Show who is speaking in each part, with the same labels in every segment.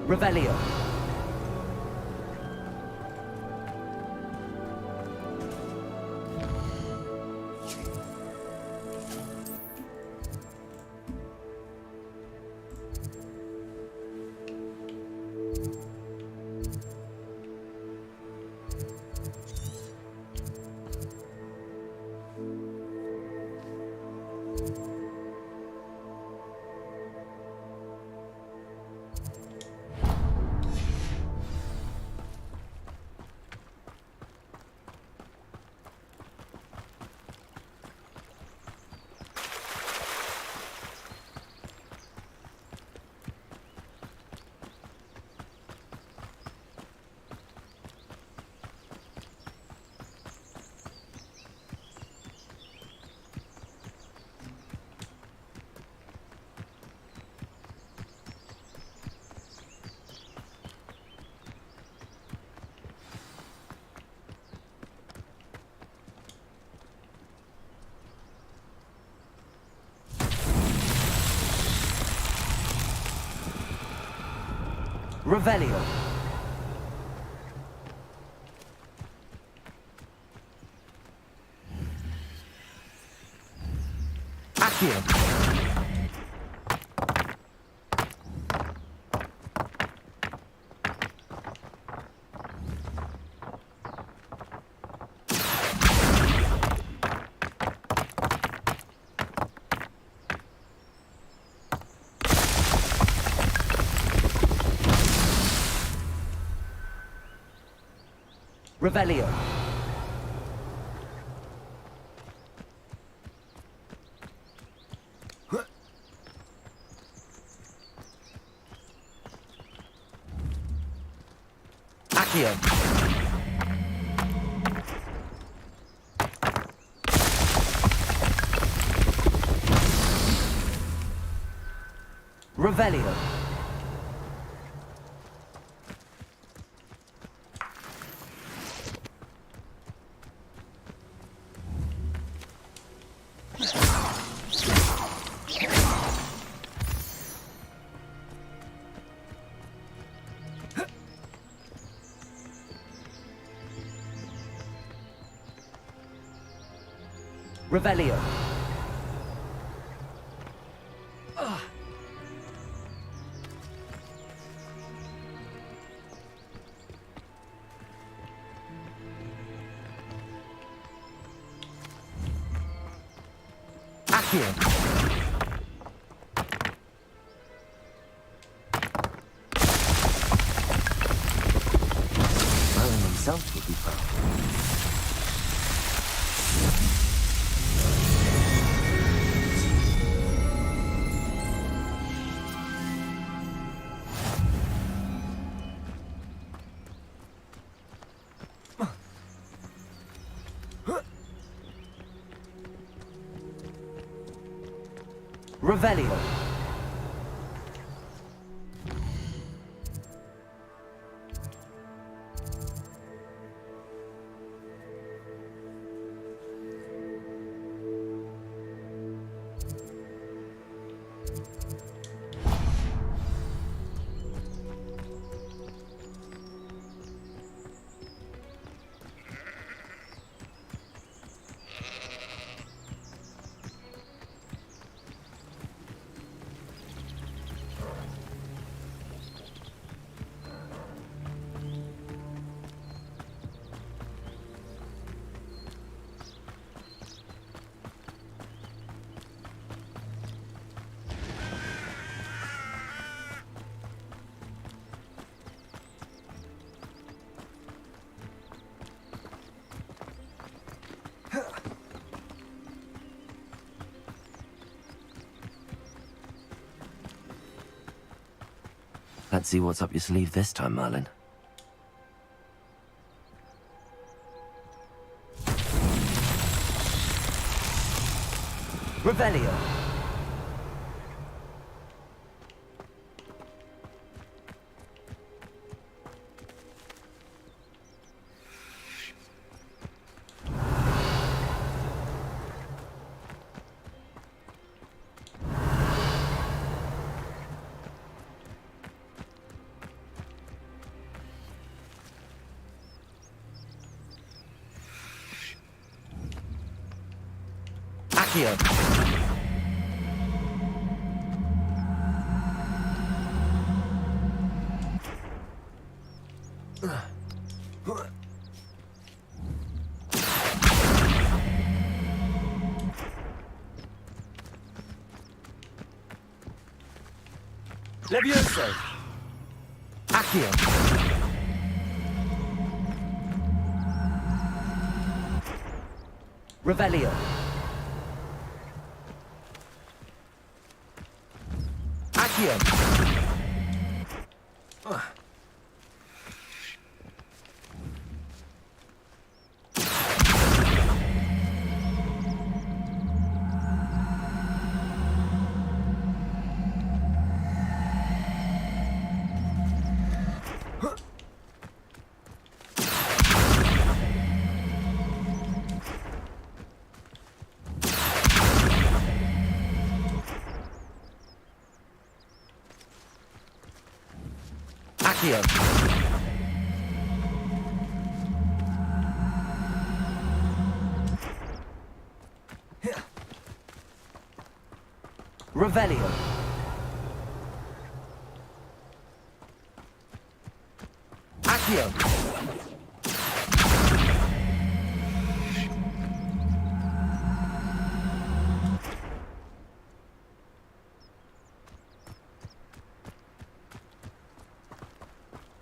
Speaker 1: Revelio. Revelio. Accio. Revelio. Accio. Revelio. Revelio. Accio.
Speaker 2: Merlin himself would be proud.
Speaker 1: Revelio.
Speaker 2: Let's see what's up your sleeve this time, Merlin.
Speaker 1: Revelio. Accio. Levioso. Accio. Revelio. Accio. Accio. Revelio. Accio.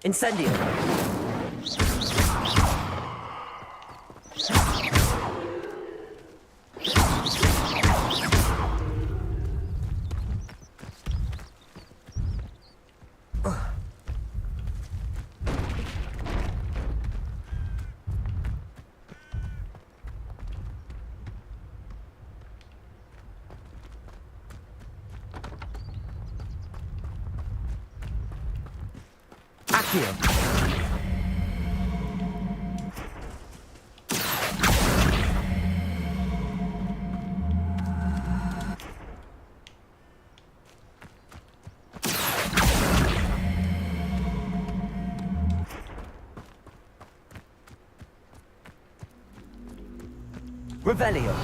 Speaker 1: Incendio. Accio. Revelio.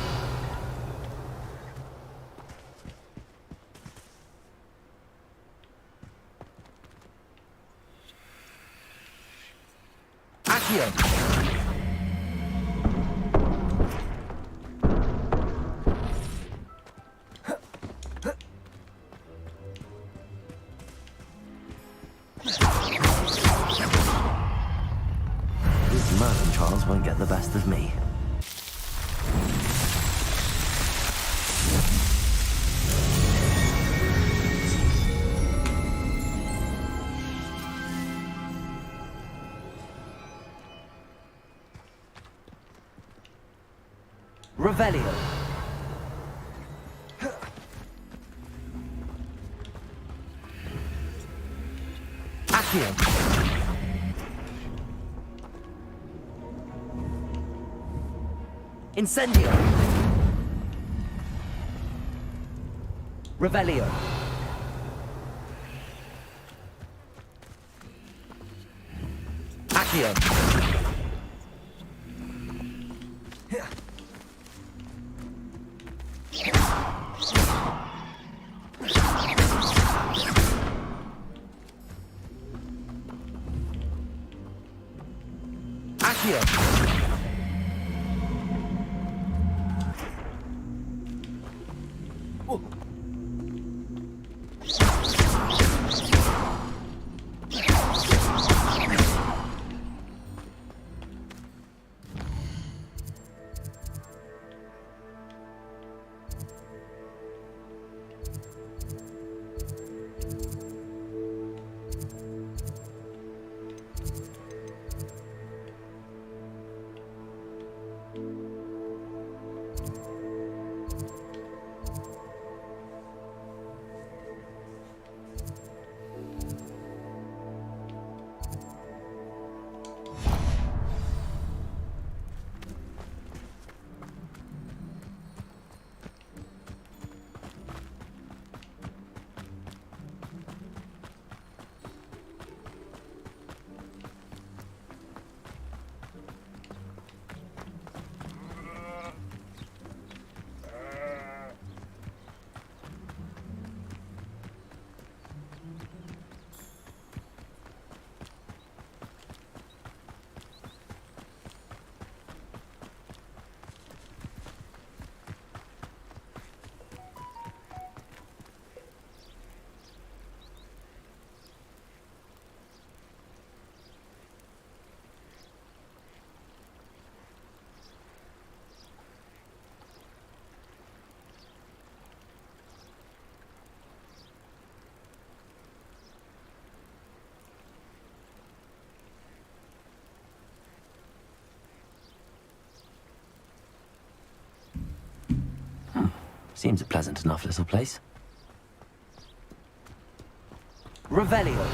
Speaker 1: Accio.
Speaker 2: These Merlin trials won't get the best of me.
Speaker 1: Revelio. Accio. Incendio. Revelio. Accio. Accio.
Speaker 2: Seems a pleasant enough little place.
Speaker 1: Revelio.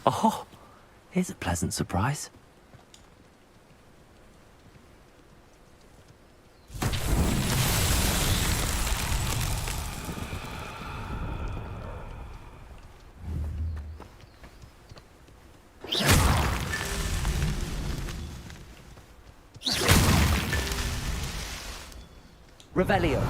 Speaker 2: Oh, here's a pleasant surprise.
Speaker 1: Revelio.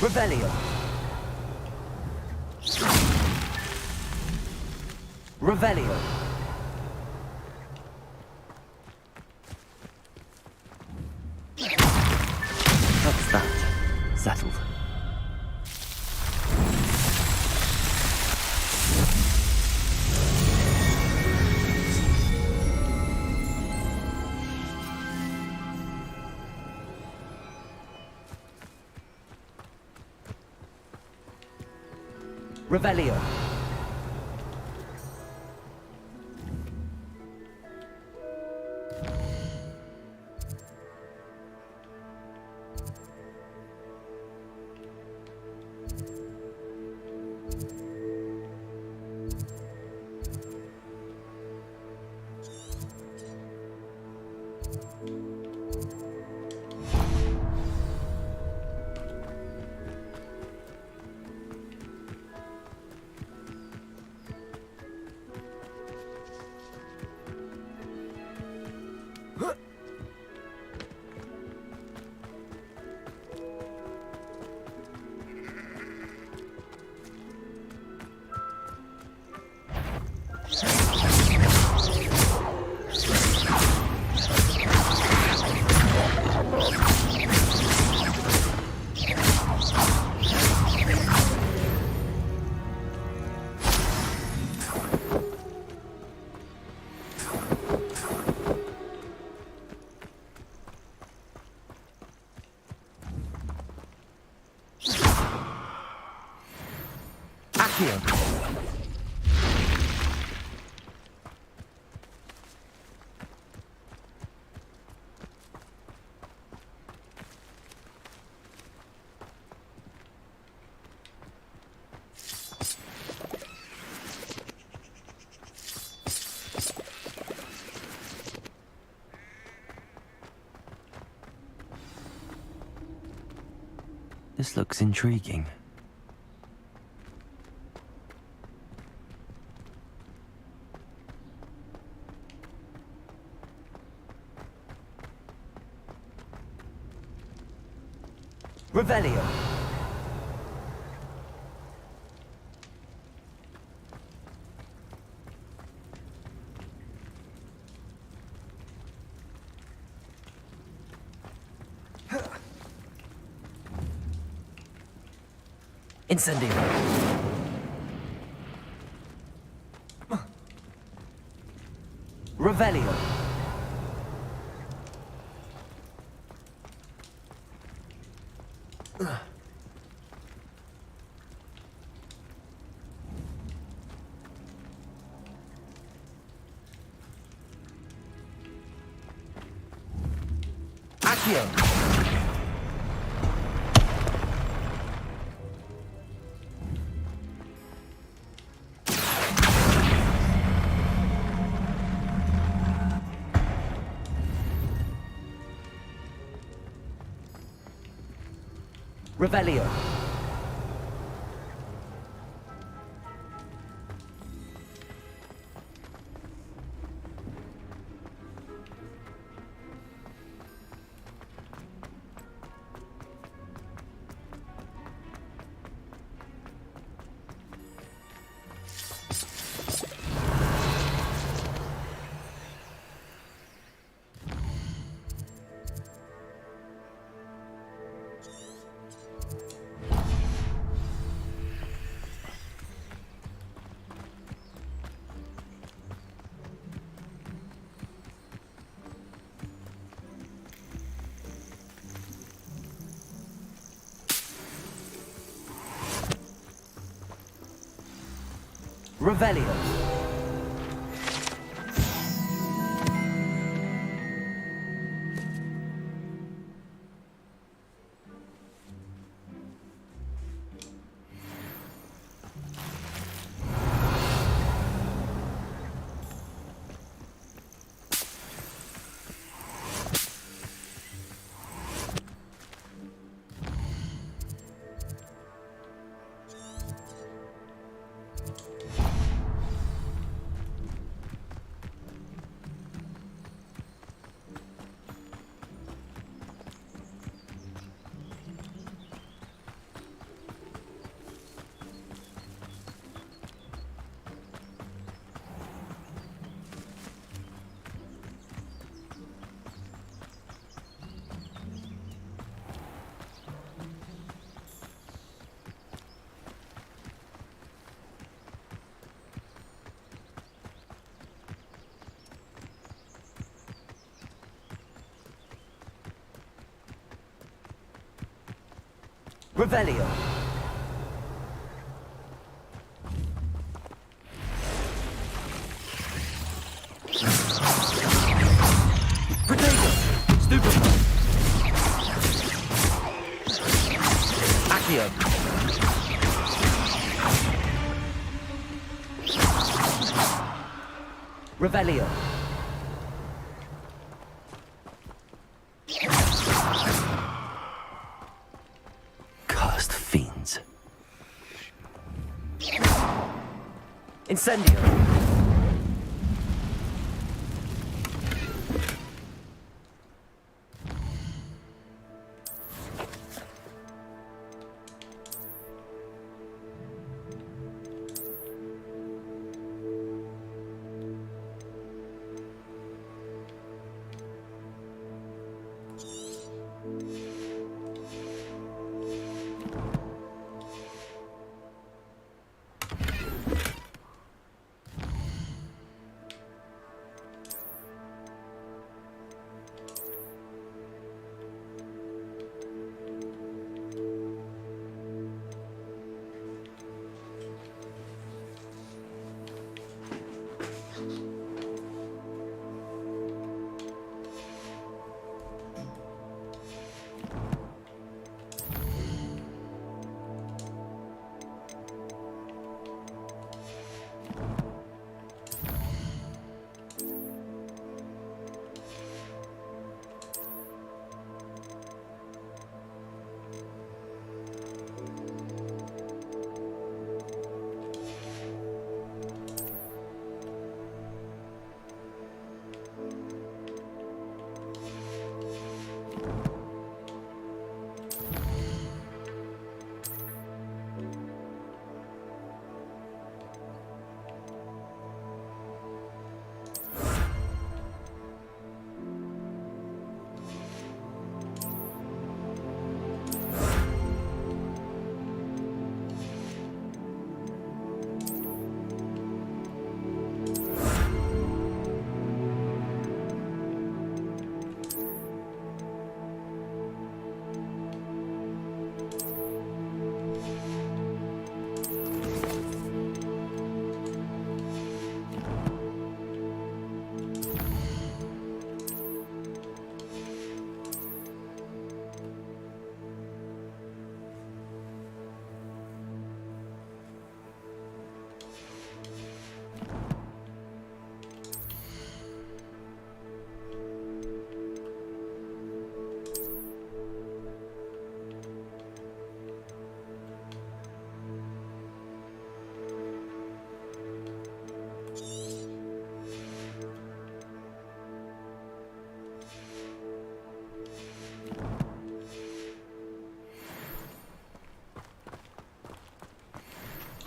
Speaker 1: Revelio. Revelio.
Speaker 2: That's that. Settled.
Speaker 1: Revelio. Accio.
Speaker 2: This looks intriguing.
Speaker 1: Revelio. Incendio. Revelio. Accio. Revelio. Revelio. Revelio. Protego. Stupefy. Accio. Revelio.
Speaker 2: Cursed fiends.
Speaker 1: Incendio.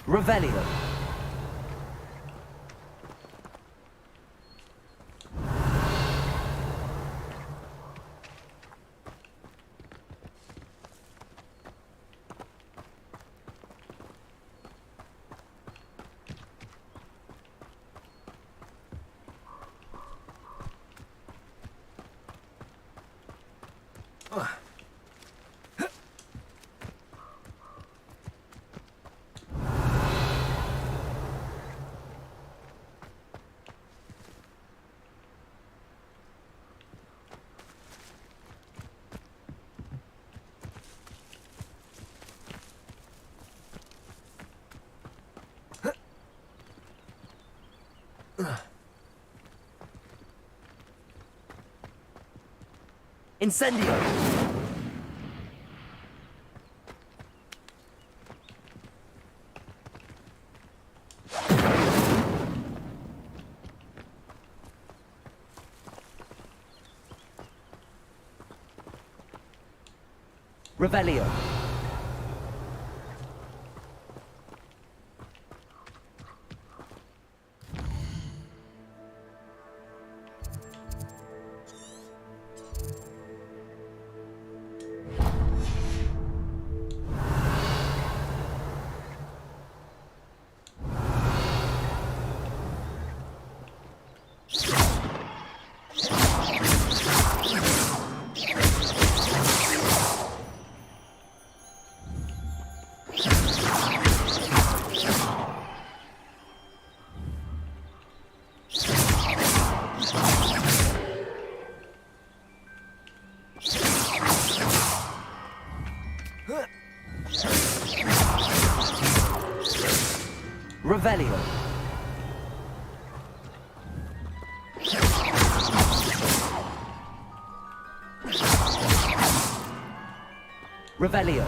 Speaker 1: Revelio. Incendio. Revelio. Revelio. Revelio.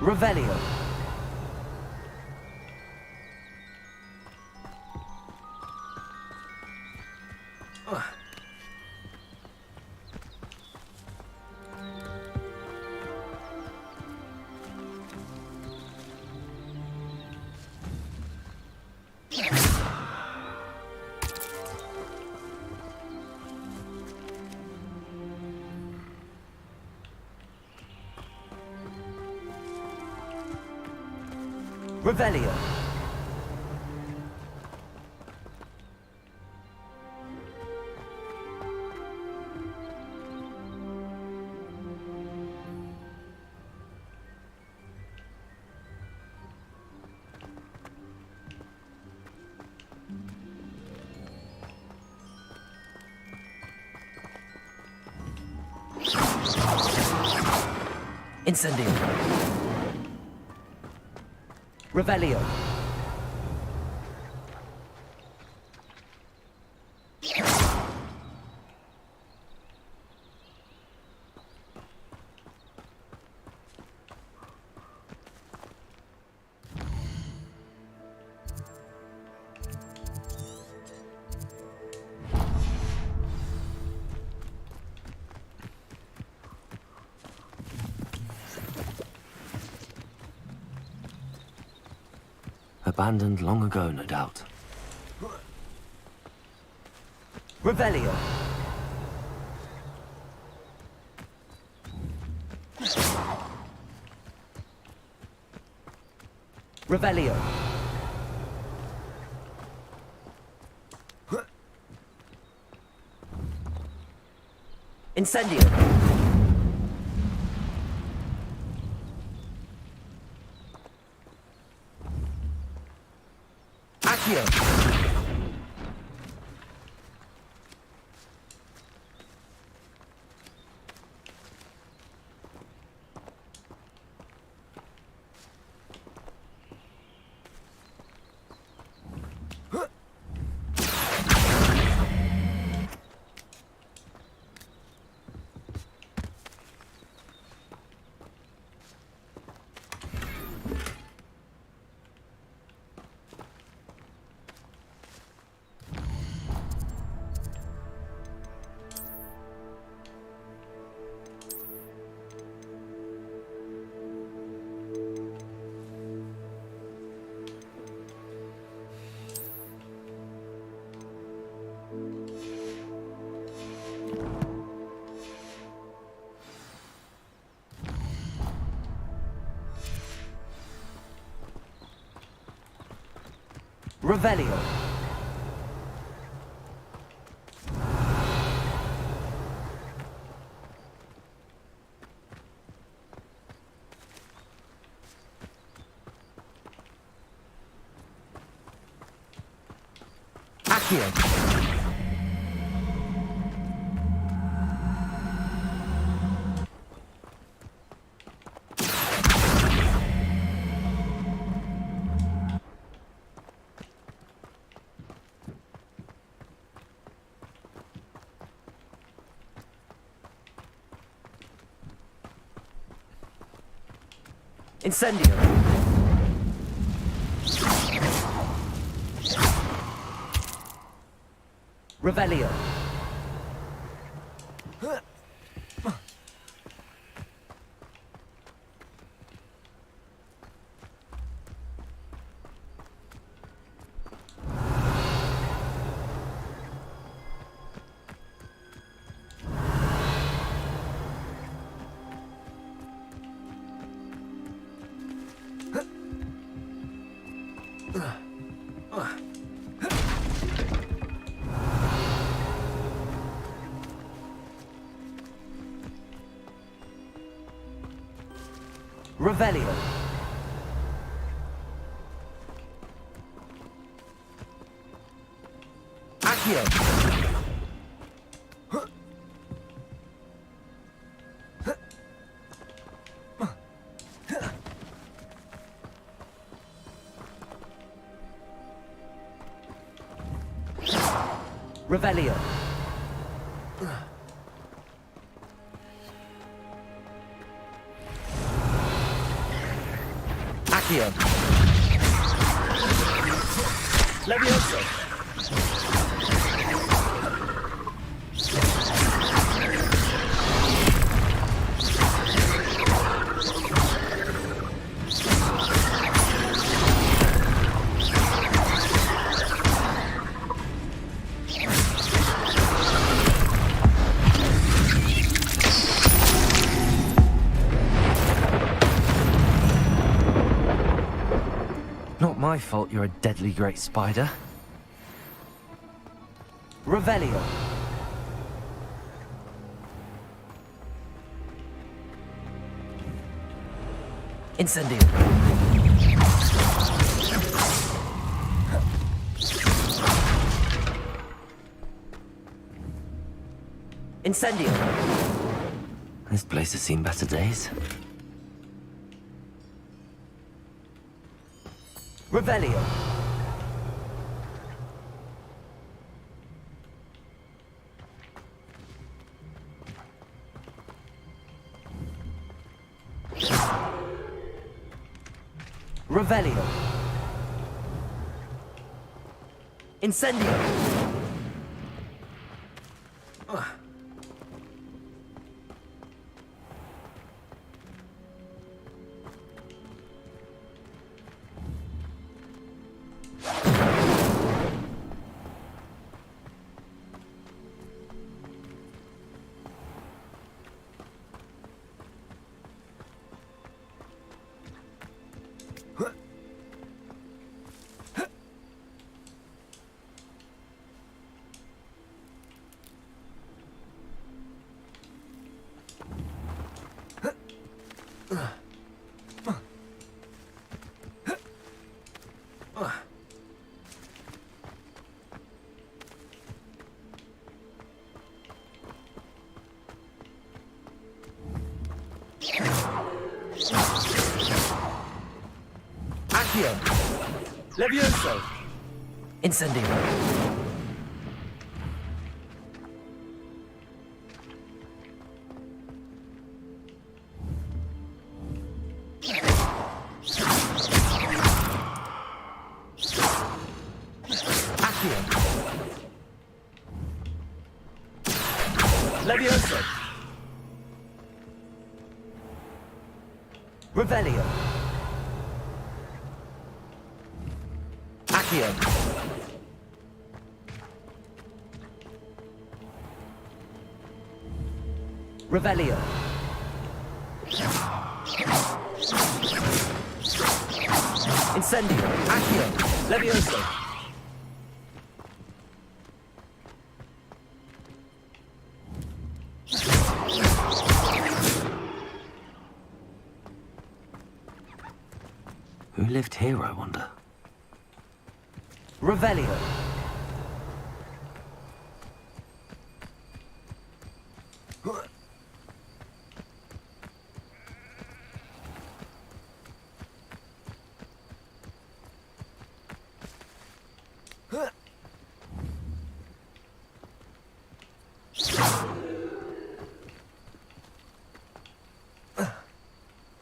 Speaker 1: Revelio. Revelio. Incendio. Revelio.
Speaker 2: Abandoned long ago, no doubt.
Speaker 1: Revelio. Revelio. Incendio. Accio. Revelio. Accio. Incendio. Revelio. Revelio. Accio. Revelio. Accio. Levioso.
Speaker 2: Not my fault you're a deadly great spider.
Speaker 1: Revelio.
Speaker 2: Incendio.
Speaker 1: Incendio.
Speaker 2: This place has seen better days.
Speaker 1: Revelio. Revelio. Incendio. Accio. Levioso.
Speaker 2: Incendio.
Speaker 1: Accio. Levioso. Revelio. Accio. Revelio. Incendio. Accio. Levioso.
Speaker 2: lived here, I wonder?
Speaker 1: Revelio.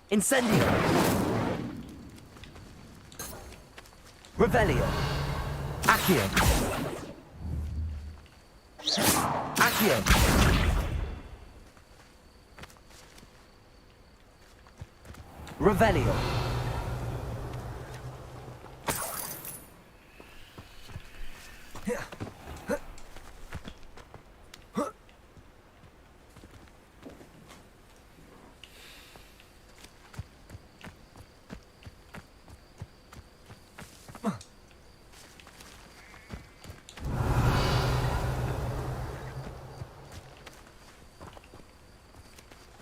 Speaker 1: Incendio. Revelio. Accio. Accio. Revelio.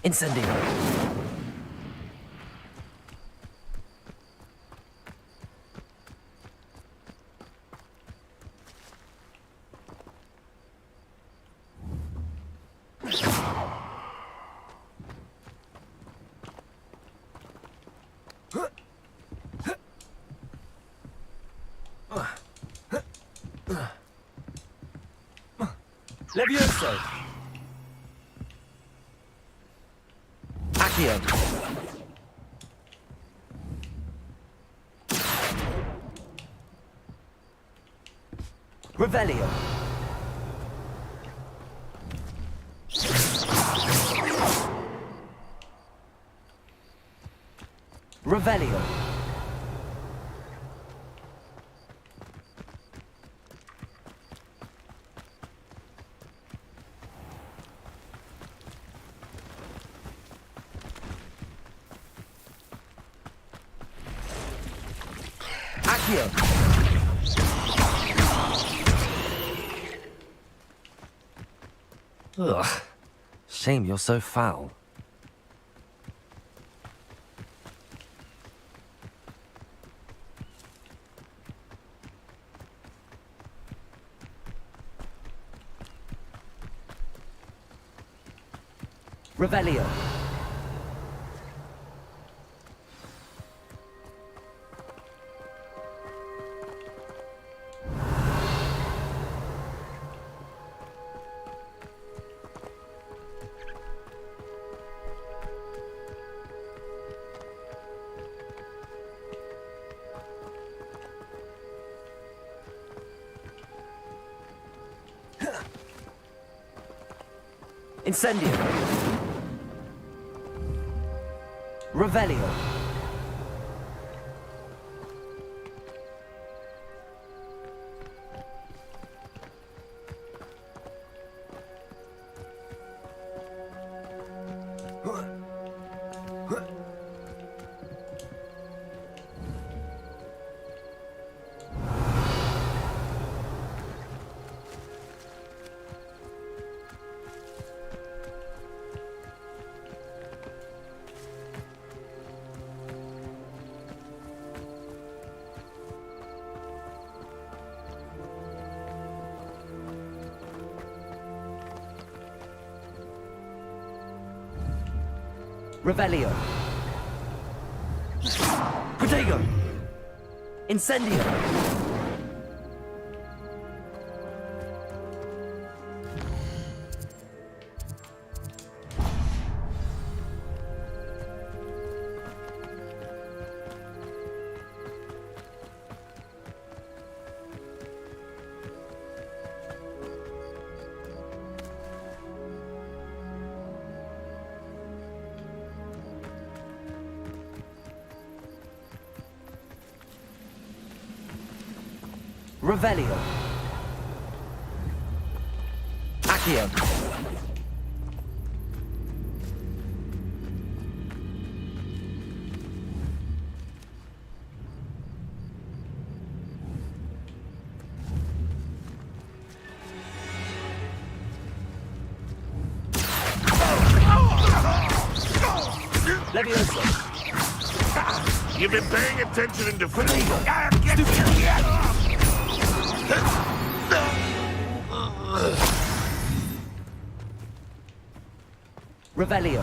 Speaker 1: Incendio. Levioso. Accio. Revelio. Revelio. Accio.
Speaker 2: Ugh. Shame you're so foul.
Speaker 1: Revelio. Incendio. Revelio. Revelio. Protego. Incendio. Revelio. Accio. Levioso.
Speaker 3: You've been paying attention in defense.
Speaker 1: Revelio.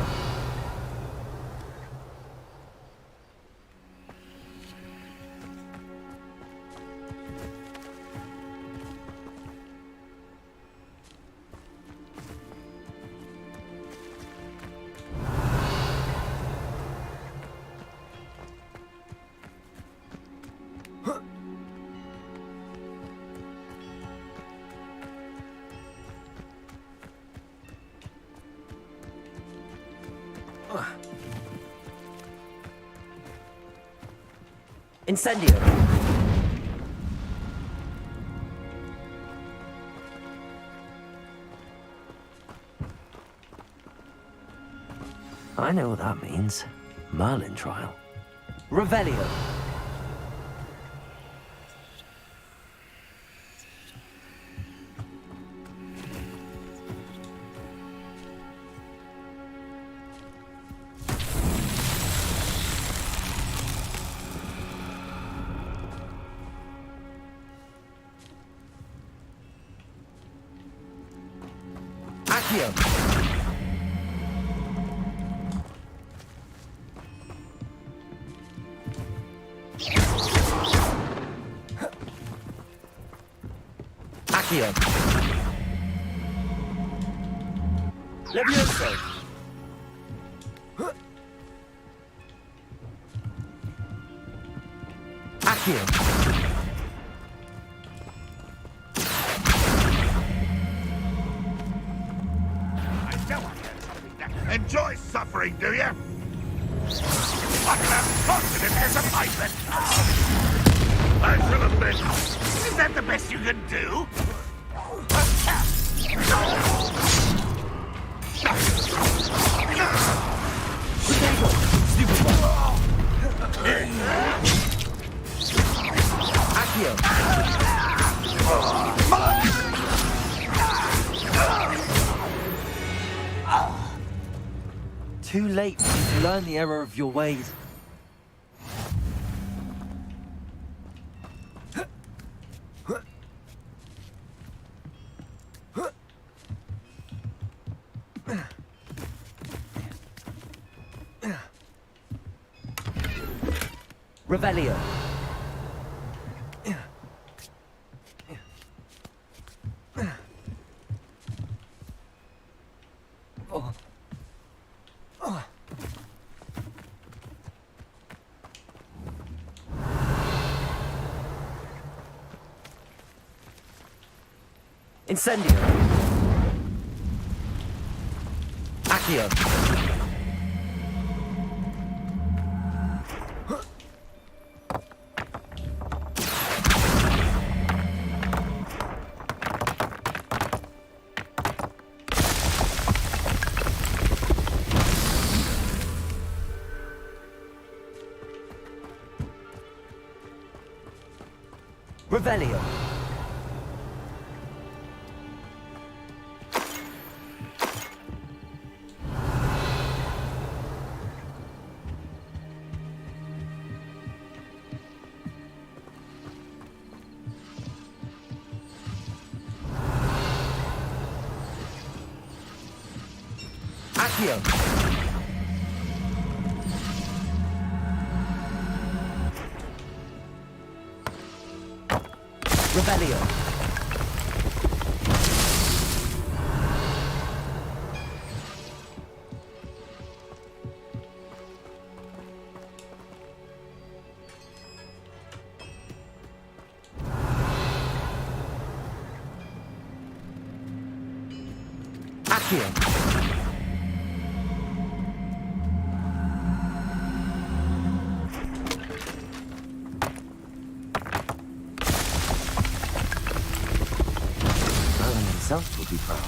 Speaker 1: Incendio.
Speaker 2: I know what that means. Merlin trial.
Speaker 1: Revelio. Accio. Accio. Levioso. Accio.
Speaker 3: Enjoy suffering, do you? What about confident as a pilot? I should have been. Is that the best you can do?
Speaker 1: Accio. Too late for you to learn the error of your ways. Revelio. Incendio. Accio. Revelio. Accio. Revelio. Accio.
Speaker 2: Merlin himself will be proud.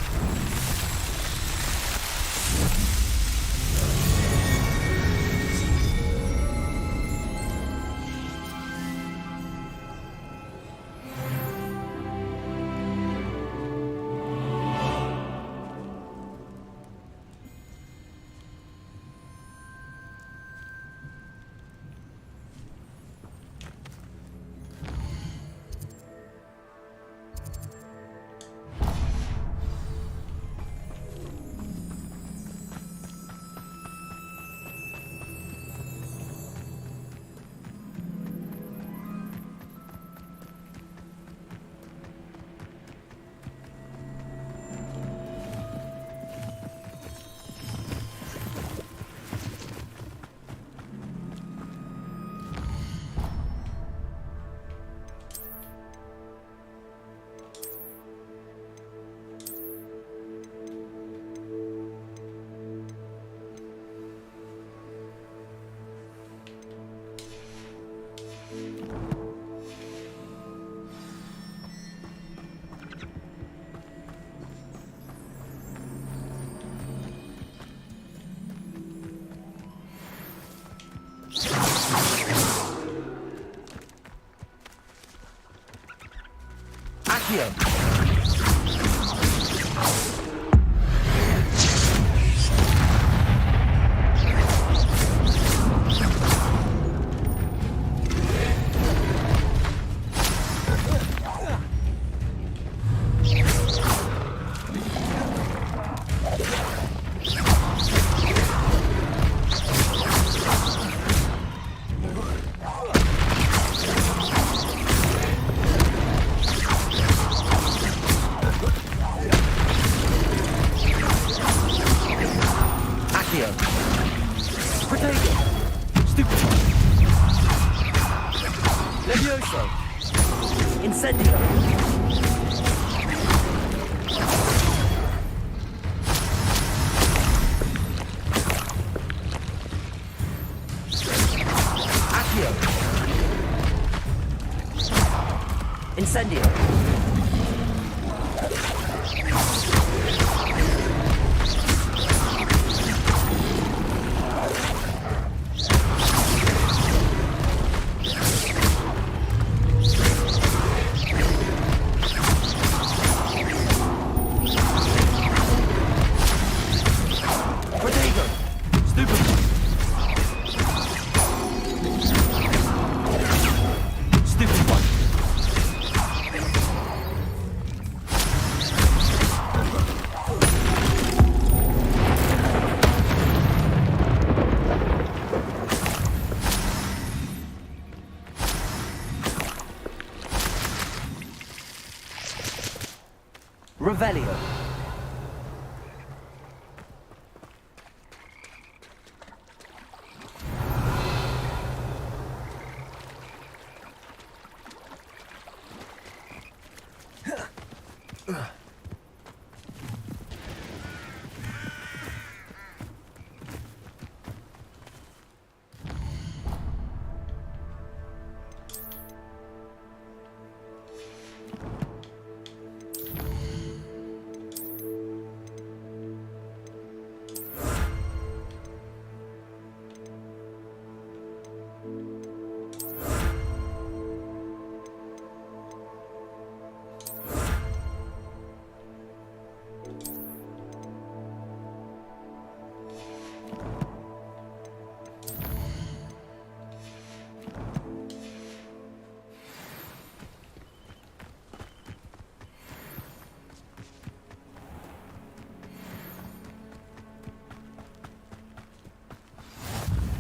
Speaker 1: Incendio. Prodigo. Stupid. Stupid one. Revelio.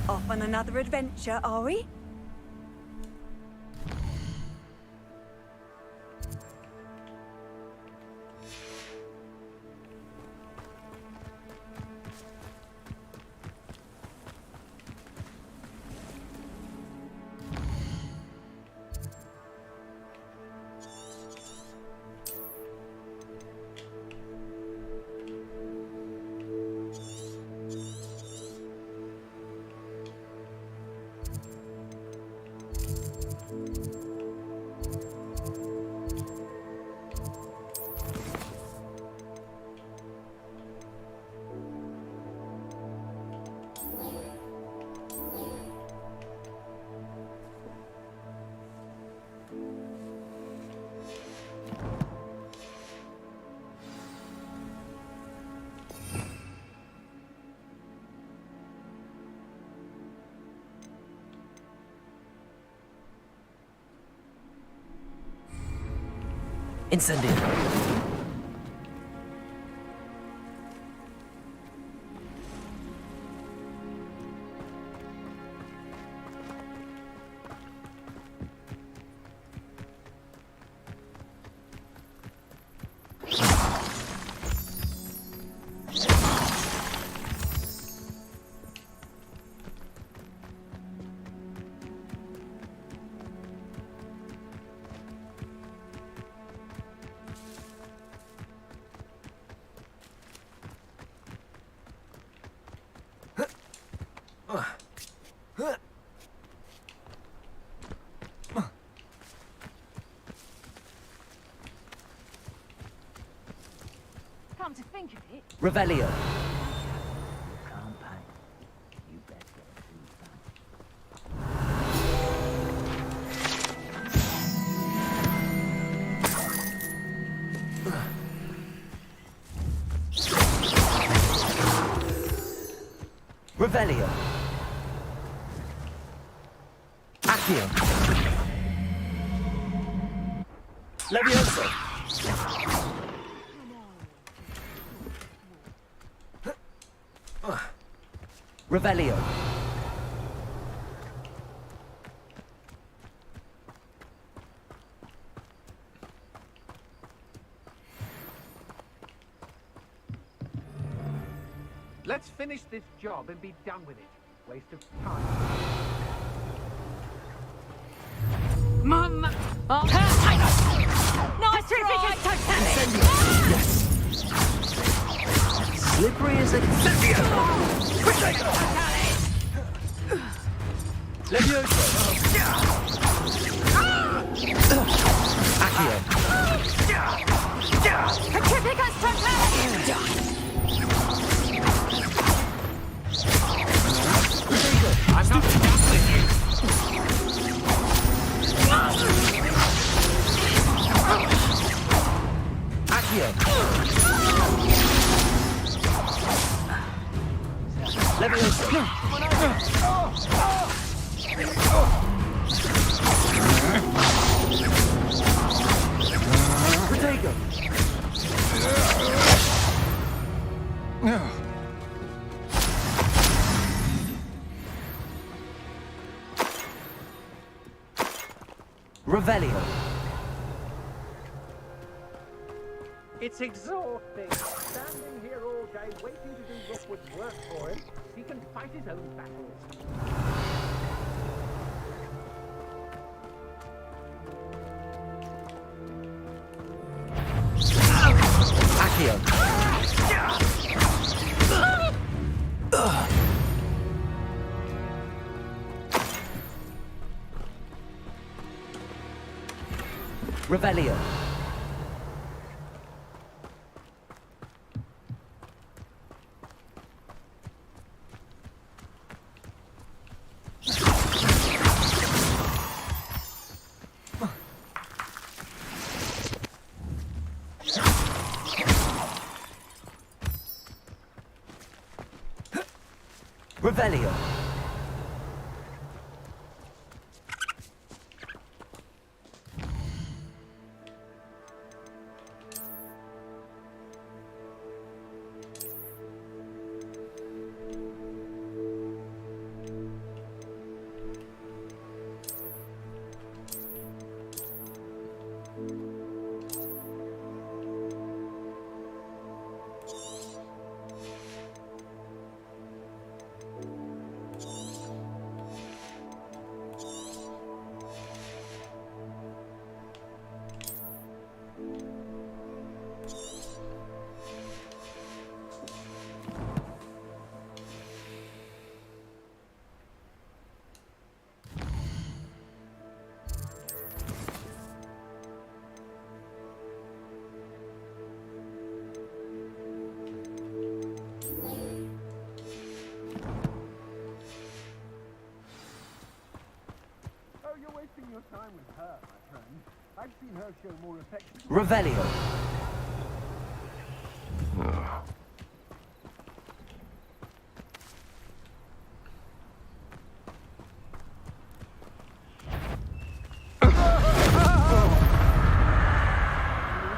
Speaker 4: Off on another adventure, are we?
Speaker 1: Incendio.
Speaker 5: Come to think of it,
Speaker 1: Revelio.
Speaker 2: Can't pay. You best get things done.
Speaker 1: Revelio. Accio. Levioso. Revelio.
Speaker 6: Let's finish this job and be done with it. Waste of time.
Speaker 5: Mum! Oh, nice try!
Speaker 1: Yes. Slippery as a Incendio. Levioso. Accio.
Speaker 5: Petrificus totality!
Speaker 6: I'm not done with you.
Speaker 1: Accio. Leviosa. Protego. Revelio.
Speaker 6: It's exhausting. Standing here all day waiting to do Rookwood's work for him. He can fight his own battles.
Speaker 1: Accio. Revelio. Revelio.
Speaker 6: Oh, you're wasting your time with her, my friend. I've seen her show more affection.
Speaker 1: Revelio.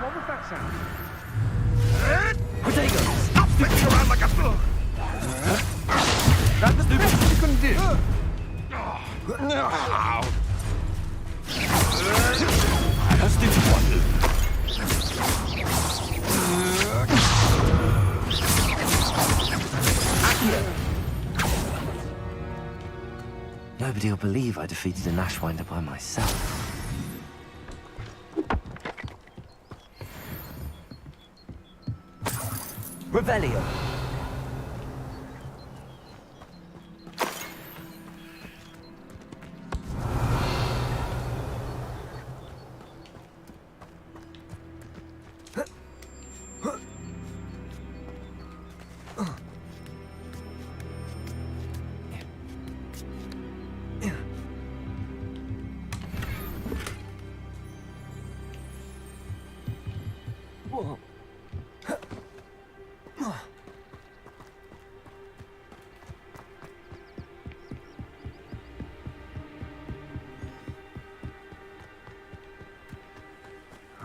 Speaker 6: What was that sound?
Speaker 1: Protego.
Speaker 3: Stop flicking around like a fool!
Speaker 6: That's the best you can do.
Speaker 3: A stupid one.
Speaker 2: Nobody will believe I defeated an Ashwinder by myself.
Speaker 1: Revelio.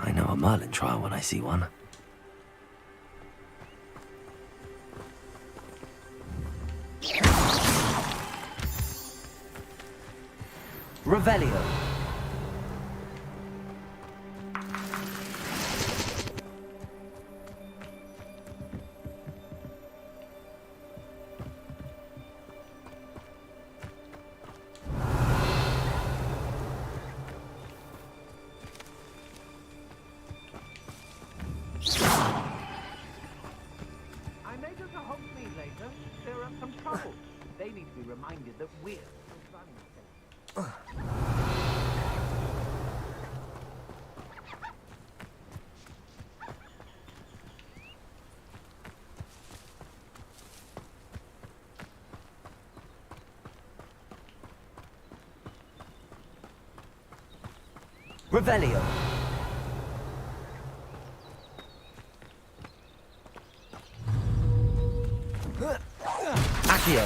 Speaker 2: I know a Merlin trial when I see one.
Speaker 1: Revelio.
Speaker 6: I may go to Hogsmeade later. There are some trouble. They need to be reminded that we're still running things.
Speaker 1: Revelio. Accio.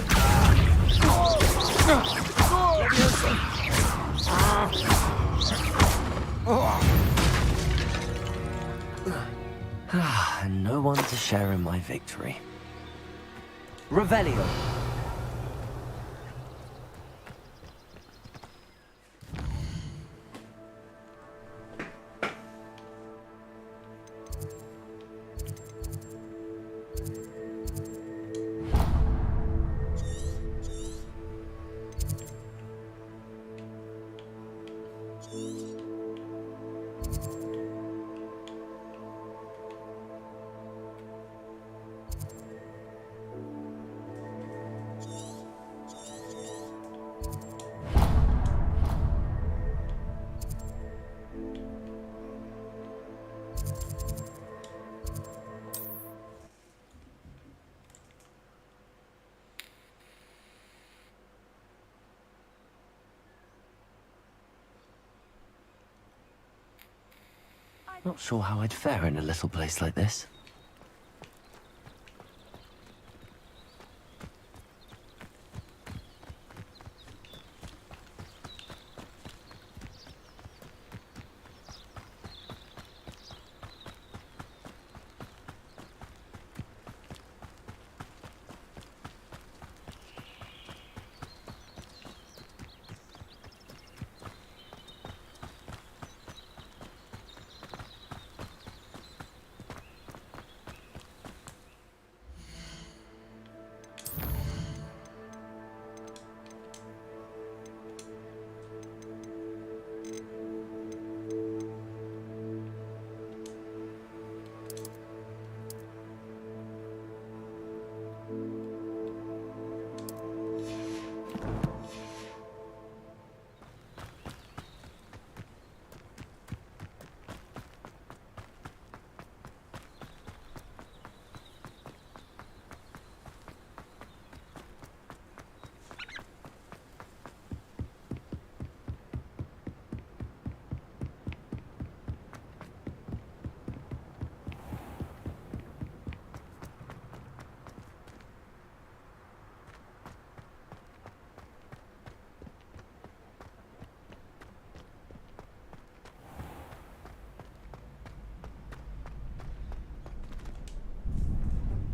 Speaker 2: And no one to share in my victory.
Speaker 1: Revelio.
Speaker 2: Not sure how I'd fare in a little place like this.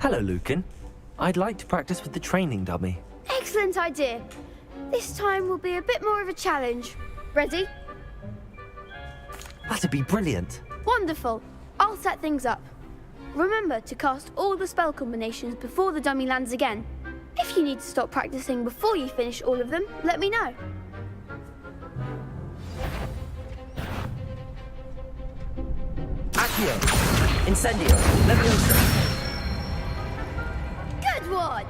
Speaker 2: Hello, Lucan. I'd like to practice with the training dummy.
Speaker 5: Excellent idea. This time will be a bit more of a challenge. Ready?
Speaker 2: That'd be brilliant.
Speaker 5: Wonderful. I'll set things up. Remember to cast all the spell combinations before the dummy lands again. If you need to stop practicing before you finish all of them, let me know.
Speaker 1: Accio. Incendio. Leviosa.
Speaker 5: Good one!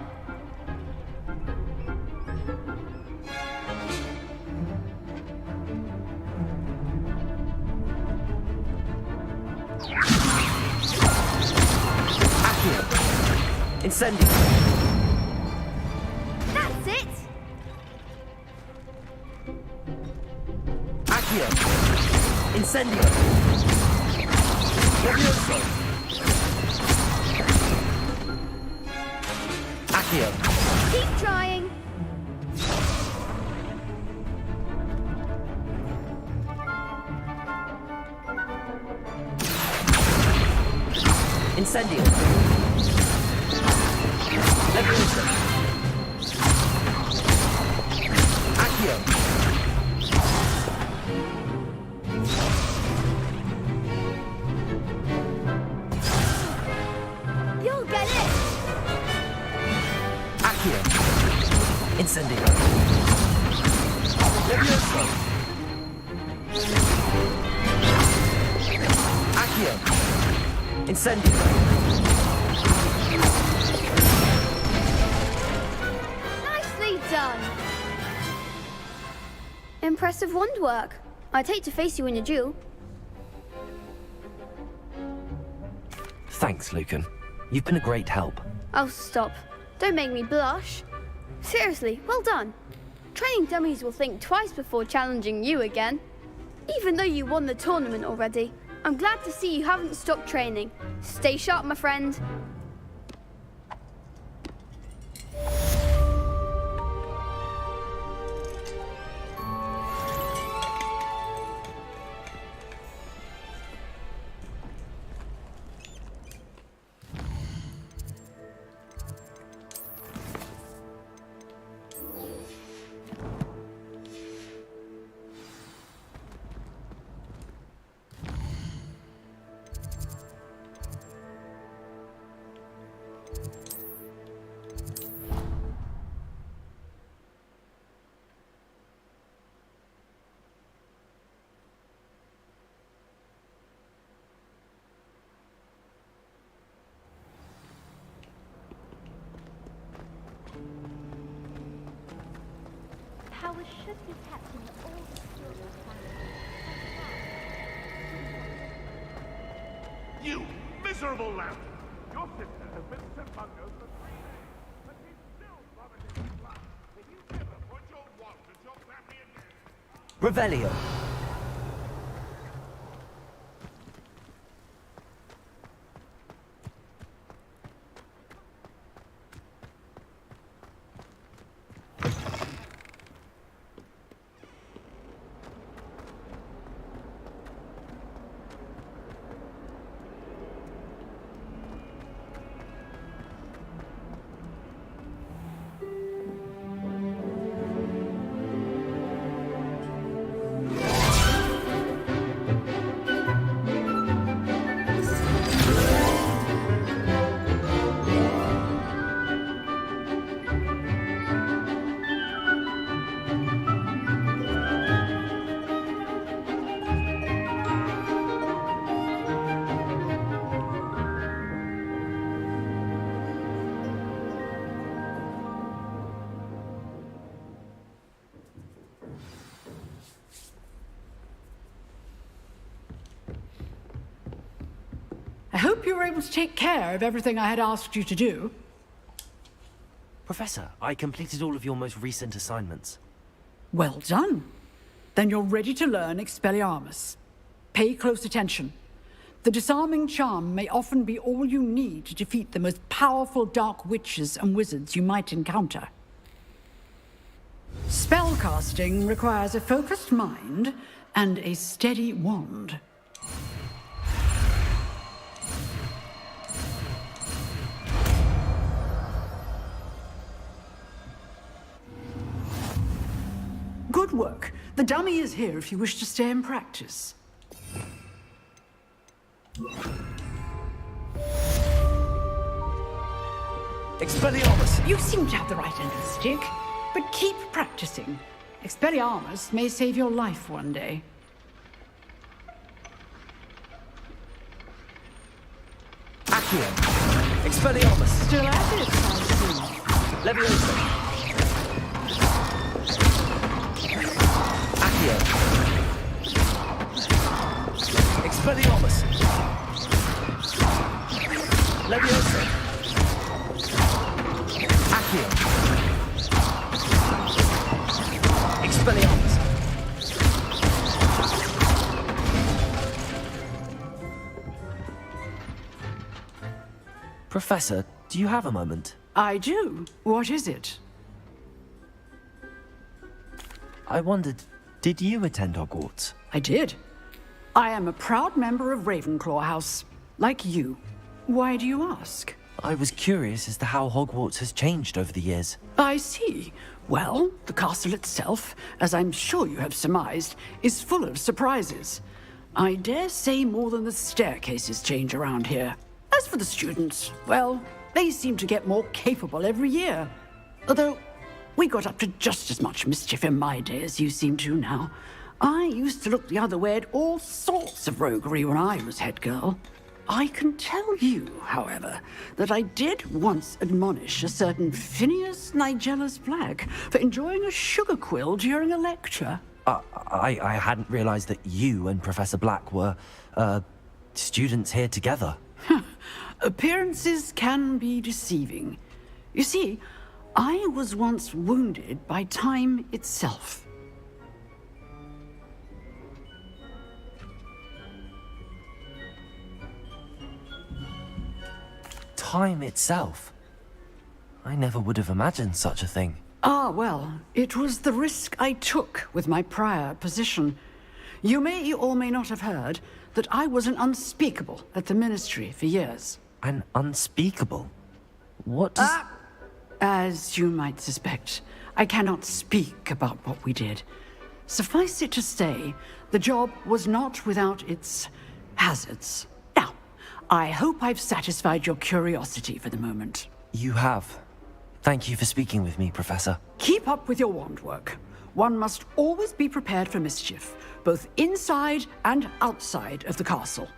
Speaker 1: Accio. Incendio.
Speaker 5: That's it!
Speaker 1: Accio. Incendio. Leviosa. Accio.
Speaker 5: Keep trying.
Speaker 1: Incendio. Leviosa. Accio.
Speaker 5: You'll get it.
Speaker 1: Accio. Incendio. Leviosa. Accio. Incendio.
Speaker 5: Nicely done. Impressive wand work. I'd hate to face you in a duel.
Speaker 2: Thanks, Lucan. You've been a great help.
Speaker 5: Oh, stop. Don't make me blush. Seriously, well done. Training dummies will think twice before challenging you again. Even though you won the tournament already, I'm glad to see you haven't stopped training. Stay sharp, my friend.
Speaker 7: Powers should be kept in the oldest silver planet.
Speaker 3: You miserable lamb! Your sister has been sent Mungo for 3 days, but she's still vomiting blood. If you ever put your wand at your family again...
Speaker 1: Revelio.
Speaker 8: I hope you were able to take care of everything I had asked you to do.
Speaker 2: Professor, I completed all of your most recent assignments.
Speaker 8: Well done. Then you're ready to learn Expelliarmus. Pay close attention. The disarming charm may often be all you need to defeat the most powerful dark witches and wizards you might encounter. Spellcasting requires a focused mind and a steady wand. Good work. The dummy is here if you wish to stay and practice.
Speaker 1: Expelliarmus.
Speaker 8: You seem to have the right end of the stick, but keep practicing. Expelliarmus may save your life one day.
Speaker 1: Accio. Expelliarmus.
Speaker 8: Still at it, I see.
Speaker 1: Leviosa. Accio. Expelliarmus. Leviosa. Accio. Expelliarmus.
Speaker 2: Professor, do you have a moment?
Speaker 8: I do. What is it?
Speaker 2: I wondered, did you attend Hogwarts?
Speaker 8: I did. I am a proud member of Ravenclaw House, like you. Why do you ask?
Speaker 2: I was curious as to how Hogwarts has changed over the years.
Speaker 8: I see. Well, the castle itself, as I'm sure you have surmised, is full of surprises. I dare say more than the staircases change around here. As for the students, well, they seem to get more capable every year. Although, we got up to just as much mischief in my day as you seem to now. I used to look the other way at all sorts of roguery when I was head girl. I can tell you, however, that I did once admonish a certain Phineas Nigella's Black for enjoying a sugar quill during a lecture.
Speaker 2: I hadn't realized that you and Professor Black were, students here together.
Speaker 8: Appearances can be deceiving. You see, I was once wounded by time itself.
Speaker 2: time itself. I never would have imagined such a thing.
Speaker 8: Ah, well, it was the risk I took with my prior position. You may or may not have heard that I was an unspeakable at the ministry for years.
Speaker 2: An unspeakable? What does...
Speaker 8: As you might suspect, I cannot speak about what we did. Suffice it to say, the job was not without its hazards. Now, I hope I've satisfied your curiosity for the moment.
Speaker 2: You have. Thank you for speaking with me, Professor.
Speaker 8: Keep up with your wand work. One must always be prepared for mischief, both inside and outside of the castle.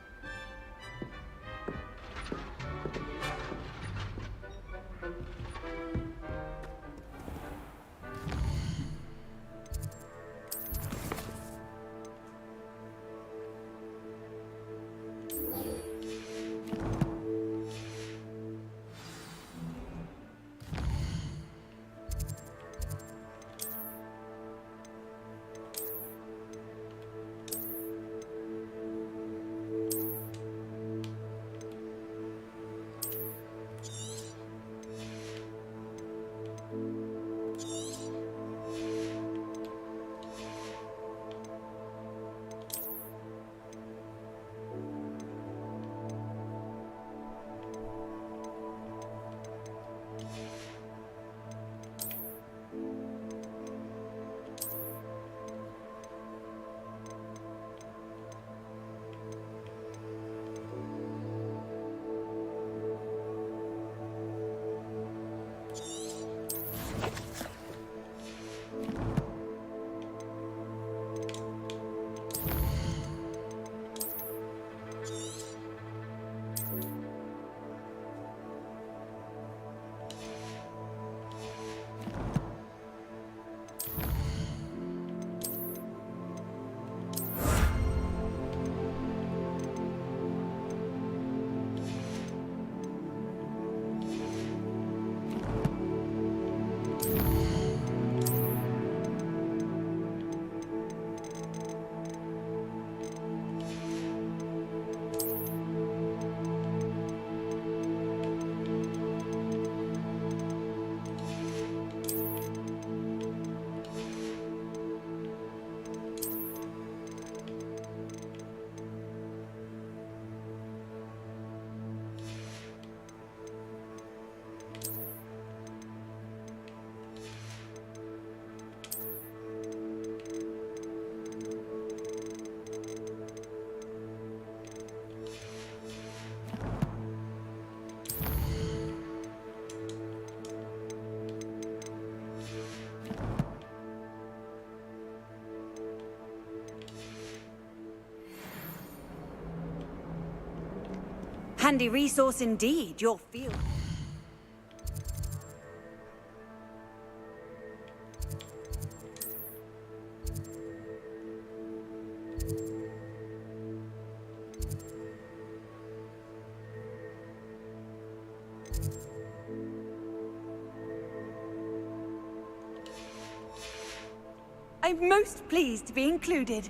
Speaker 4: Handy resource indeed, your field. I'm most pleased to be included.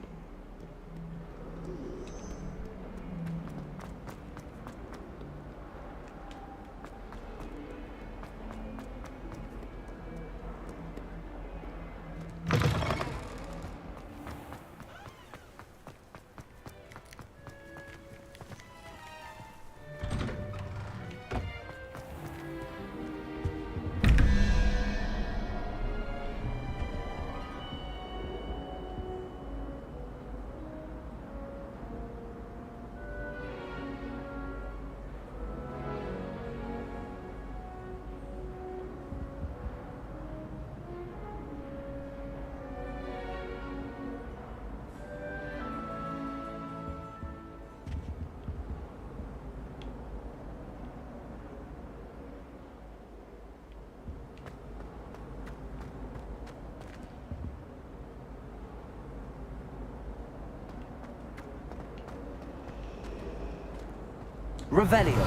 Speaker 2: Revelio.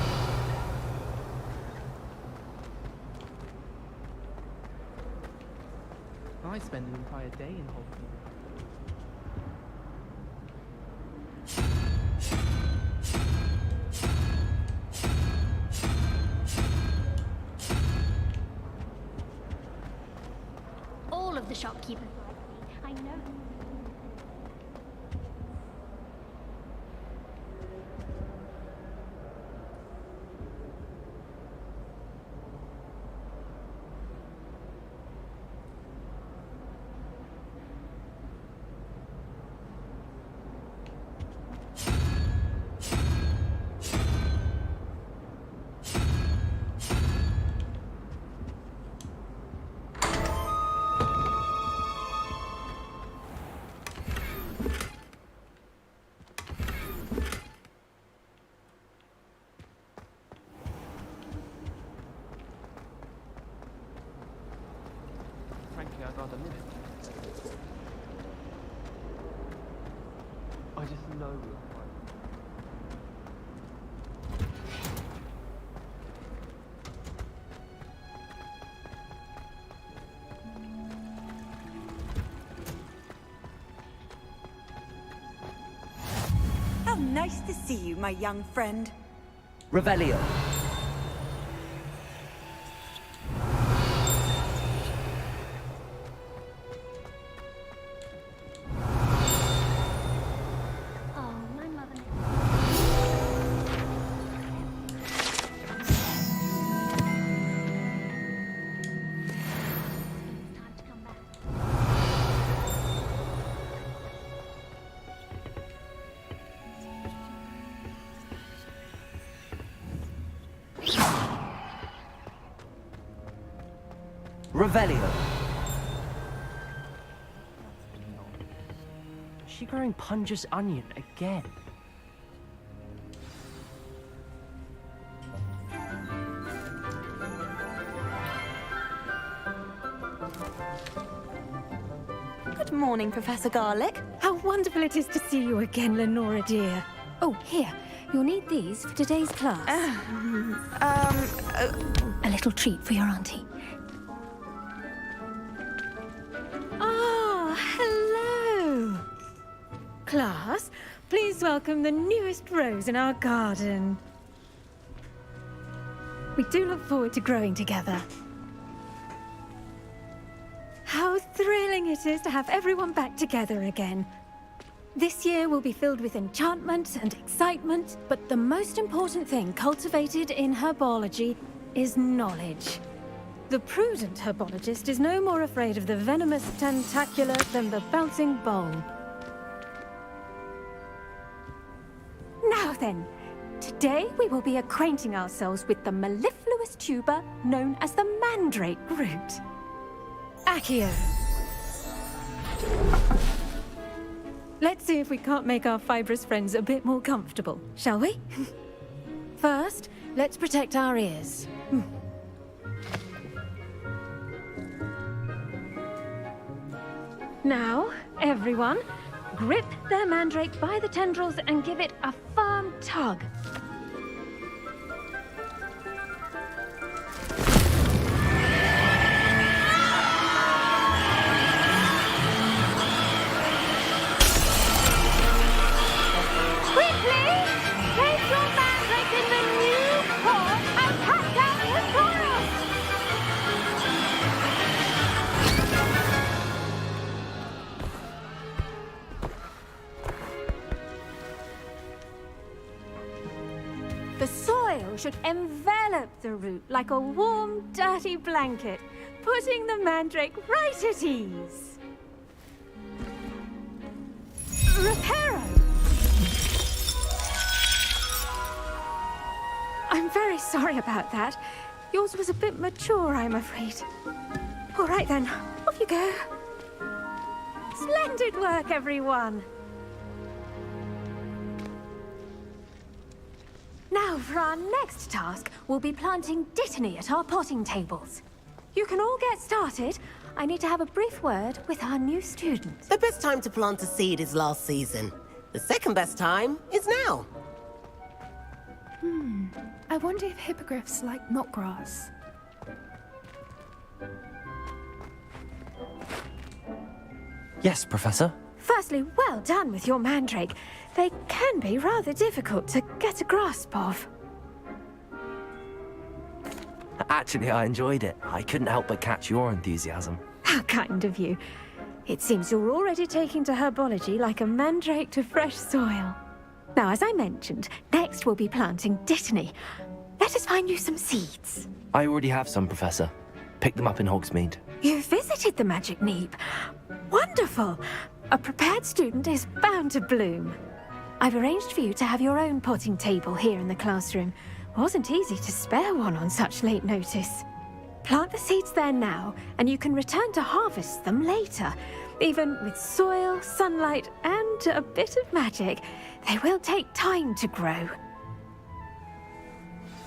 Speaker 6: I spend an entire day in Hogwarts.
Speaker 7: the shopkeeper like me. I know.
Speaker 6: Frankly, I'd rather live it. I just know we'll find it.
Speaker 4: How nice to see you, my young friend.
Speaker 2: Revelio.
Speaker 7: Oh, my mother. It's time to come back.
Speaker 2: Revelio.
Speaker 6: Is she growing Punja's onion again?
Speaker 4: Good morning, Professor Garlic.
Speaker 9: How wonderful it is to see you again, Lenora dear. Oh, here. You'll need these for today's class. A little treat for your auntie. Ah, hello. Class, please welcome the newest rose in our garden. We do look forward to growing together. How thrilling it is to have everyone back together again. This year will be filled with enchantment and excitement, but the most important thing cultivated in herbology is knowledge. The prudent herbologist is no more afraid of the venomous tentacular than the bouncing bowl. Now then, today we will be acquainting ourselves with the mellifluous tuber known as the mandrake root. Accio. Let's see if we can't make our fibrous friends a bit more comfortable, shall we? First, let's protect our ears. Now, everyone, grip their mandrake by the tendrils and give it a firm tug. Quickly, place your mandrake in the new pot and cut down the forest! The soil should envelop the root like a warm, dirty blanket, putting the mandrake right at ease. Reparo! I'm very sorry about that. Yours was a bit mature, I'm afraid. All right then, off you go. Splendid work, everyone. Now, for our next task, we'll be planting dittany at our potting tables. You can all get started. I need to have a brief word with our new students.
Speaker 10: The best time to plant a seed is last season. The second best time is now.
Speaker 9: I wonder if hippogriffs like knotgrass.
Speaker 2: Yes, Professor.
Speaker 9: Firstly, well done with your mandrake. They can be rather difficult to get a grasp of.
Speaker 2: Actually, I enjoyed it. I couldn't help but catch your enthusiasm.
Speaker 9: How kind of you. It seems you're already taking to herbology like a mandrake to fresh soil. Now, as I mentioned, next we'll be planting dittany. Let us find you some seeds.
Speaker 2: I already have some, Professor. Picked them up in Hogsmeade.
Speaker 9: You visited the Magic Neep. Wonderful. A prepared student is bound to bloom. I've arranged for you to have your own potting table here in the classroom. Wasn't easy to spare one on such late notice. Plant the seeds there now, and you can return to harvest them later. Even with soil, sunlight, and a bit of magic, they will take time to grow.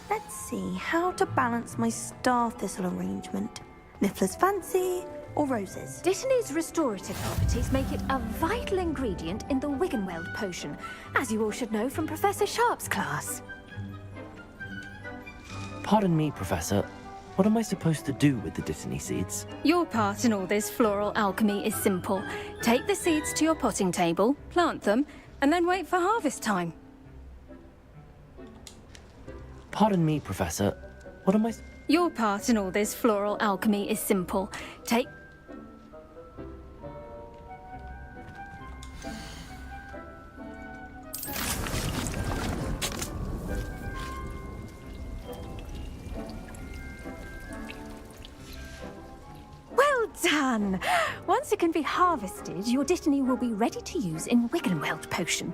Speaker 11: Let's see how to balance my star thistle arrangement. Niffler's fancy or roses?
Speaker 9: Dittany's restorative properties make it a vital ingredient in the Wiggenweld potion, as you all should know from Professor Sharp's class.
Speaker 2: Pardon me, Professor. What am I supposed to do with the dittany seeds?
Speaker 9: Your part in all this floral alchemy is simple. Take the seeds to your potting table, plant them, and then wait for harvest time.
Speaker 2: Pardon me, Professor. What am I...
Speaker 9: Your part in all this floral alchemy is simple. Take... Well done! Once it can be harvested, your dittany will be ready to use in Wiggenweld potion.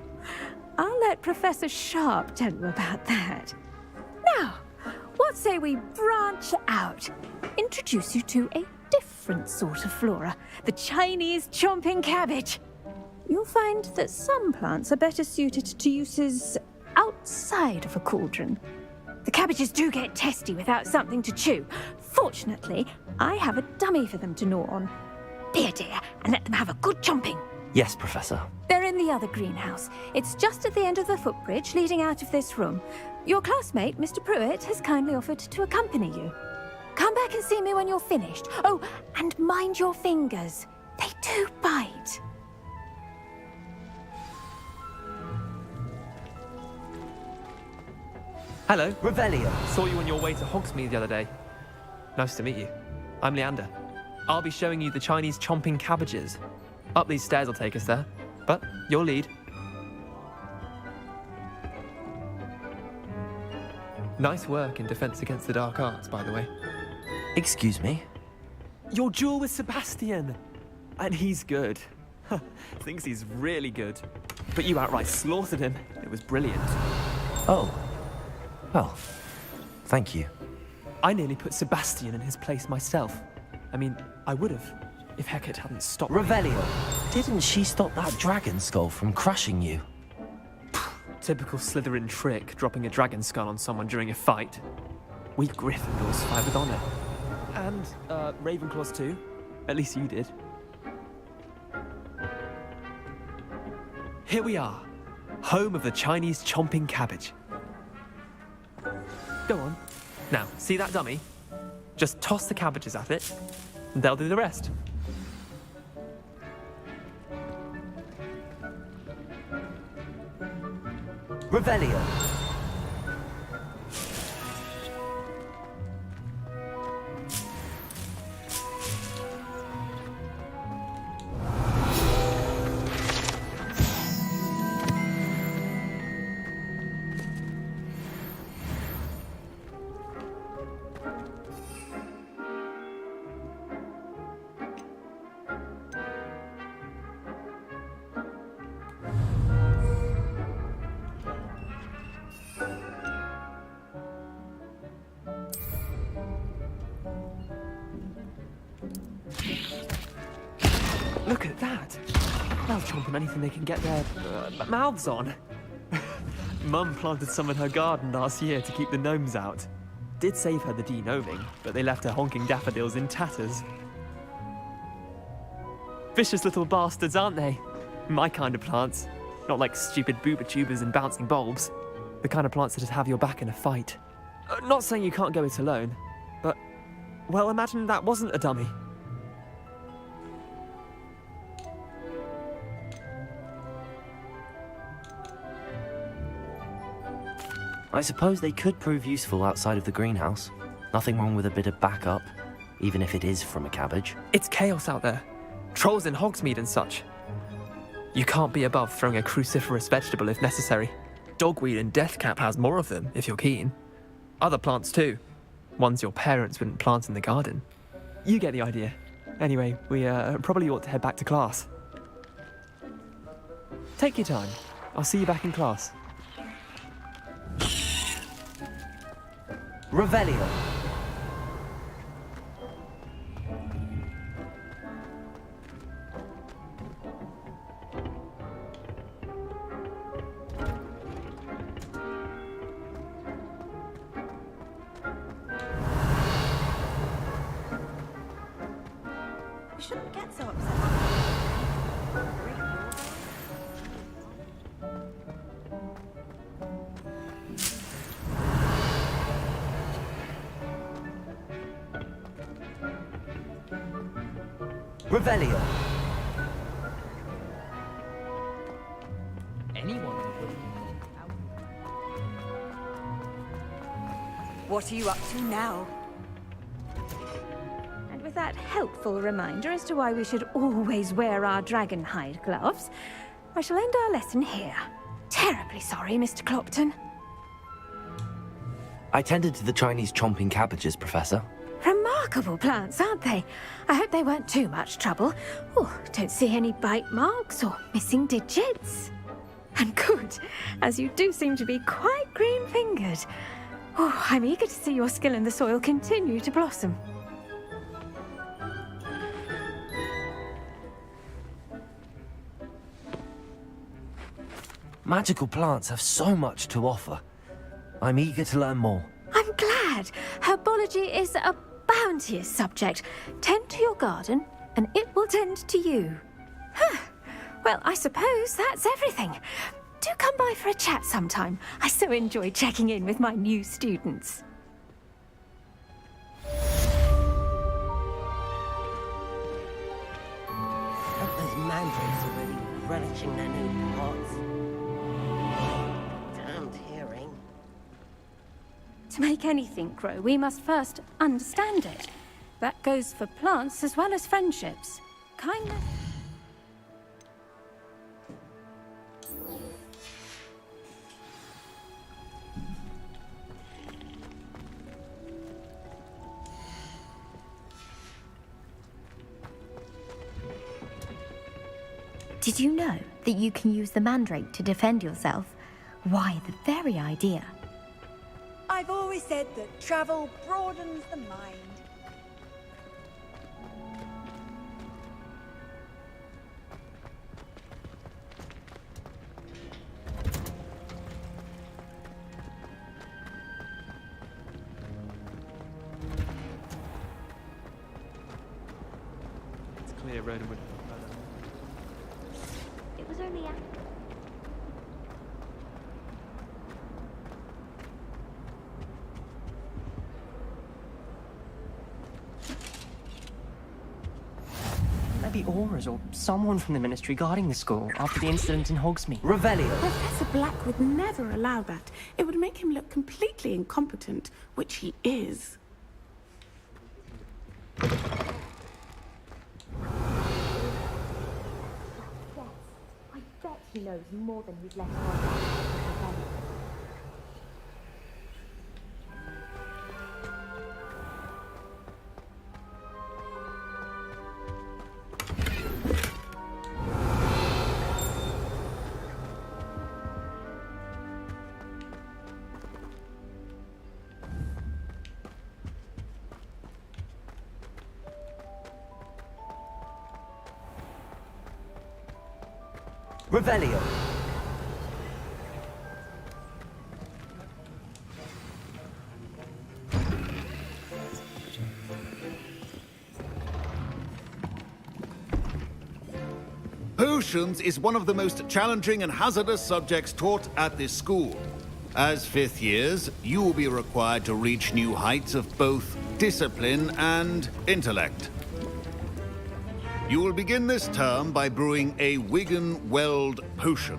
Speaker 9: I'll let Professor Sharp tell you about that. Now, what say we branch out? Introduce you to a different sort of flora, the Chinese chomping cabbage. You'll find that some plants are better suited to uses outside of a cauldron. The cabbages do get testy without something to chew. Fortunately, I have a dummy for them to gnaw on. Be a dear and let them have a good chomping.
Speaker 2: Yes, Professor.
Speaker 9: They're in the other greenhouse. It's just at the end of the footbridge leading out of this room. Your classmate, Mr. Pruitt, has kindly offered to accompany you. Come back and see me when you're finished. Oh, and mind your fingers. They do bite.
Speaker 12: Hello.
Speaker 2: Revelio.
Speaker 12: Saw you on your way to Hogsmeade the other day. Nice to meet you. I'm Leander. I'll be showing you the Chinese chomping cabbages. Up these stairs will take us there, but your lead. Nice work in Defense Against the Dark Arts, by the way.
Speaker 2: Excuse me?
Speaker 12: Your duel with Sebastian! And he's good. Thinks he's really good. But you outright slaughtered him. It was brilliant.
Speaker 2: Oh. Well, thank you.
Speaker 12: I nearly put Sebastian in his place myself. I mean, I would have, if Hecate hadn't stopped me.
Speaker 2: Revelio. Didn't she stop that dragon skull from crushing you?
Speaker 12: Typical Slytherin trick, dropping a dragon skull on someone during a fight. We Gryffindors fight with honor. And, Ravenclaws too. At least you did. Here we are, home of the Chinese chomping cabbage. Go on. Now, see that dummy? Just toss the cabbages at it, and they'll do the rest.
Speaker 2: Revelio.
Speaker 12: Look at that! They'll chomp on anything they can get their mouths on. Mum planted some in her garden last year to keep the gnomes out. Did save her the de-gnoming, but they left her honking daffodils in tatters. Vicious little bastards, aren't they? My kind of plants. Not like stupid booba tubers and bouncing bulbs. The kind of plants that just have your back in a fight. Not saying you can't go it alone, but, well, imagine that wasn't a dummy.
Speaker 2: I suppose they could prove useful outside of the greenhouse. Nothing wrong with a bit of backup. even if it is from a cabbage.
Speaker 12: It's chaos out there. Trolls in Hogsmeade and such. You can't be above throwing a cruciferous vegetable if necessary. Dogweed and deathcap has more of them, if you're keen. Other plants too. Ones your parents wouldn't plant in the garden. You get the idea. Anyway, we probably ought to head back to class. Take your time. I'll see you back in class.
Speaker 2: Revelio.
Speaker 11: You shouldn't get so upset.
Speaker 2: Revelio.
Speaker 12: Anyone?
Speaker 4: What are you up to now?
Speaker 9: And with that helpful reminder as to why we should always wear our dragon hide gloves, I shall end our lesson here. Terribly sorry, Mr. Clopton.
Speaker 2: I tended to the Chinese chomping cabbages, Professor.
Speaker 9: Remarkable plants, aren't they? I hope they weren't too much trouble. Oh, don't see any bite marks or missing digits. And good, as you do seem to be quite green-fingered. Oh, I'm eager to see your skill in the soil continue to blossom.
Speaker 2: Magical plants have so much to offer. I'm eager to learn more.
Speaker 9: I'm glad. Herbology is a bounteous subject. Tend to your garden, and it will tend to you. Huh. Well, I suppose that's everything. Do come by for a chat sometime. I so enjoy checking in with my new students.
Speaker 10: Hope those mandrakes are really relishing their new pots. Damned hearing.
Speaker 9: To make anything grow, we must first understand it. That goes for plants as well as friendships. Kindness.
Speaker 7: Did you know that you can use the mandrake to defend yourself? Why, the very idea.
Speaker 4: I've always said that travel broadens the mind.
Speaker 12: It's clear Ronan would.
Speaker 7: It was only after.
Speaker 13: Maybe Aura's or someone from the Ministry guarding the school after the incident in Hogsmeade.
Speaker 2: Revelio.
Speaker 14: Professor Black would never allow that. It would make him look completely incompetent, which he is.
Speaker 7: Yes, I bet he knows more than he's let on.
Speaker 2: Revelio.
Speaker 15: Potions is one of the most challenging and hazardous subjects taught at this school. As fifth years, you will be required to reach new heights of both discipline and intellect. You will begin this term by brewing a Wigan Weld potion.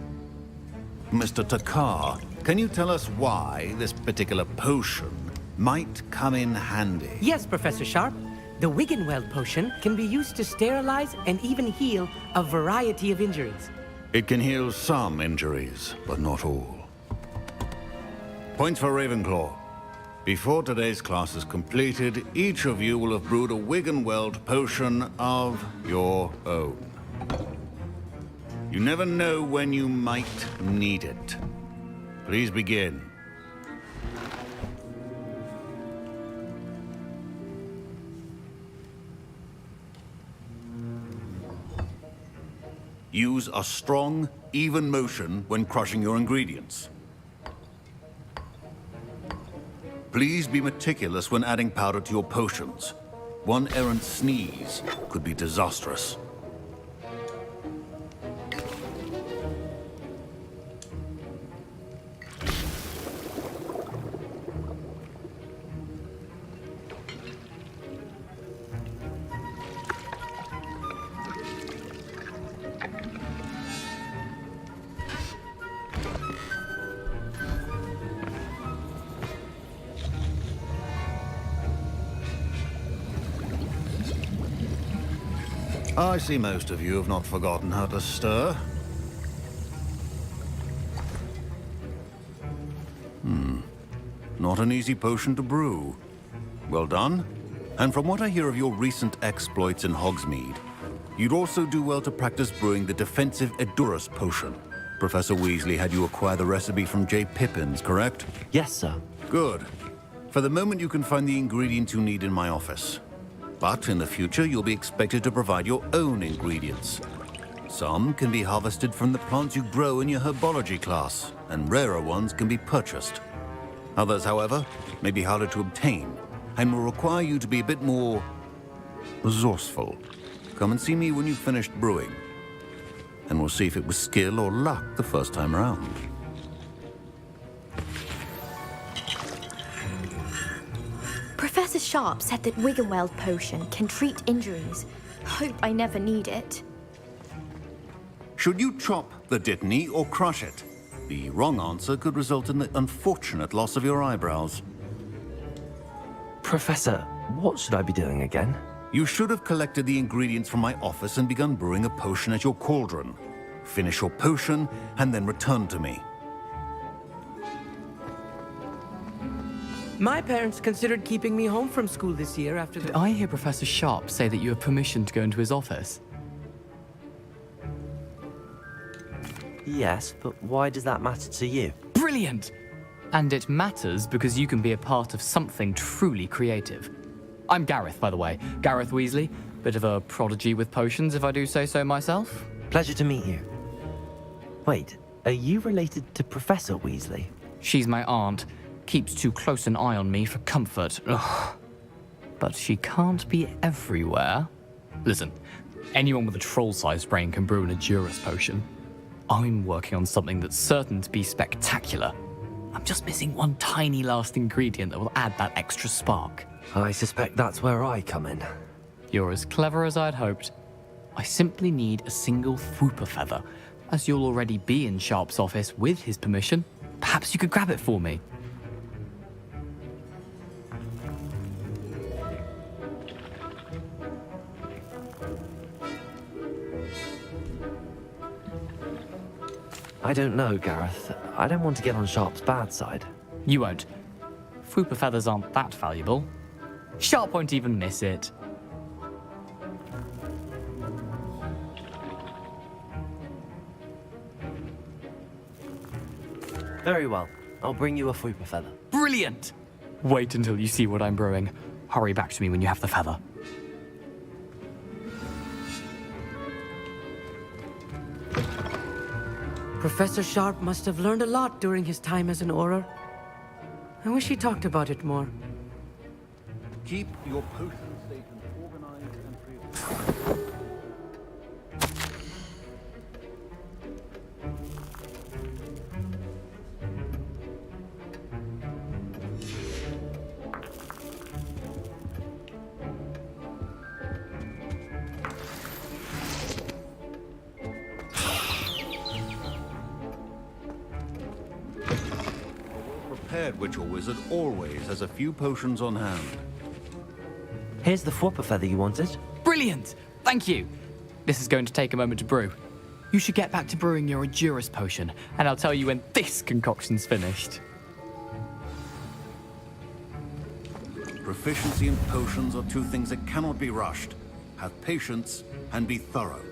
Speaker 15: Mr. Takar, can you tell us why this particular potion might come in handy?
Speaker 13: Yes, Professor Sharp.
Speaker 16: The Wiggenweld potion can be used to sterilize and even heal a variety of injuries.
Speaker 15: It can heal some injuries, but not all. Points for Ravenclaw. Before today's class is completed, each of you will have brewed a Wiggenweld potion of your own. You never know when you might need it. Please begin. Use a strong, even motion when crushing your ingredients. Please be meticulous when adding powder to your potions. One errant sneeze could be disastrous. I see most of you have not forgotten how to stir. Not an easy potion to brew. Well done. And from what I hear of your recent exploits in Hogsmeade, you'd also do well to practice brewing the defensive Edurus potion. Professor Weasley had you acquire the recipe from J. Pippin's, correct?
Speaker 2: Yes, sir.
Speaker 15: Good. For the moment, you can find the ingredients you need in my office. But in the future, you'll be expected to provide your own ingredients. Some can be harvested from the plants you grow in your herbology class, and rarer ones can be purchased. Others, however, may be harder to obtain, and will require you to be a bit more resourceful. Come and see me when you've finished brewing, and we'll see if it was skill or luck the first time around.
Speaker 7: Professor Sharp said that Wiggenweld potion can treat injuries. Hope I never need it.
Speaker 15: Should you chop the Dittany or crush it? The wrong answer could result in the unfortunate loss of your eyebrows.
Speaker 2: Professor, what should I be doing again?
Speaker 15: You should have collected the ingredients from my office and begun brewing a potion at your cauldron. Finish your potion and then return to me.
Speaker 16: My parents considered keeping me home from school this year after the...
Speaker 17: Did I hear Professor Sharp say that you have permission to go into his office?
Speaker 2: Yes, but why does that matter to you?
Speaker 17: Brilliant! And it matters because you can be a part of something truly creative. I'm Gareth, by the way. Gareth Weasley. Bit of a prodigy with potions, if I do say so myself.
Speaker 2: Pleasure to meet you. Wait, are you related to Professor Weasley?
Speaker 17: She's my aunt. Keeps too close an eye on me for comfort. Ugh. But she can't be everywhere. Listen, anyone with a troll-sized brain can brew an Edurus potion. I'm working on something that's certain to be spectacular. I'm just missing one tiny last ingredient that will add that extra spark.
Speaker 2: I suspect that's where I come in.
Speaker 17: You're as clever as I'd hoped. I simply need a single Fwooper feather. As you'll already be in Sharp's office with his permission, perhaps you could grab it for me.
Speaker 2: I don't know, Gareth. I don't want to get on Sharp's bad side.
Speaker 17: You won't. Fwooper feathers aren't that valuable. Sharp won't even miss it.
Speaker 2: Very well. I'll bring you a Fwooper feather.
Speaker 17: Brilliant! Wait until you see what I'm brewing. Hurry back to me when you have the feather.
Speaker 16: Professor Sharp must have learned a lot during his time as an Auror. I wish he talked about it more.
Speaker 15: Keep your potion stations organized and prepared. Prepared witch or wizard always has a few potions on hand.
Speaker 2: Here's the flopper feather you wanted.
Speaker 17: Brilliant! Thank you! This is going to take a moment to brew. You should get back to brewing your Edurus potion, and I'll tell you when this concoction's finished.
Speaker 15: Proficiency in potions are two things that cannot be rushed. Have patience and be thorough.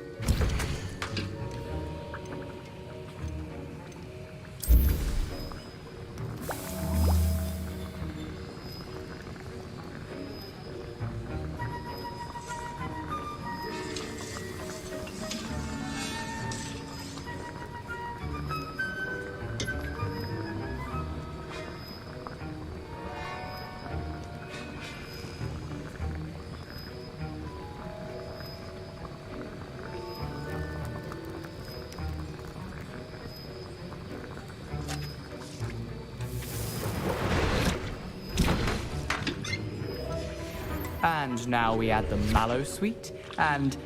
Speaker 17: And now we add the mallow sweet, and...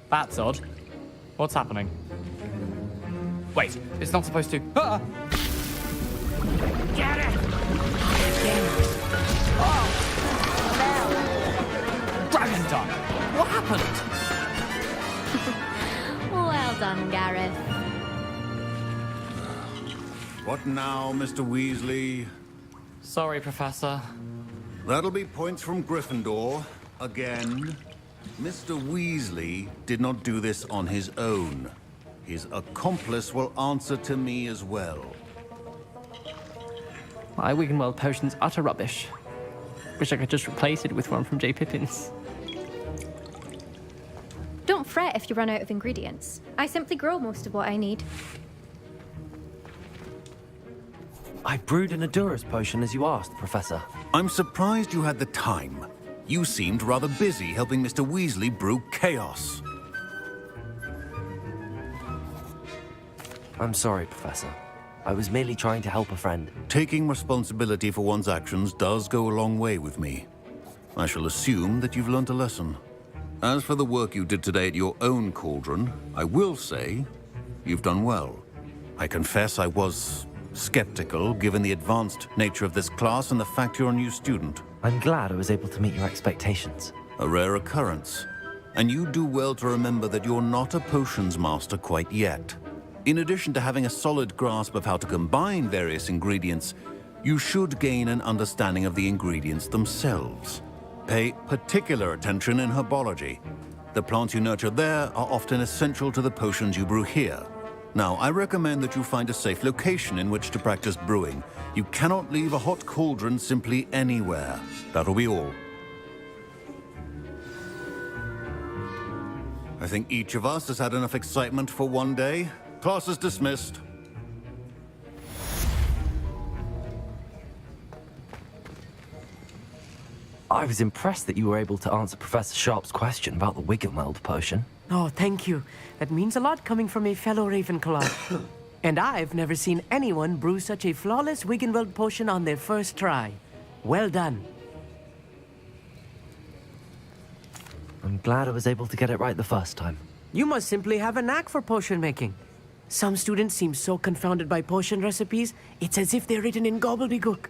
Speaker 17: That's odd. What's happening? Wait, it's not supposed to... Ah!
Speaker 14: Get it!
Speaker 17: Oh! Dragon Done! What happened?
Speaker 7: Well done, Gareth.
Speaker 15: What now, Mr. Weasley?
Speaker 17: Sorry, Professor.
Speaker 15: That'll be points from Gryffindor. Again. Mr. Weasley did not do this on his own. His accomplice will answer to me as well.
Speaker 13: My Wiggenweld potion's utter rubbish. Wish I could just replace it with one from J. Pippin's.
Speaker 7: Don't fret if you run out of ingredients. I simply grow most of what I need.
Speaker 2: I brewed an Edurus potion as you asked, Professor.
Speaker 15: I'm surprised you had the time. You seemed rather busy helping Mr. Weasley brew chaos.
Speaker 2: I'm sorry, Professor. I was merely trying to help a friend.
Speaker 15: Taking responsibility for one's actions does go a long way with me. I shall assume that you've learnt a lesson. As for the work you did today at your own cauldron, I will say you've done well. I confess I was skeptical, given the advanced nature of this class and the fact you're a new student.
Speaker 2: I'm glad I was able to meet your expectations.
Speaker 15: A rare occurrence. And you do well to remember that you're not a potions master quite yet. In addition to having a solid grasp of how to combine various ingredients, you should gain an understanding of the ingredients themselves. Pay particular attention in herbology. The plants you nurture there are often essential to the potions you brew here. Now, I recommend that you find a safe location in which to practice brewing. You cannot leave a hot cauldron simply anywhere. That'll be all. I think each of us has had enough excitement for one day. Class is dismissed.
Speaker 2: I was impressed that you were able to answer Professor Sharp's question about the Wiggenweld potion.
Speaker 16: Oh, thank you. That means a lot coming from a fellow Ravenclaw. And I've never seen anyone brew such a flawless Wiggenweld potion on their first try. Well done.
Speaker 2: I'm glad I was able to get it right the first time.
Speaker 16: You must simply have a knack for potion making. Some students seem so confounded by potion recipes, it's as if they're written in gobbledygook.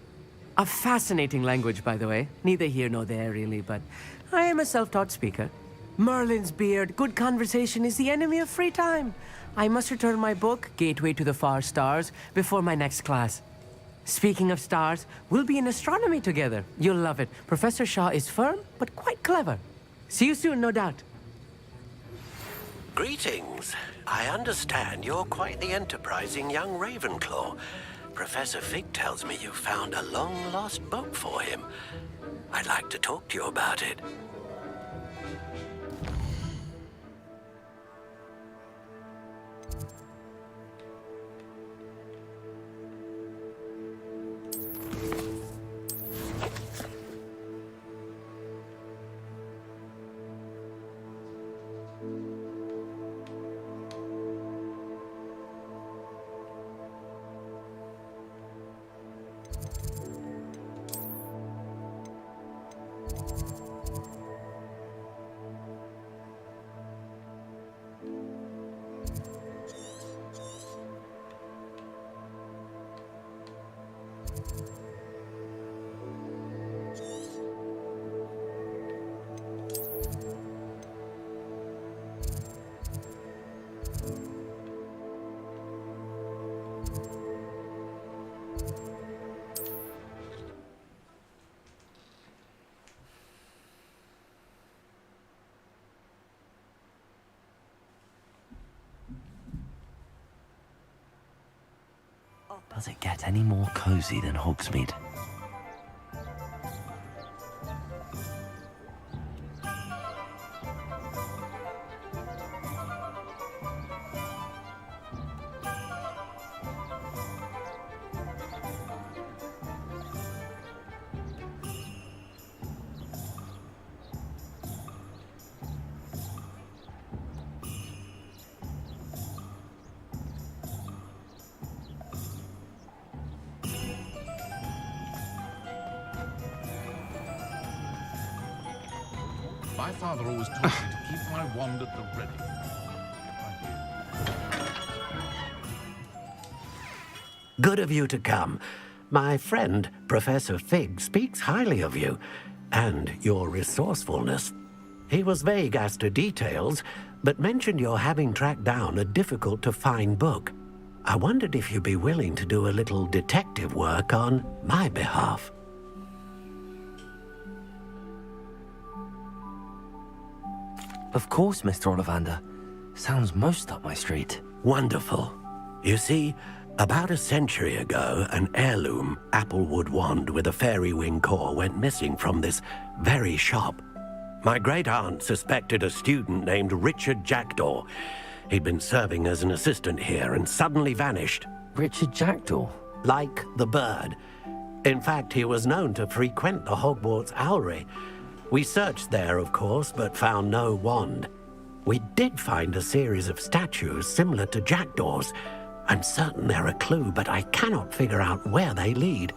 Speaker 16: A fascinating language, by the way. Neither here nor there, really, but I am a self-taught speaker. Merlin's beard, good conversation is the enemy of free time. I must return my book, Gateway to the Far Stars, before my next class. Speaking of stars, we'll be in astronomy together. You'll love it. Professor Shaw is firm, but quite clever. See you soon, no doubt.
Speaker 18: Greetings. I understand you're quite the enterprising young Ravenclaw. Professor Fig tells me you found a long-lost book for him. I'd like to talk to you about it.
Speaker 2: Does it get any more cozy than Hogsmeade?
Speaker 19: My father always told me to keep my wand at the ready.
Speaker 18: Good of you to come. My friend, Professor Fig, speaks highly of you and your resourcefulness. He was vague as to details, but mentioned your having tracked down a difficult-to-find book. I wondered if you'd be willing to do a little detective work on my behalf.
Speaker 2: Of course, Mr. Ollivander. Sounds most up my street.
Speaker 18: Wonderful. You see, about a century ago, an heirloom applewood wand with a fairy wing core went missing from this very shop. My great-aunt suspected a student named Richard Jackdaw. He'd been serving as an assistant here and suddenly vanished.
Speaker 2: Richard Jackdaw?
Speaker 18: Like the bird. In fact, he was known to frequent the Hogwarts Owlery. We searched there, of course, but found no wand. We did find a series of statues similar to Jackdaw's. I'm certain they're a clue, but I cannot figure out where they lead.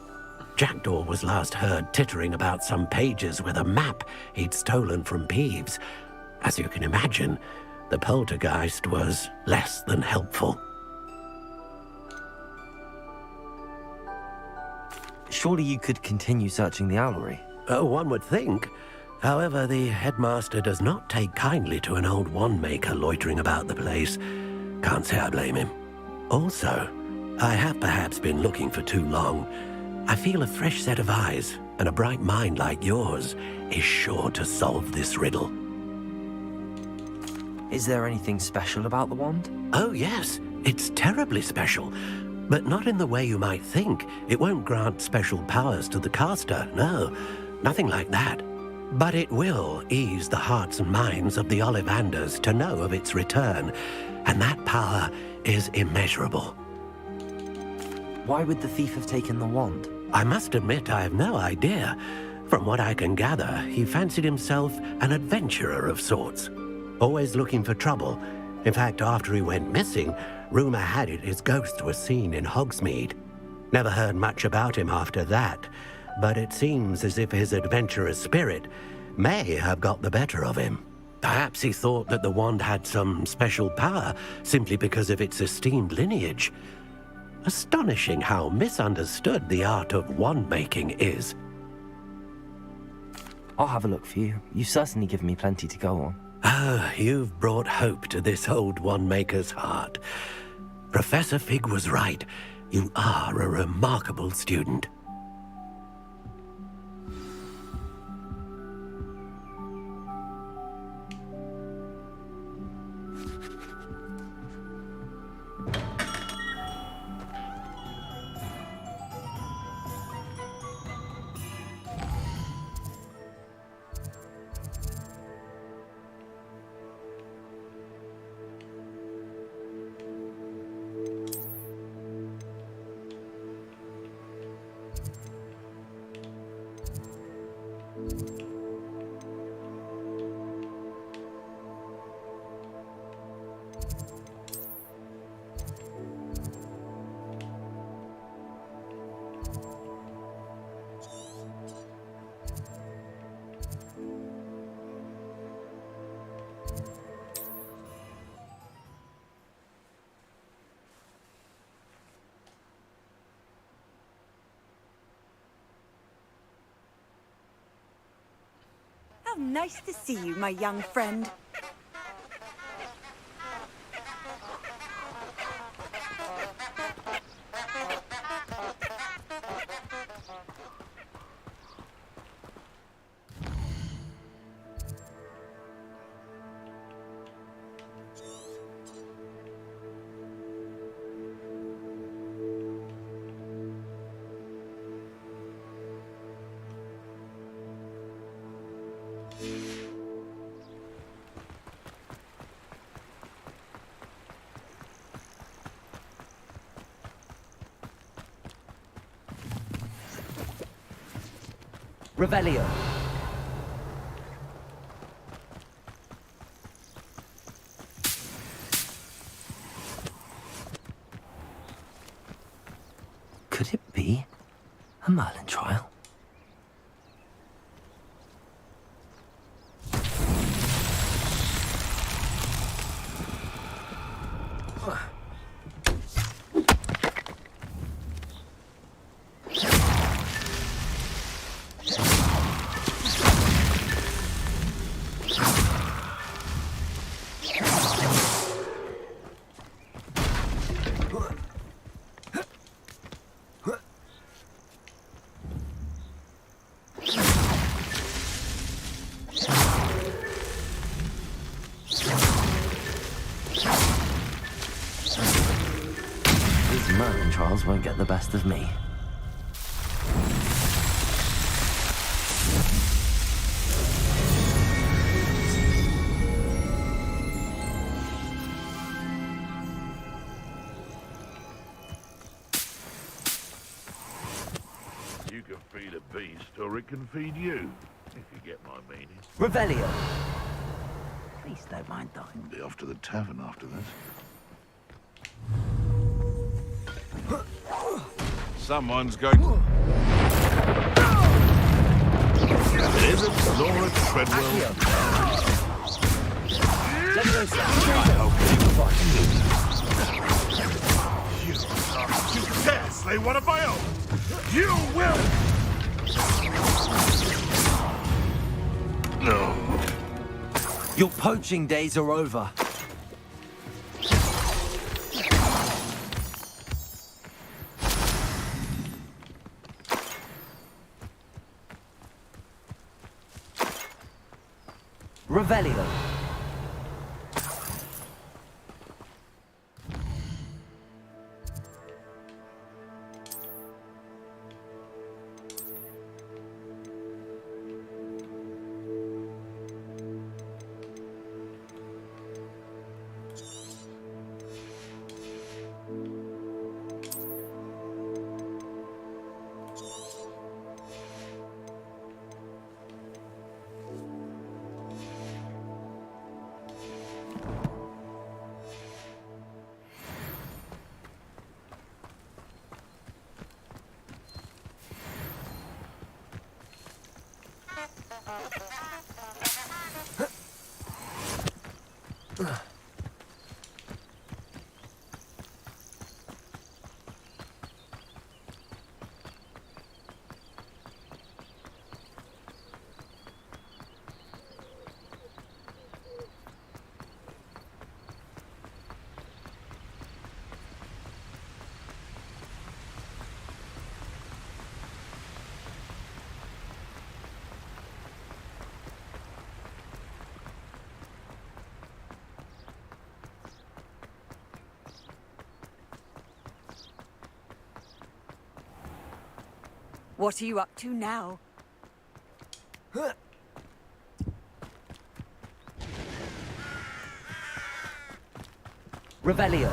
Speaker 18: Jackdaw was last heard tittering about some pages with a map he'd stolen from Peeves. As you can imagine, the poltergeist was less than helpful.
Speaker 2: Surely you could continue searching the Owlery?
Speaker 18: Oh, one would think. However, the headmaster does not take kindly to an old wand maker loitering about the place. Can't say I blame him. Also, I have perhaps been looking for too long. I feel a fresh set of eyes, and a bright mind like yours is sure to solve this riddle.
Speaker 2: Is there anything special about the wand?
Speaker 18: Oh, yes. It's terribly special. But not in the way you might think. It won't grant special powers to the caster, no. Nothing like that. But it will ease the hearts and minds of the Ollivanders to know of its return, and that power is immeasurable.
Speaker 2: Why would the thief have taken the wand?
Speaker 18: I must admit I have no idea. From what I can gather, he fancied himself an adventurer of sorts, always looking for trouble. In fact, after he went missing, rumor had it his ghost was seen in Hogsmeade. Never heard much about him after that, but it seems as if his adventurous spirit may have got the better of him. Perhaps he thought that the wand had some special power simply because of its esteemed lineage. Astonishing how misunderstood the art of wand-making is.
Speaker 2: I'll have a look for you. You've certainly given me plenty to go on.
Speaker 18: Ah, you've brought hope to this old wand-maker's heart. Professor Fig was right. You are a remarkable student.
Speaker 4: How nice to see you, my young friend.
Speaker 2: Revelio. Could it be a Merlin trial? Merlin trials won't get the best of me.
Speaker 3: You can feed a beast, or it can feed you, if you get my meaning.
Speaker 2: Revelio.
Speaker 10: Please don't mind dying.
Speaker 3: Be off to the tavern after this. Someone's going to... It isn't Laura Treadwell. You dare slay one of my own! You will! No.
Speaker 2: Your poaching days are over. Revelio.
Speaker 4: What are you up to now?
Speaker 2: Revelio.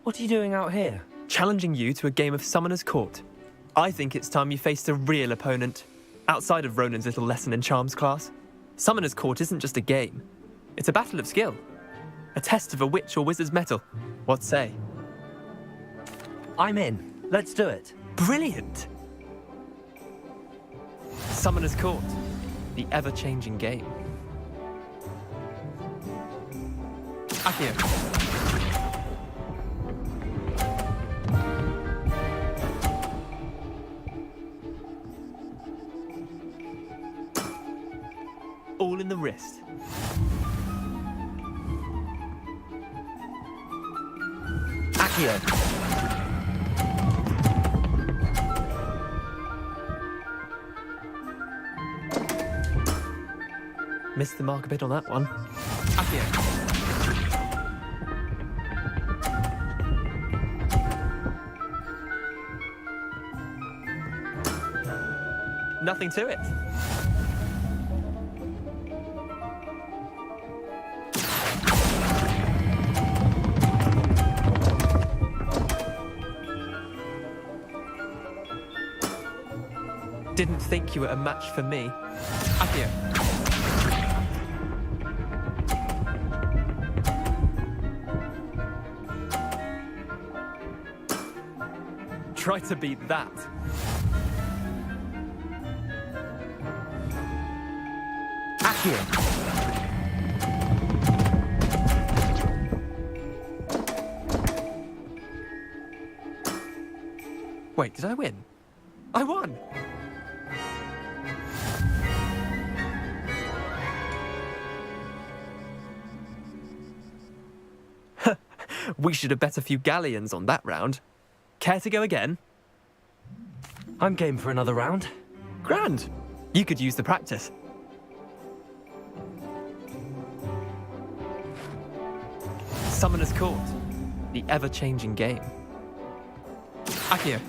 Speaker 2: What are you doing out here?
Speaker 12: Challenging you to a game of Summoner's Court. I think it's time you faced a real opponent, outside of Ronan's little lesson in charms class. Summoner's Court isn't just a game. It's a battle of skill. A test of a witch or wizard's mettle. What say?
Speaker 2: I'm in. Let's do it.
Speaker 12: Brilliant! Summoner's Court. The ever-changing game. Akio. All in the wrist.
Speaker 2: Akio.
Speaker 12: Missed the mark a bit on that one. Akio. Nothing to it. Didn't think you were a match for me. Akio. Try to beat that.
Speaker 2: Akio.
Speaker 12: Wait, did I win? I won! We should have bet a few galleons on that round. Care to go again?
Speaker 2: I'm game for another round.
Speaker 12: Grand. You could use the practice. Summoner's Court. The ever-changing game. Akio.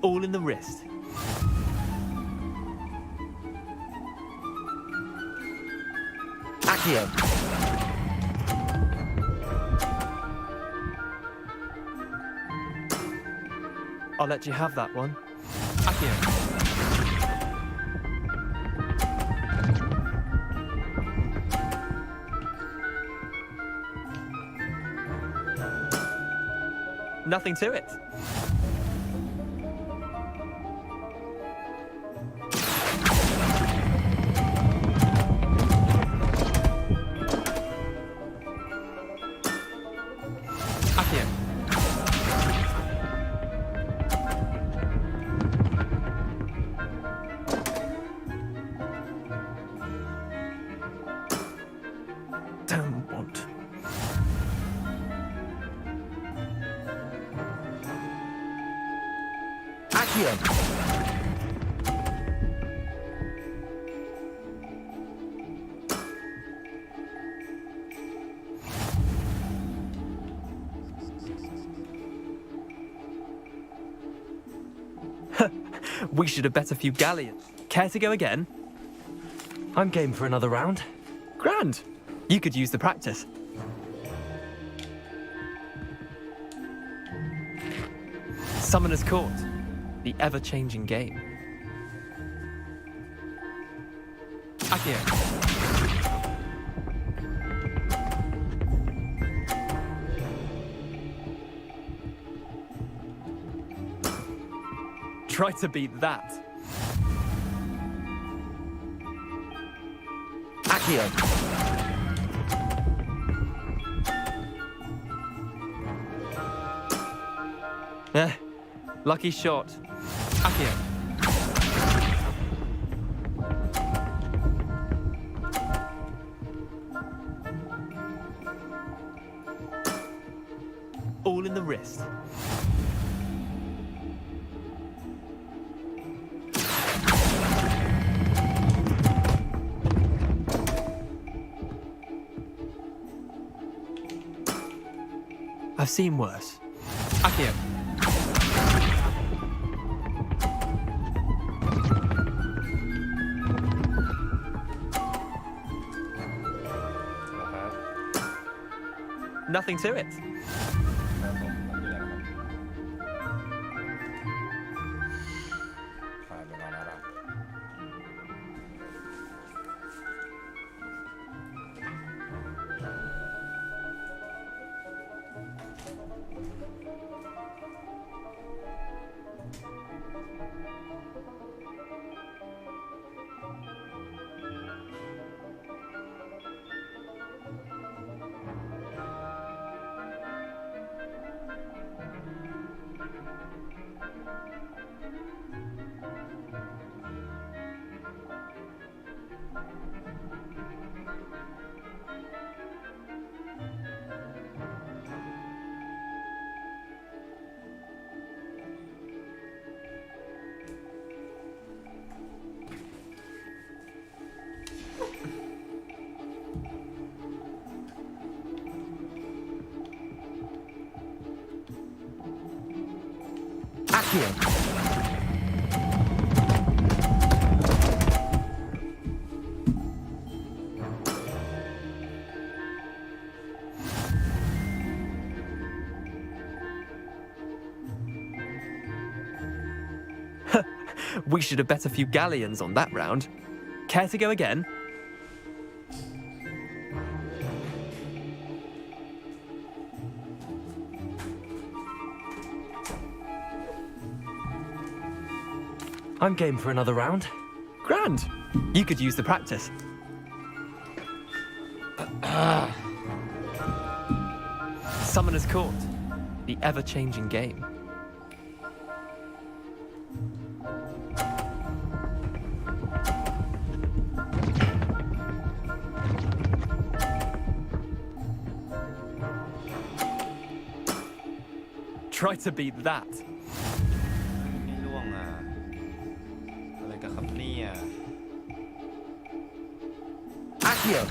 Speaker 12: All in the wrist.
Speaker 2: Akio.
Speaker 12: I'll let you have that one. Akio. Nothing to it. Akio. Don't want.
Speaker 2: Akio.
Speaker 12: We should have bet a few galleons. Care to go again?
Speaker 2: I'm game for another round.
Speaker 12: Grand. You could use the practice. Summoner's Court. The ever-changing game. Akio. Try to beat that.
Speaker 2: Akio.
Speaker 12: Lucky shot. Akio. All in the wrist. I've seen worse. Akio. Nothing to it.
Speaker 1: Accio.
Speaker 12: We should have bet a few galleons on that round. Care to go again?
Speaker 2: I'm game for another round.
Speaker 12: Grand. You could use the practice. Summoner's Court. The ever-changing game. Try to beat that.
Speaker 20: ไม่ล่วงอ่ะอะไรกันครับเนี่ย
Speaker 1: Accio.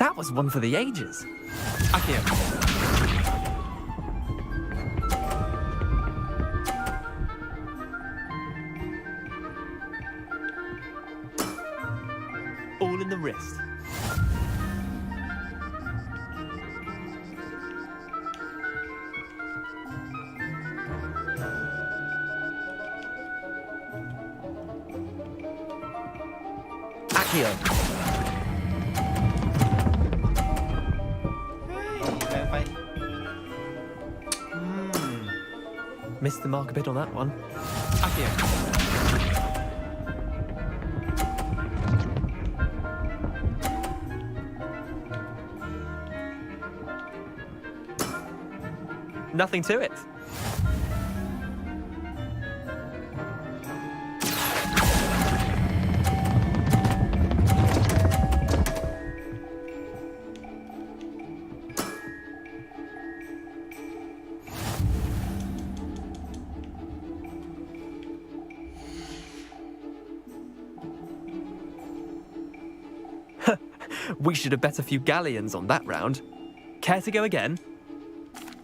Speaker 12: That was one for the ages. Accio. All in the wrist.
Speaker 1: Accio.
Speaker 20: แรงไป
Speaker 12: Missed the mark a bit on that one. Accio. Nothing to it. We should have bet a few galleons on that round. Care to go again?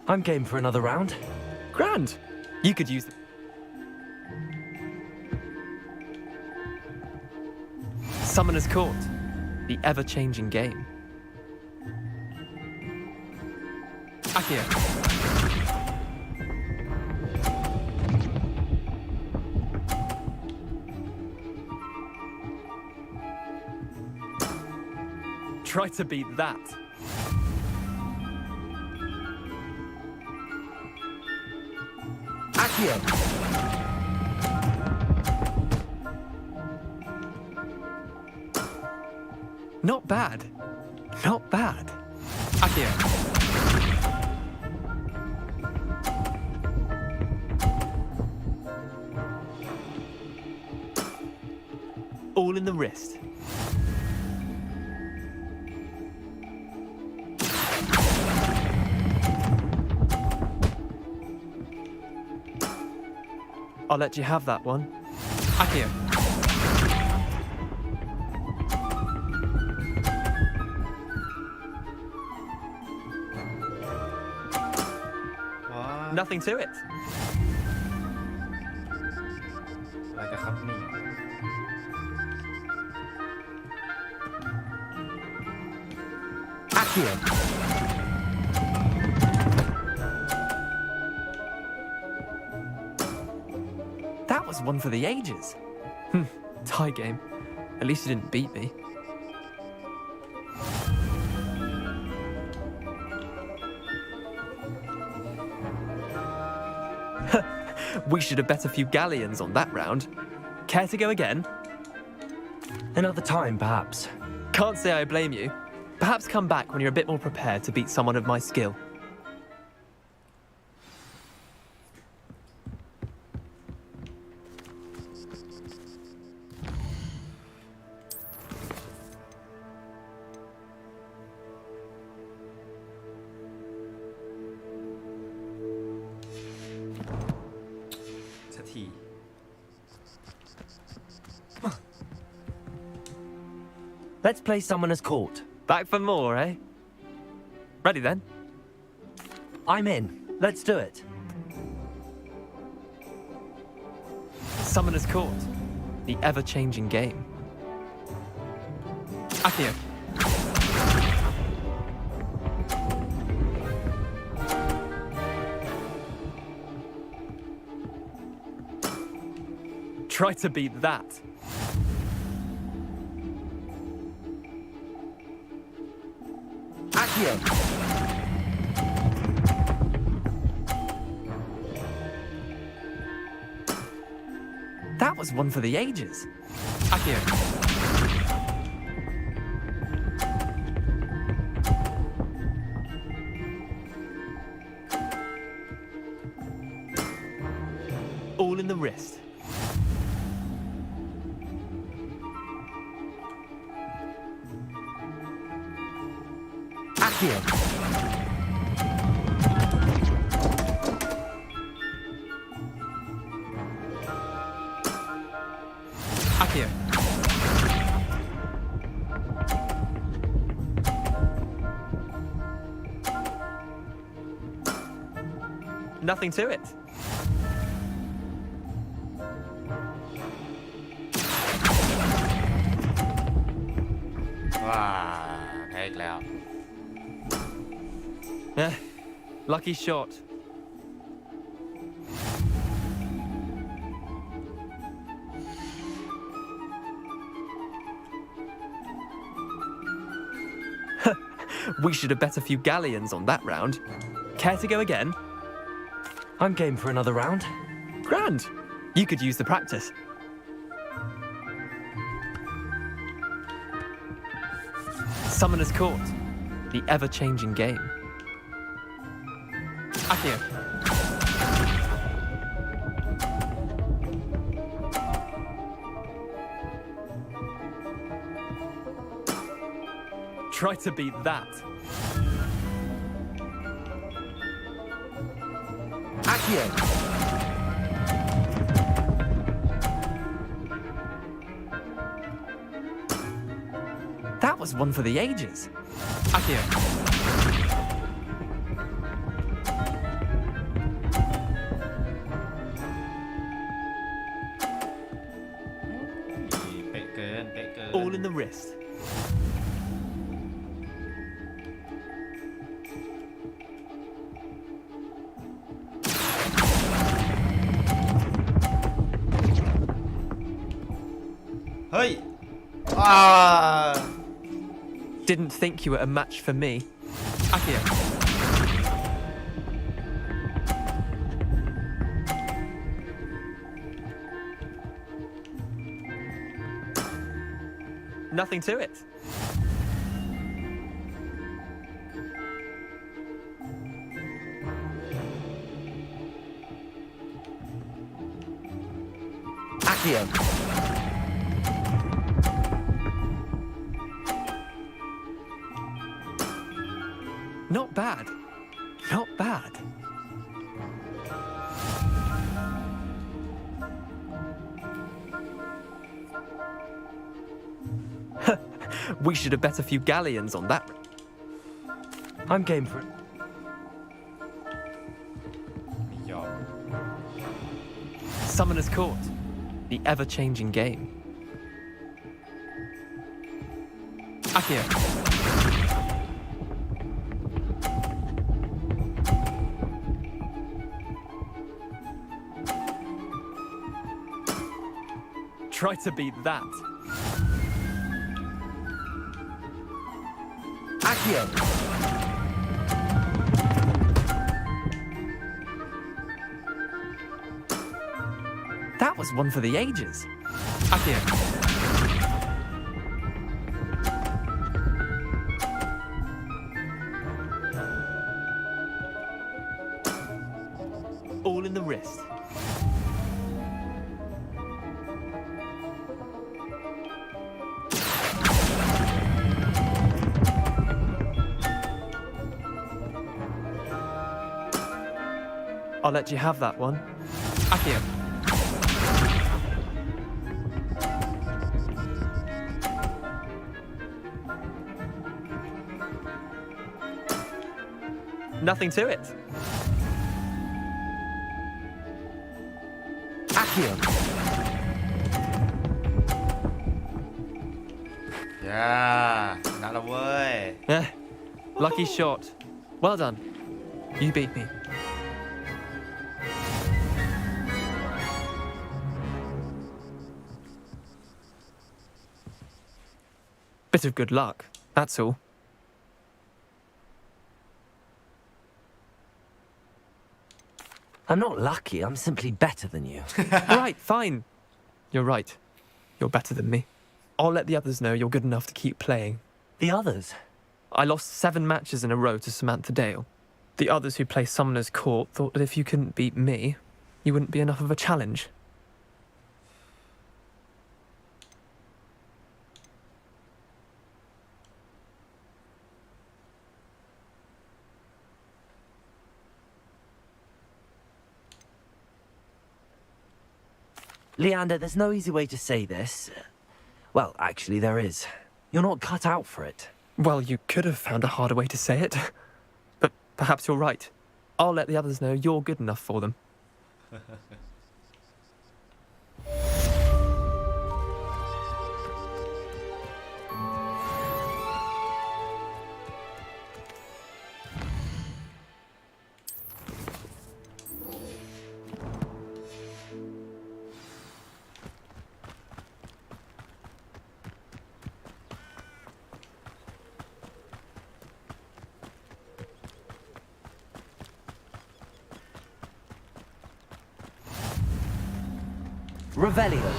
Speaker 2: I'm game for another round.
Speaker 12: Grand. You could use the... Summoner's Court. The ever-changing game. Accio. Try to beat that.
Speaker 1: Accio.
Speaker 12: Not bad. Not bad. Accio. All in the wrist. I'll let you have that one. Accio. Nothing to it.
Speaker 20: อะไรกันครับเนี่ย
Speaker 1: Accio.
Speaker 12: That was one for the ages. Tie game. At least you didn't beat me. We should have bet a few galleons on that round. Care to go again?
Speaker 2: Another time, perhaps.
Speaker 12: Can't say I blame you. Perhaps come back when you're a bit more prepared to beat someone of my skill.
Speaker 2: Let's play Summoner's Court.
Speaker 12: Back for more, eh? Ready then?
Speaker 2: I'm in. Let's do it.
Speaker 12: Summoner's Court, the ever-changing game. Accio. Try to beat that.
Speaker 1: Accio.
Speaker 12: That was one for the ages. Accio. All in the wrist.
Speaker 1: Accio.
Speaker 12: Accio. Nothing to it.
Speaker 20: Wow, แพ้อีกแล้ว
Speaker 12: Lucky shot. We should have bet a few galleons on that round. Care to go again?
Speaker 2: I'm game for another round.
Speaker 12: Grand. You could use the practice. Summoner's Court, the ever-changing game. Accio. Try to beat that.
Speaker 1: Accio.
Speaker 12: That was one for the ages. Accio. All in the wrist.
Speaker 20: Hey!
Speaker 12: Didn't think you were a match for me. Accio. Nothing to it.
Speaker 1: Accio.
Speaker 12: Not bad. Not bad. We should have bet a few galleons on that.
Speaker 2: I'm game for it.
Speaker 20: ไม่ยอม
Speaker 12: Summoner's Court, the ever-changing game. Accio. Try to beat that.
Speaker 1: Accio.
Speaker 12: That was one for the ages. Accio. All in the wrist. I'll let you have that one. Accio. Nothing to it.
Speaker 1: Accio.
Speaker 20: Yeah, ชนะแล้วเว้ย
Speaker 12: Lucky shot. Well done. You beat me. Bit of good luck, that's all.
Speaker 2: I'm not lucky, I'm simply better than you.
Speaker 12: Right, fine. You're right. You're better than me. I'll let the others know you're good enough to keep playing.
Speaker 2: The others?
Speaker 12: I lost 7 matches in a row to Samantha Dale. The others who play Summoner's Court thought that if you couldn't beat me, you wouldn't be enough of a challenge.
Speaker 2: Leander, there's no easy way to say this. Well, actually, there is. You're not cut out for it.
Speaker 12: Well, you could have found a harder way to say it. But perhaps you're right. I'll let the others know you're good enough for them.
Speaker 2: Revelio.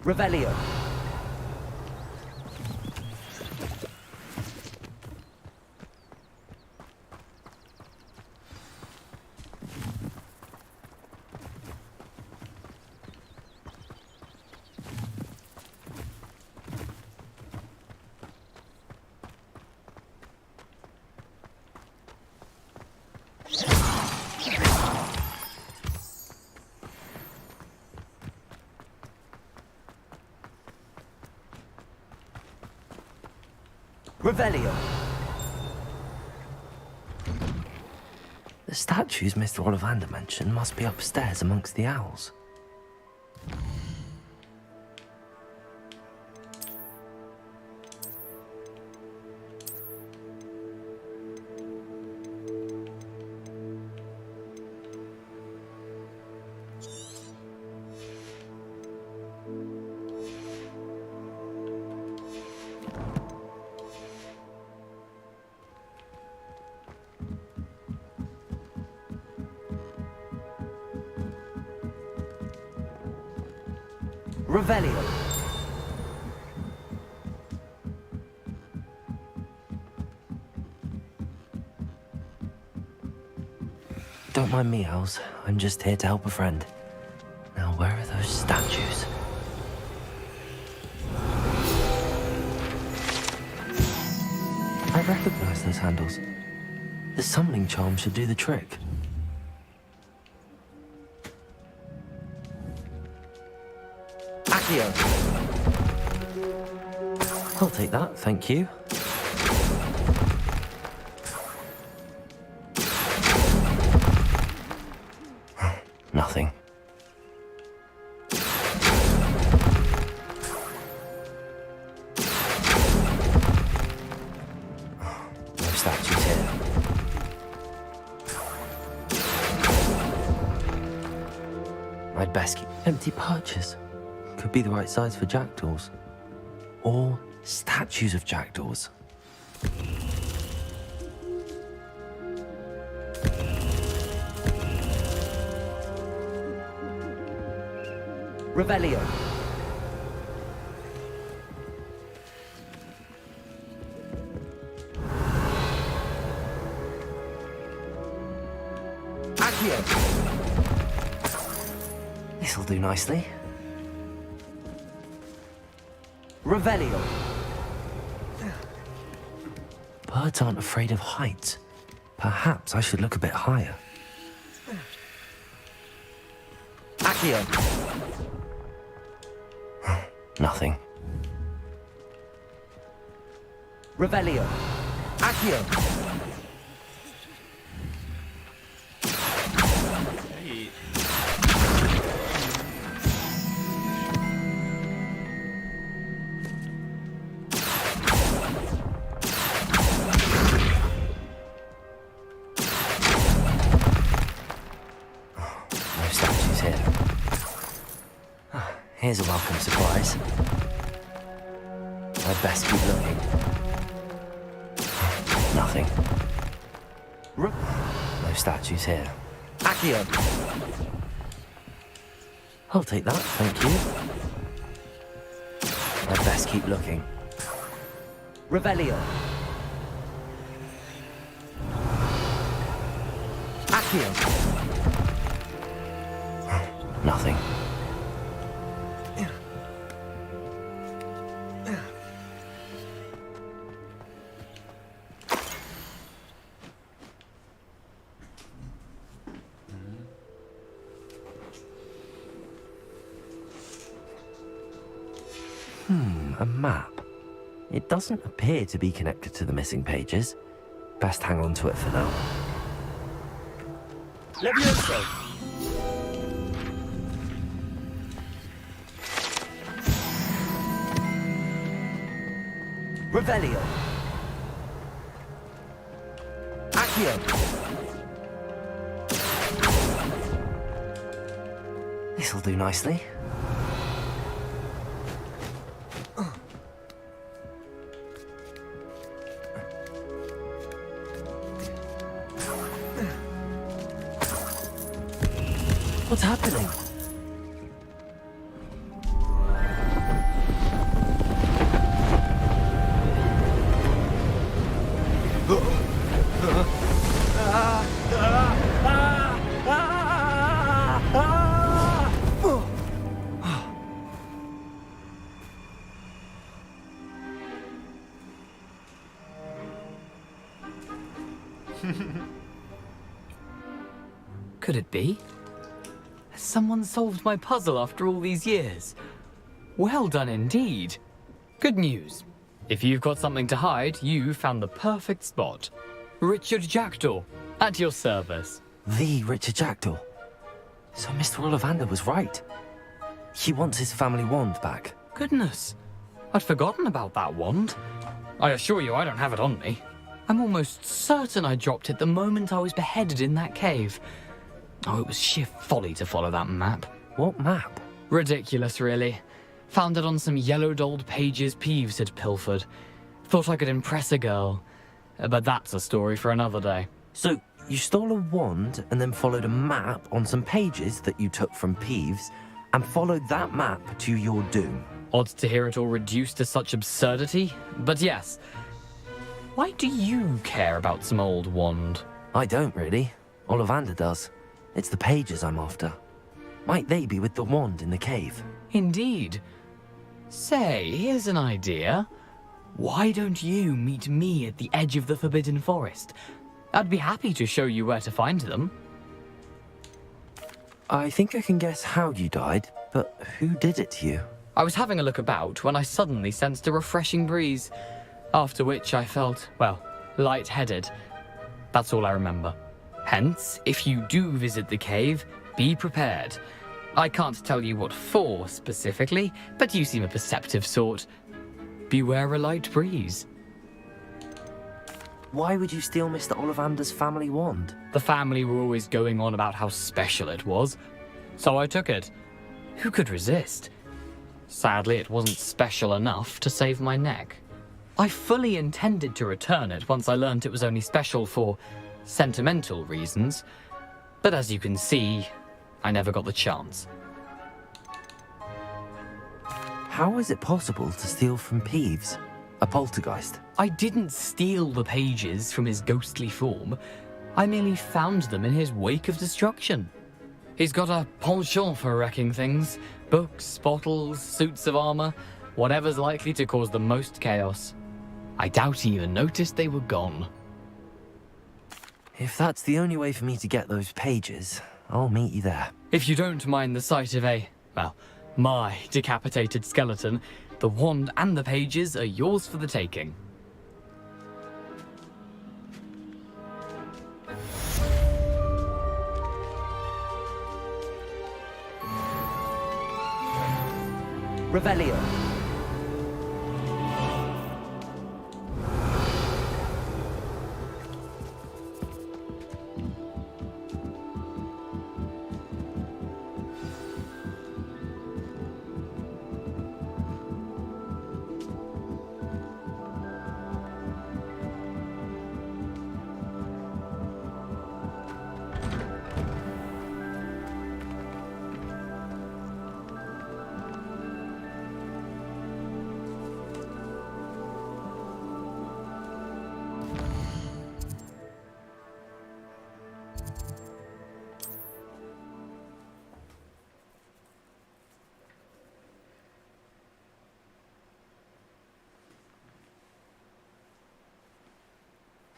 Speaker 2: Revelio. Revelio. The statues Mr. Ollivander mentioned must be upstairs amongst the owls. Revelio. Don't mind me, owls. I'm just here to help a friend. Now, where are those statues? I recognize those handles. The summoning charm should do the trick. I'll take that, thank you. Nothing. No statues here. I'd best keep empty perches. Could be the right size for jackdaws. Or statues of jackdaws. Revelio. Accio. This'll do nicely. Revelio. Birds aren't afraid of heights. Perhaps I should look a bit higher.
Speaker 1: Accio.
Speaker 2: Nothing.
Speaker 1: Revelio. Accio.
Speaker 2: No statues here. Here's a welcome surprise. I'd best keep looking. Nothing. No statues here.
Speaker 1: Accio.
Speaker 2: I'll take that, thank you. I'd best keep looking.
Speaker 1: Revelio. Accio.
Speaker 2: Nothing. A map. It doesn't appear to be connected to the missing pages. Best hang on to it for now.
Speaker 1: Levioso. Revelio. Accio.
Speaker 2: This'll do nicely. What's happening?
Speaker 17: Could it be? Has someone solved my puzzle after all these years? Well done indeed. Good news. If you've got something to hide, you found the perfect spot. Richard Jackdaw, at your service.
Speaker 2: The Richard Jackdaw. So Mr. Ollivander was right. He wants his family wand back.
Speaker 17: Goodness, I'd forgotten about that wand. I assure you I don't have it on me. I'm almost certain I dropped it the moment I was beheaded in that cave. Oh, it was sheer folly to follow that map.
Speaker 2: What map?
Speaker 17: Ridiculous, really. Found it on some yellowed old pages Peeves had pilfered. Thought I could impress a girl. But that's a story for another day.
Speaker 2: So, you stole a wand and then followed a map on some pages that you took from Peeves and followed that map to your doom.
Speaker 17: Odd to hear it all reduced to such absurdity, but yes. Why do you care about some old wand?
Speaker 2: I don't, really. Ollivander does. It's the pages I'm after. Might they be with the wand in the cave?
Speaker 17: Indeed. Say, here's an idea. Why don't you meet me at the edge of the Forbidden Forest? I'd be happy to show you where to find them.
Speaker 2: I think I can guess how you died, but who did it to you?
Speaker 17: I was having a look about when I suddenly sensed a refreshing breeze, after which I felt, well, lightheaded. That's all I remember. Hence, if you do visit the cave, be prepared. I can't tell you what for specifically, but you seem a perceptive sort. Beware a light breeze.
Speaker 2: Why would you steal Mr. Ollivander's family wand?
Speaker 17: The family were always going on about how special it was, so I took it. Who could resist? Sadly, it wasn't special enough to save my neck. I fully intended to return it once I learned it was only special for sentimental reasons, but as you can see, I never got the chance.
Speaker 2: How is it possible to steal from Peeves, a poltergeist?
Speaker 17: I didn't steal the pages from his ghostly form. I merely found them in his wake of destruction. He's got a penchant for wrecking things. Books, bottles, suits of armor, whatever's likely to cause the most chaos. I doubt he even noticed they were gone.
Speaker 2: If that's the only way for me to get those pages, I'll meet you there.
Speaker 17: If you don't mind the sight of my decapitated skeleton, the wand and the pages are yours for the taking.
Speaker 1: Revelio.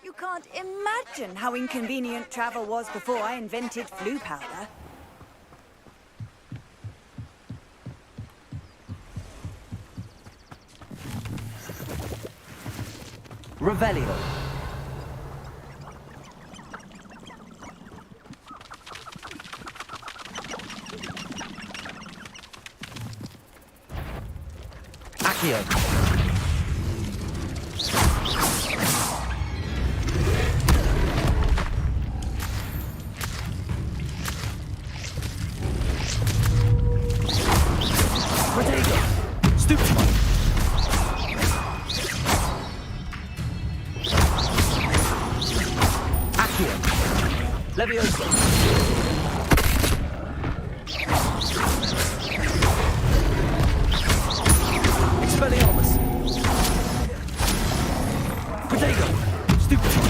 Speaker 4: You can't imagine how inconvenient travel was before I invented flu powder.
Speaker 1: Revelio. Accio. Leviosa. Expelliarmus. Protego. Stupefy.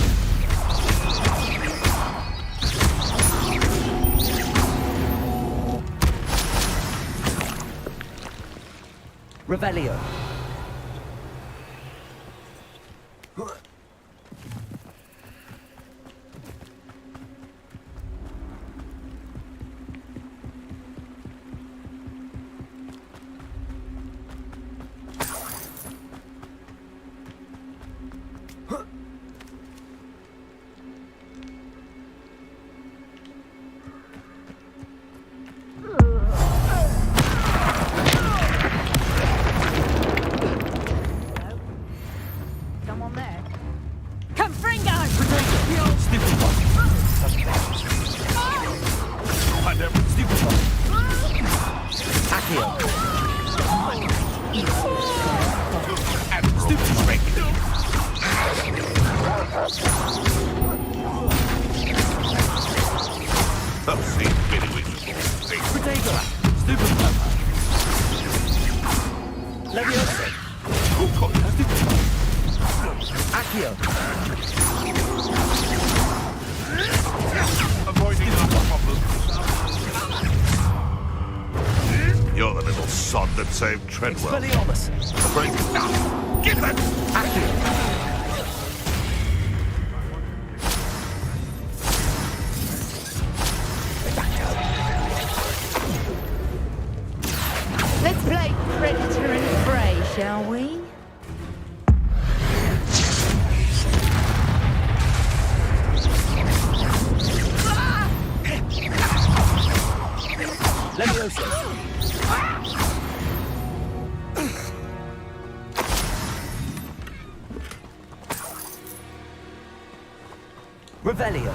Speaker 1: Revelio.
Speaker 3: You're the little sod that saved Treadwell.
Speaker 1: Expelliarmus.
Speaker 3: Get that!
Speaker 21: Let's play Predator and Prey, shall we?
Speaker 1: Leviosa. Revelio.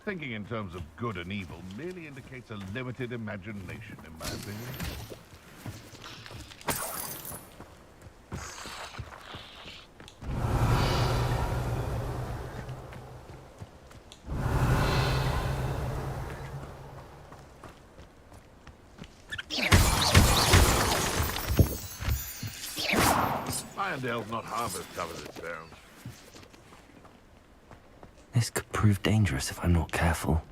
Speaker 3: Thinking in terms of good and evil merely indicates a limited imagination, in my opinion. Irondale's not half as tough as it sounds.
Speaker 2: This could prove dangerous if I'm not careful.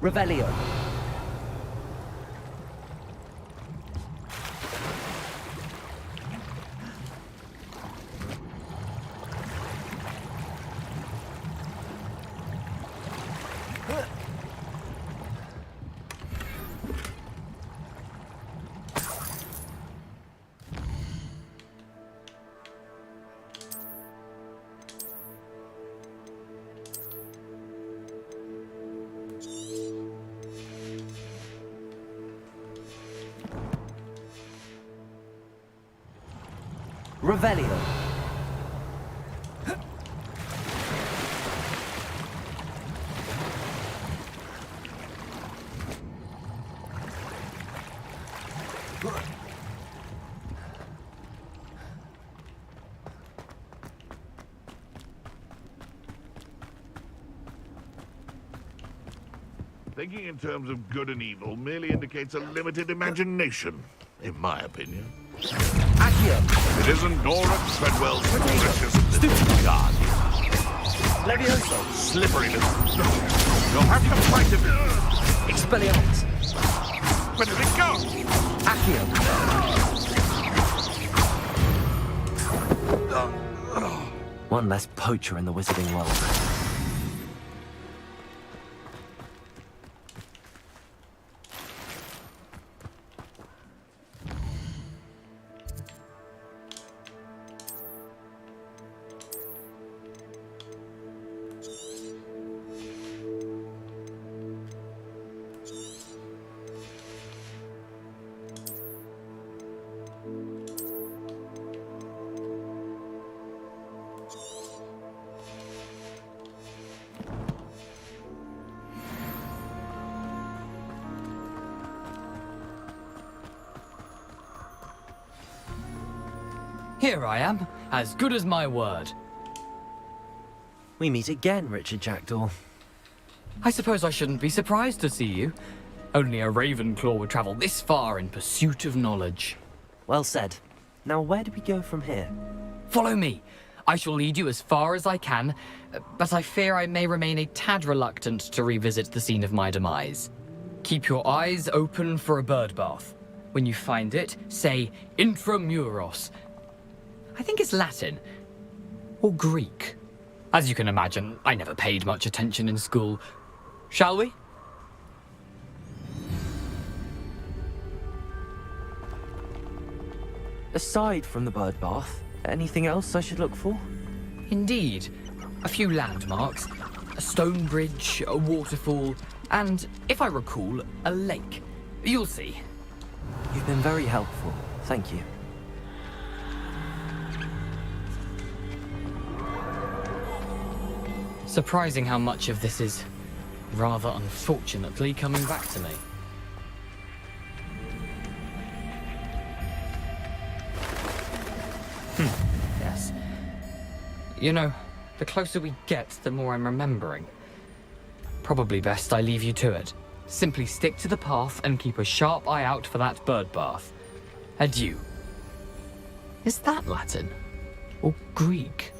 Speaker 1: Revelio. Revelio.
Speaker 3: Thinking in terms of good and evil merely indicates a limited imagination, in my opinion. It isn't Nora Treadwell's precious little guardian.
Speaker 1: Levioso.
Speaker 3: Slipperiness. You'll have to fight him.
Speaker 1: Expelliarmus.
Speaker 3: Where did it go?
Speaker 1: Accio.
Speaker 2: One less poacher in the wizarding world.
Speaker 17: Here I am, as good as my word.
Speaker 2: We meet again, Richard Jackdaw.
Speaker 17: I suppose I shouldn't be surprised to see you. Only a Ravenclaw would travel this far in pursuit of knowledge.
Speaker 2: Well said. Now where do we go from here?
Speaker 17: Follow me. I shall lead you as far as I can, but I fear I may remain a tad reluctant to revisit the scene of my demise. Keep your eyes open for a bird bath. When you find it, say intramuros. I think it's Latin. Or Greek. As you can imagine, I never paid much attention in school. Shall we?
Speaker 2: Aside from the bird bath, anything else I should look for?
Speaker 17: Indeed. A few landmarks. A stone bridge, a waterfall, and, if I recall, a lake. You'll see.
Speaker 2: You've been very helpful. Thank you.
Speaker 17: Surprising how much of this is, rather unfortunately, coming back to me. Yes. You know, the closer we get, the more I'm remembering. Probably best I leave you to it. Simply stick to the path and keep a sharp eye out for that bird bath. Adieu. Is that Latin? Or Greek?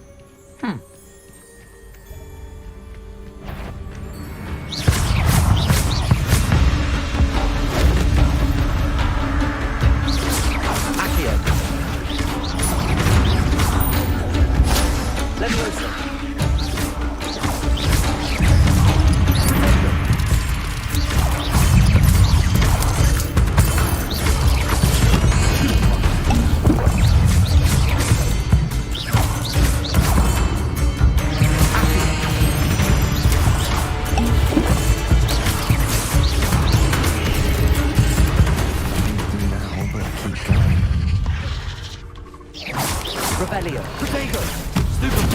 Speaker 1: Revelio. Protego. Stupid.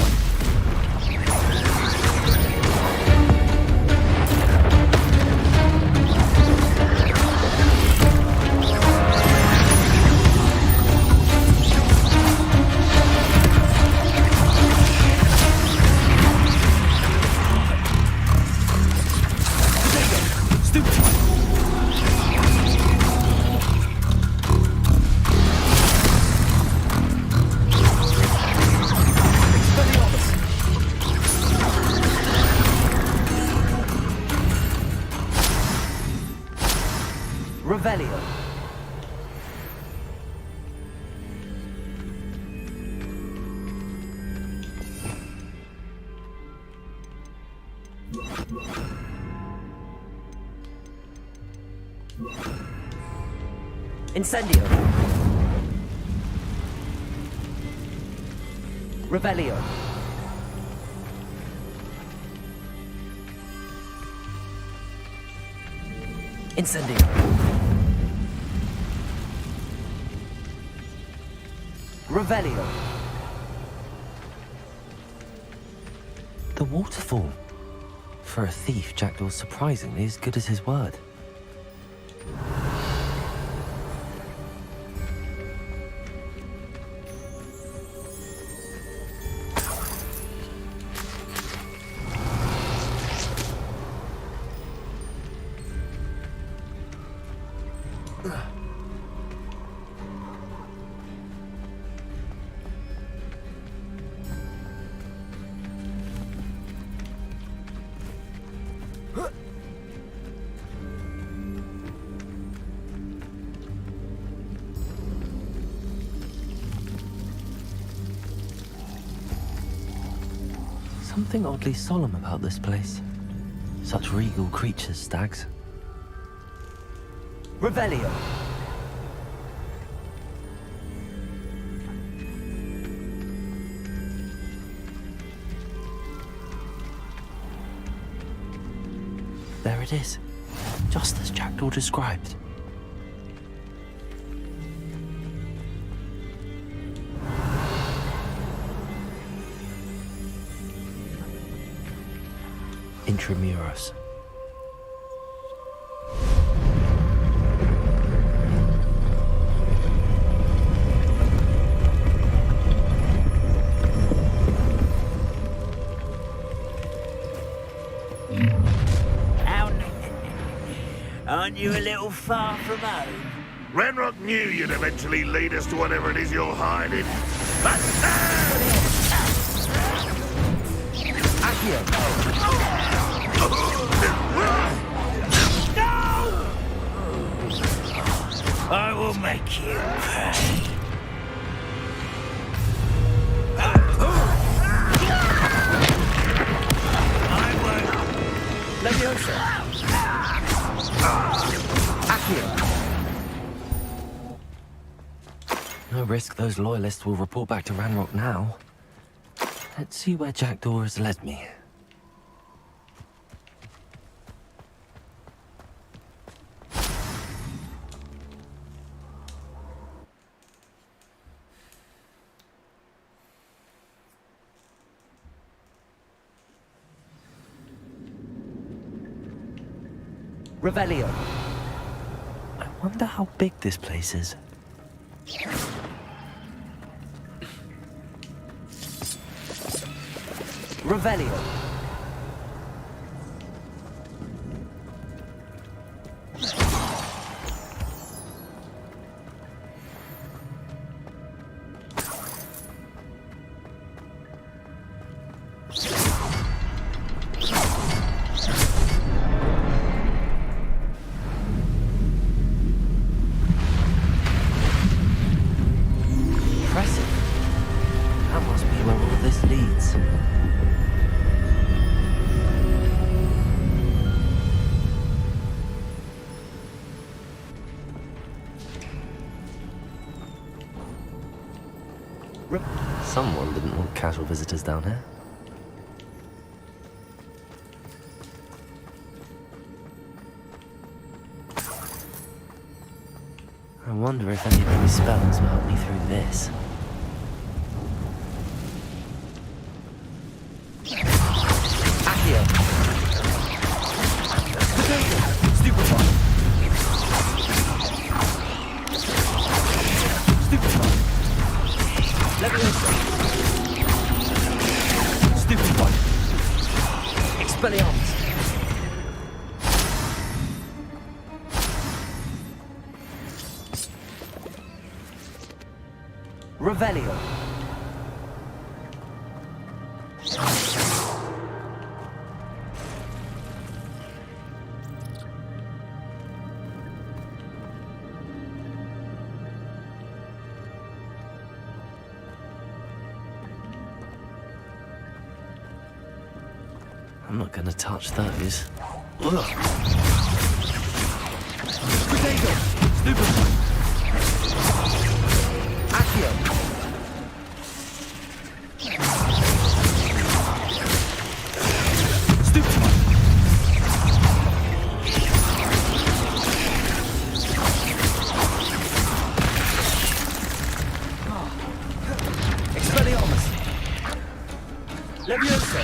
Speaker 1: Revelio. Incendio. Revelio. Incendio. Revelio.
Speaker 2: The waterfall. For a thief, Jackdaw's surprisingly as good as his word. Something oddly solemn about this place. Such regal creatures, stags.
Speaker 1: Revelio.
Speaker 2: There it is. Just as Jackdaw described. Intramuros.
Speaker 3: Aren't you a little far from home? Renrock knew you'd eventually lead us to whatever it is you're hiding. I will make you pay. I won't.
Speaker 1: Leviosa. Accio.
Speaker 2: No risk those loyalists will report back to Ranrock now. Let's see where Jackdaw has led me.
Speaker 1: Revelio.
Speaker 2: I wonder how big this place is.
Speaker 1: Revelio.
Speaker 2: Impressive. That must be where all this leads. Someone didn't want casual visitors down here. I wonder if any of these spells will help me through this.
Speaker 1: Accio. Stupefy. Stupefy. Leviosa. Stupefy. Expelliarmus. Revelio.
Speaker 2: I'm not gonna touch those.
Speaker 1: Potato! Stupefy! Accio! Stupefy! Expelliarmus! Levioso!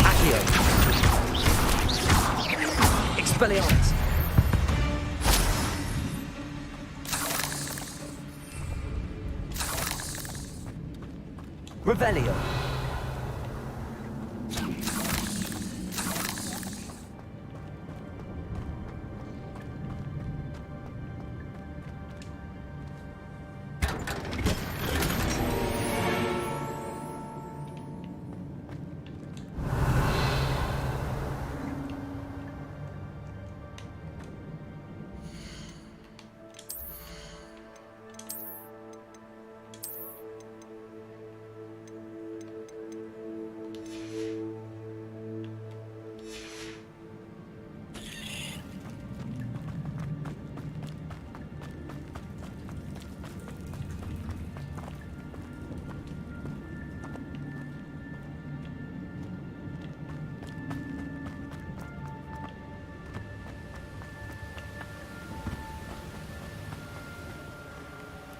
Speaker 1: Accio! Expelliarmus! Revelio!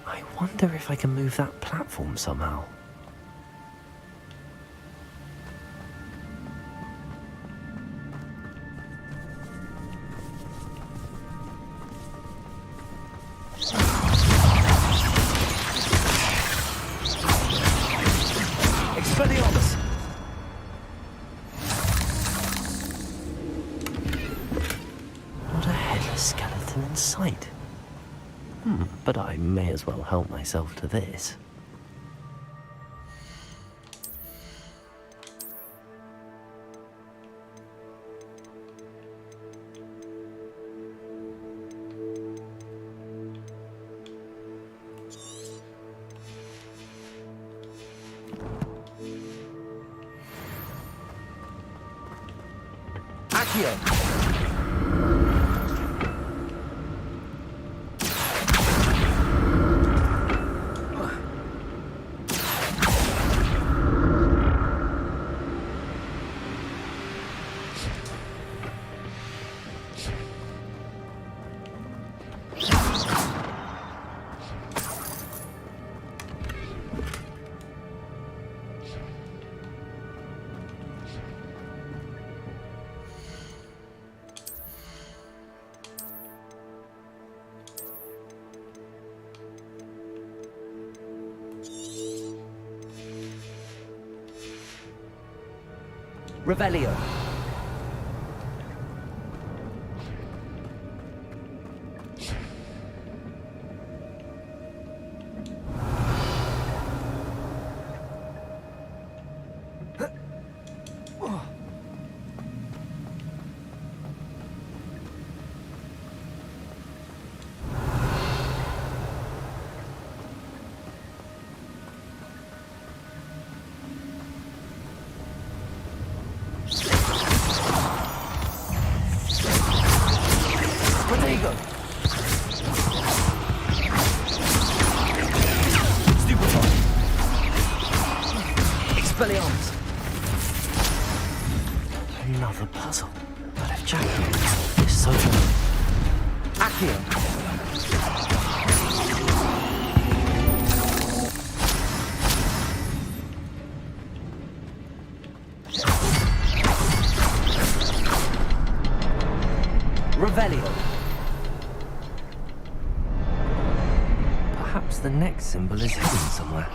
Speaker 2: I wonder if I can move that platform somehow.
Speaker 1: Expelliarmus!
Speaker 2: Not a headless skeleton in sight. But I may as well help myself to this.
Speaker 1: Accio! Revelio. Protego! Stupefy! Expelliarmus!
Speaker 2: Another puzzle. But if Jack can solve this so well.
Speaker 1: Accio! Revelio.
Speaker 2: Perhaps the next symbol is hidden somewhere.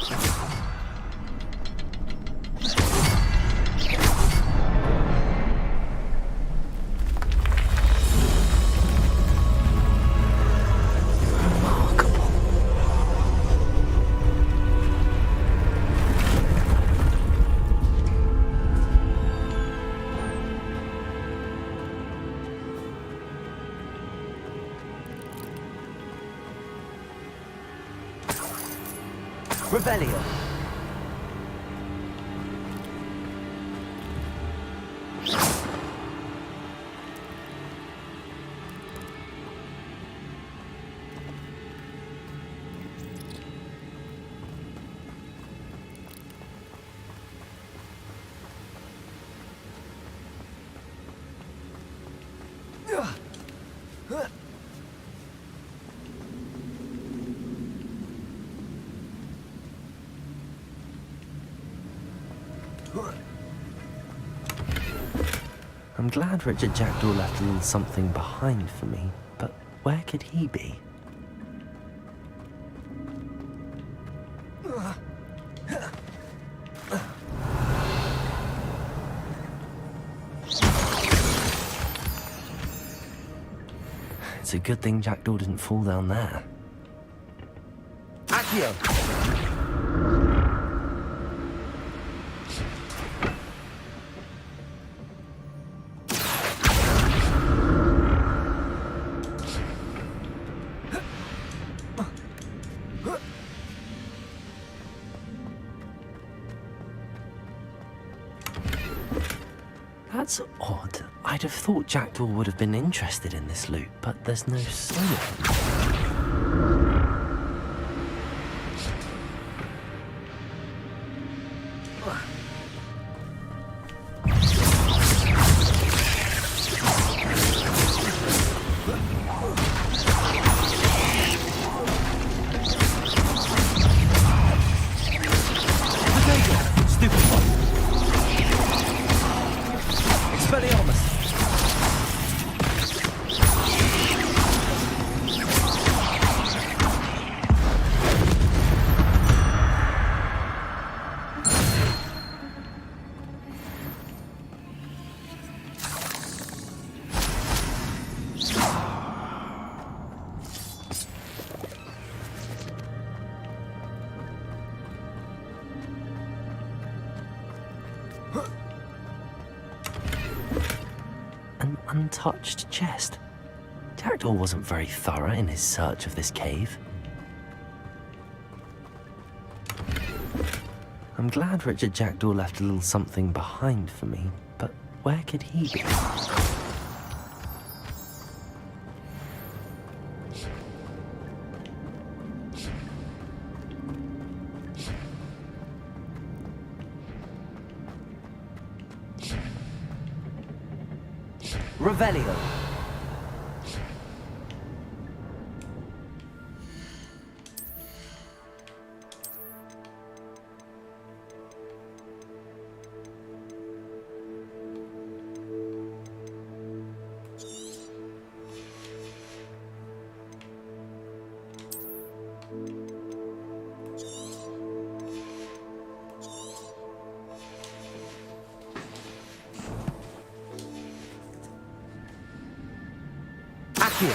Speaker 1: Revelio.
Speaker 2: I'm glad Richard Jackdaw left a little something behind for me, but where could he be? It's a good thing Jackdaw didn't fall down there.
Speaker 1: Accio.
Speaker 2: That's odd. I'd have thought Jackdaw would have been interested in this loot, but there's no sign of him. An untouched chest. Jackdaw wasn't very thorough in his search of this cave. I'm glad Richard Jackdaw left a little something behind for me, but where could he be?
Speaker 1: Revelio. Accio.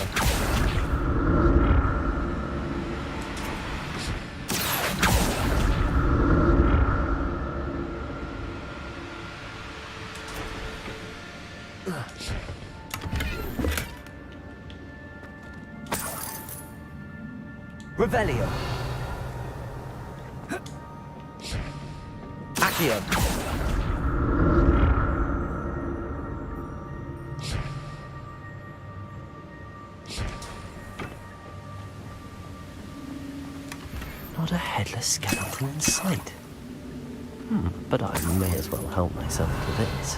Speaker 1: Revelio. Accio.
Speaker 2: Not a headless skeleton in sight. But I may as well help myself to this.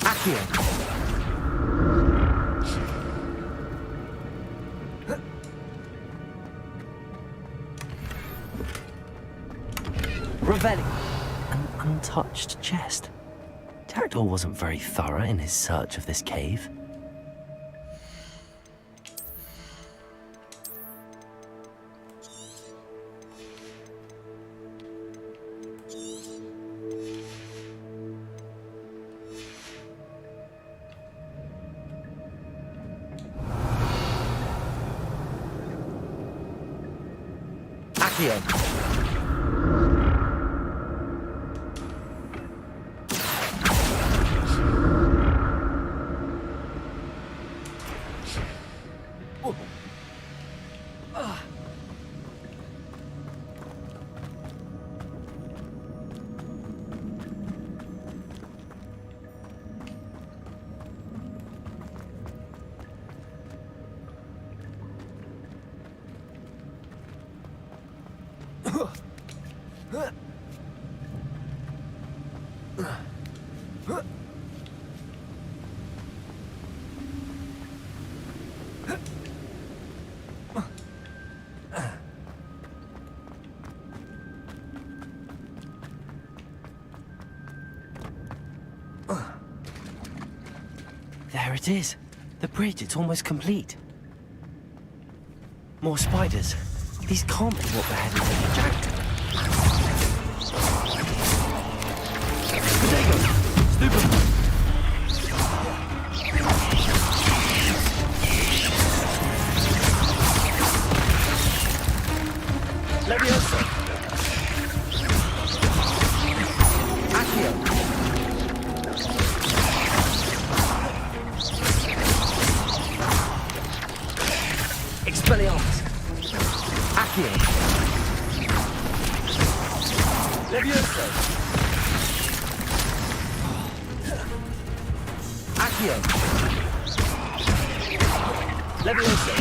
Speaker 1: Accio. Revelio.
Speaker 2: An untouched chest. Jackdaw wasn't very thorough in his search of this cave.
Speaker 1: Accio.
Speaker 2: There it is. The bridge, it's almost complete. More spiders. These can't be what beheaded Lady Jackdaw. Potatoes! Stupid! Leviosa! Accio! Expelliarmus! Accio! Leviosa! Accio! Leviosa!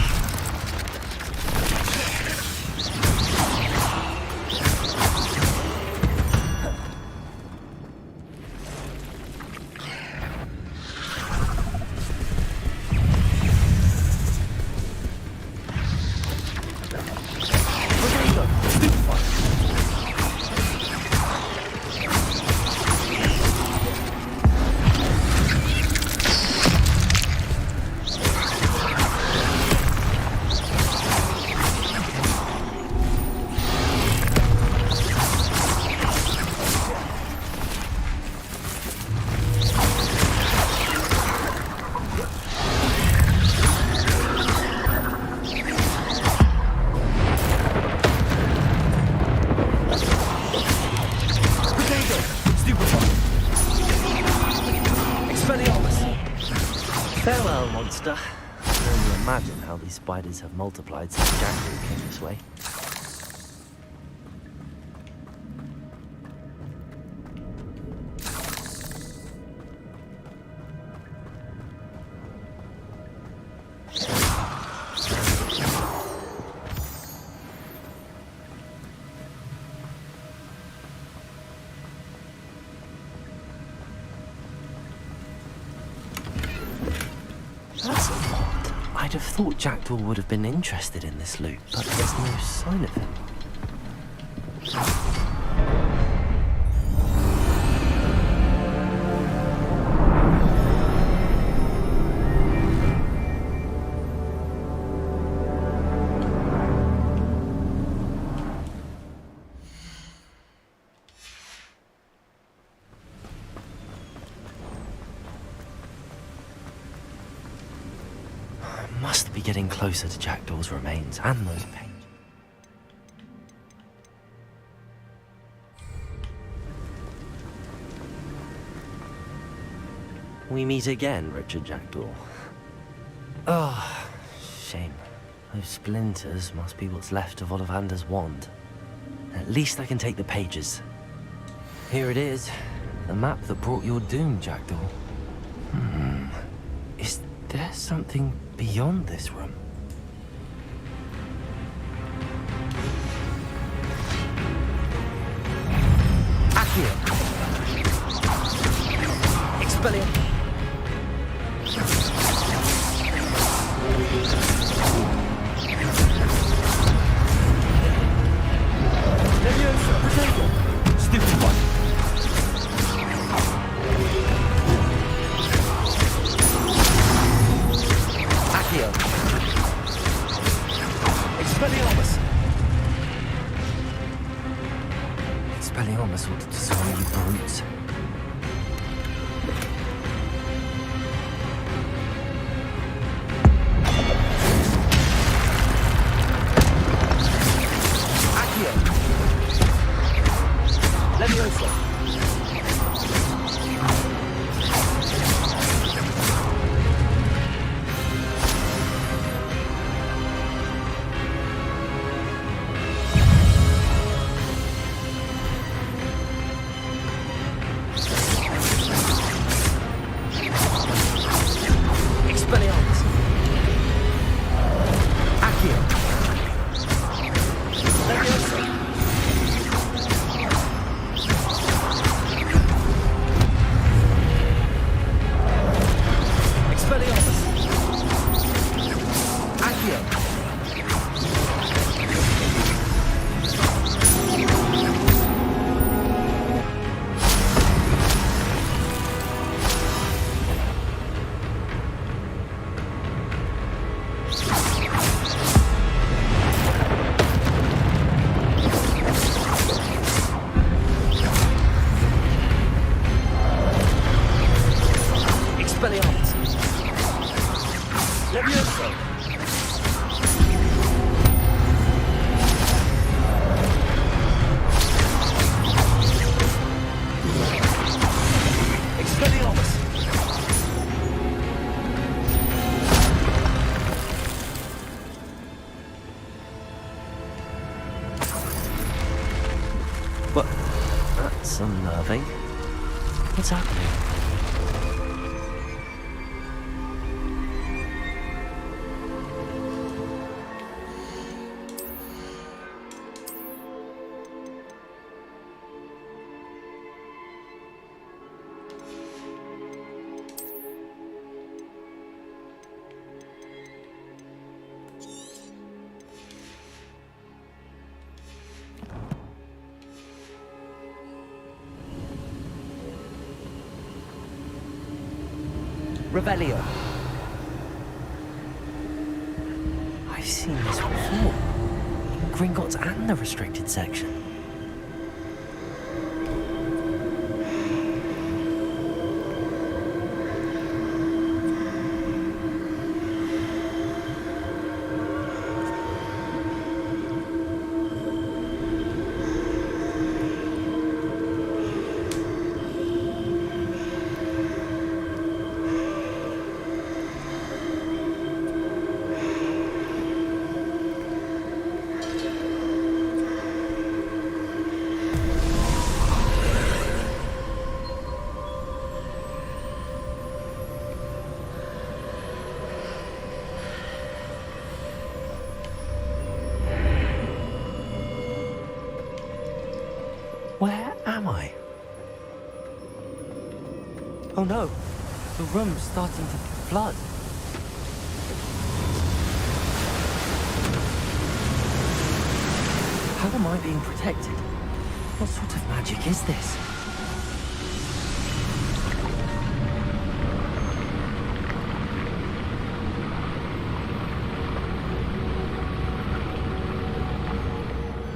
Speaker 2: Farewell, monster. I can only imagine how these spiders have multiplied since Jackdaw came this way. That's odd. I'd have thought Jackdaw would have been interested in this loot, but there's no sign of him. Must be getting closer to Jackdaw's remains and those pages. We meet again, Richard Jackdaw. Oh, shame. Those splinters must be what's left of Ollivander's wand. At least I can take the pages. Here it is, the map that brought your doom, Jackdaw. Is there something beyond this room?
Speaker 1: Accio! Expelliarmus! Leviosa! Potato! Stupid one! Accio! Expelliarmus!
Speaker 2: Expelliarmus ought to disarm you brutes.
Speaker 1: Accio! Leviosa. Expelliarmus. Accio. Leviosa. Expelliarmus. Accio. Expelliarmus. Leviosa. Expelliarmus.
Speaker 2: What? That's unnerving. What's happening? Revelio. I've seen this before. In Gringotts and the restricted section. Where am I? Oh no, the room's starting to flood. How am I being protected? What sort of magic is this?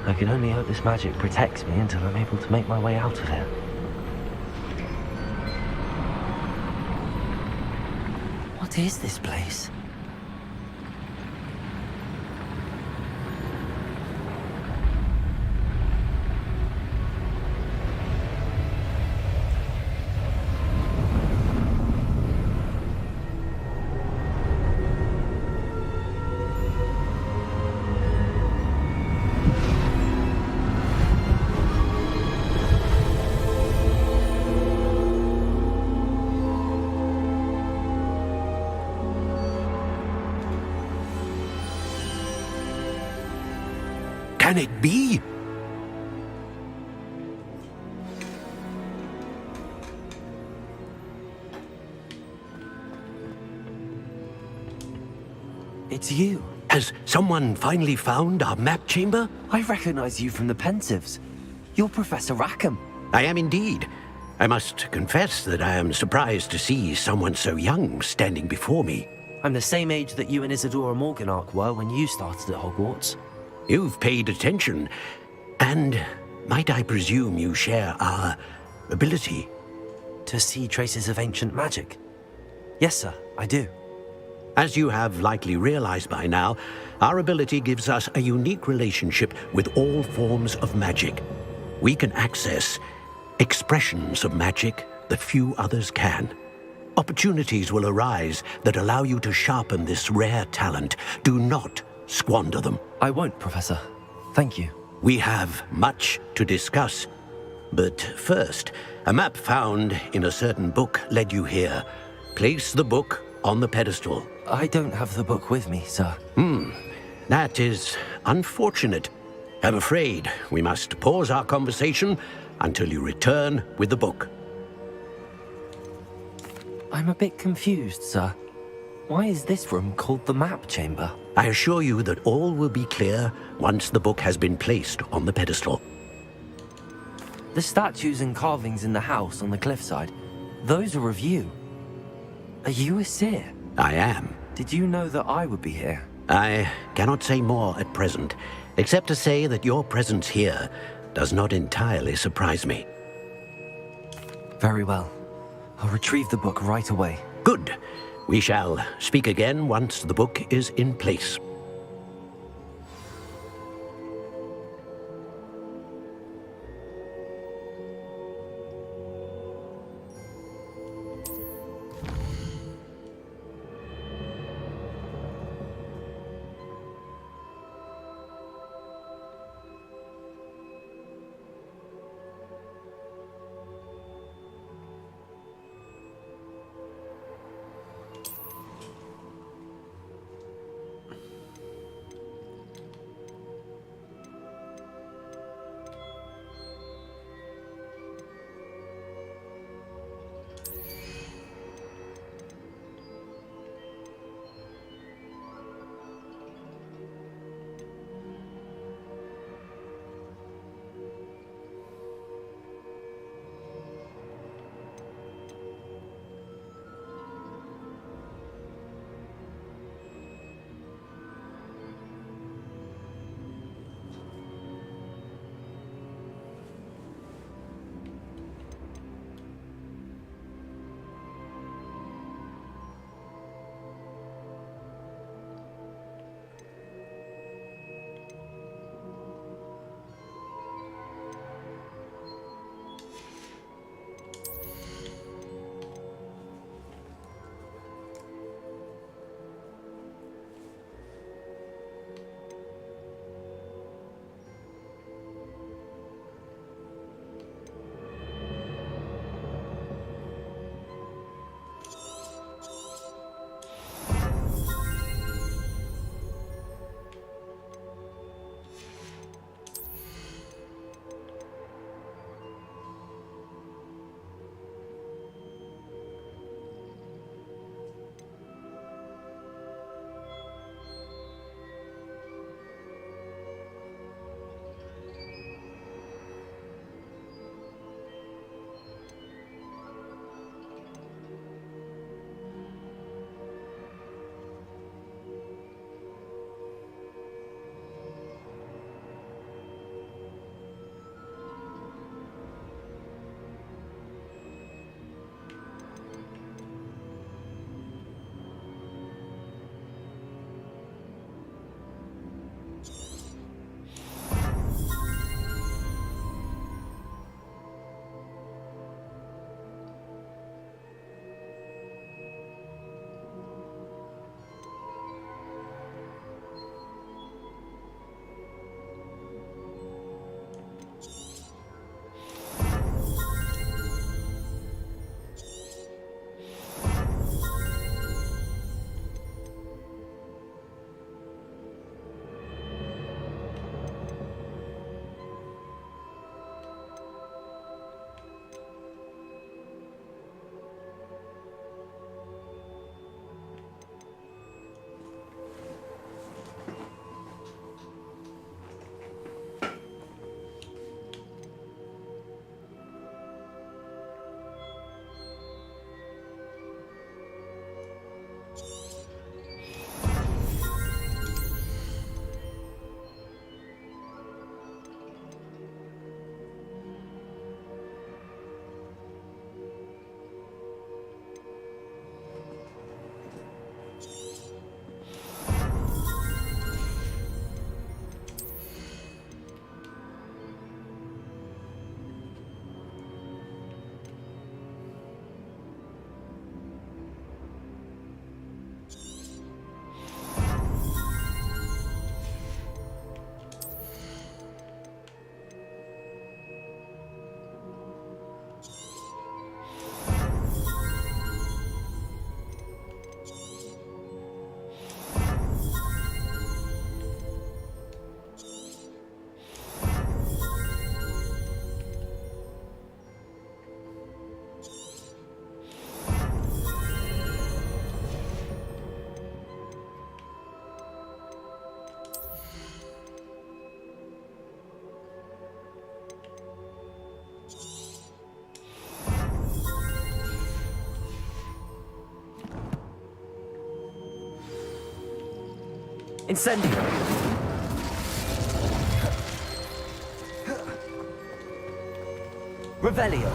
Speaker 2: I can only hope this magic protects me until I'm able to make my way out of here. What is this place?
Speaker 18: Can it be?
Speaker 2: It's you.
Speaker 18: Has someone finally found our map chamber?
Speaker 2: I recognize you from the Pensives. You're Professor Rackham.
Speaker 18: I am indeed. I must confess that I am surprised to see someone so young standing before me.
Speaker 2: I'm the same age that you and Isadora Morganach were when you started at Hogwarts.
Speaker 18: You've paid attention, and might I presume you share our ability?
Speaker 2: To see traces of ancient magic? Yes, sir, I do.
Speaker 18: As you have likely realized by now, our ability gives us a unique relationship with all forms of magic. We can access expressions of magic that few others can. Opportunities will arise that allow you to sharpen this rare talent. Do not squander them.
Speaker 2: I won't, Professor. Thank you.
Speaker 18: We have much to discuss. But first, a map found in a certain book led you here. Place the book on the pedestal.
Speaker 2: I don't have the book with me, sir.
Speaker 18: That is unfortunate. I'm afraid we must pause our conversation until you return with the book.
Speaker 2: I'm a bit confused, sir. Why is this room called the map chamber?
Speaker 18: I assure you that all will be clear once the book has been placed on the pedestal.
Speaker 2: The statues and carvings in the house on the cliffside, those are of you. Are you a seer?
Speaker 18: I am.
Speaker 2: Did you know that I would be here?
Speaker 18: I cannot say more at present, except to say that your presence here does not entirely surprise me.
Speaker 2: Very well. I'll retrieve the book right away.
Speaker 18: Good. We shall speak again once the book is in place.
Speaker 2: Incendio. Revelio.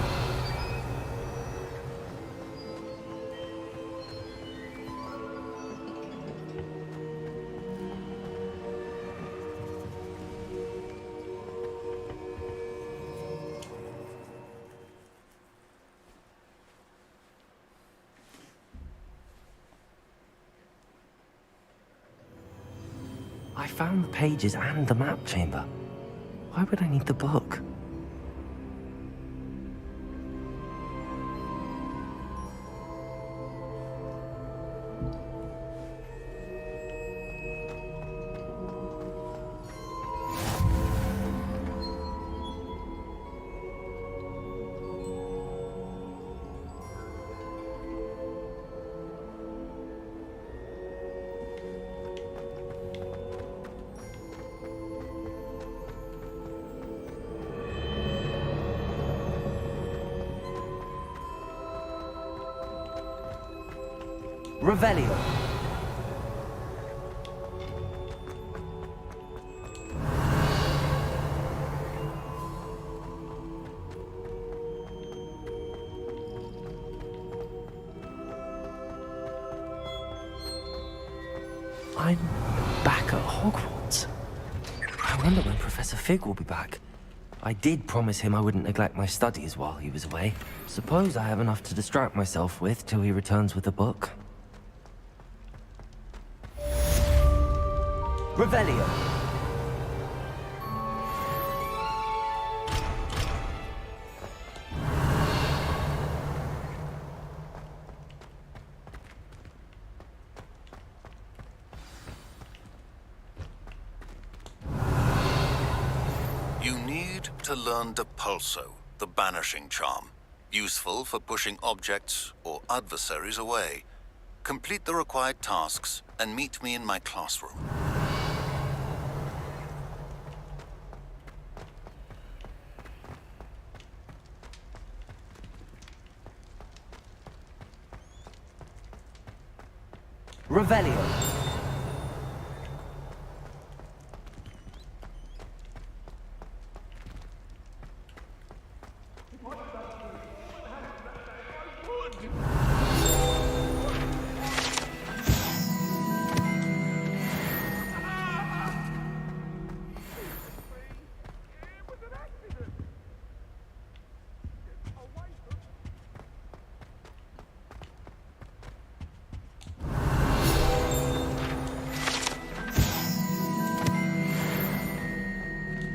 Speaker 2: I found the pages and the map chamber. Why would I need the book? Revelio. I'm back at Hogwarts. I wonder when Professor Fig will be back. I did promise him I wouldn't neglect my studies while he was away. Suppose I have enough to distract myself with till he returns with the book. Revelio.
Speaker 15: You need to learn Depulso, the banishing charm. Useful for pushing objects or adversaries away. Complete the required tasks and meet me in my classroom.
Speaker 2: Revelio.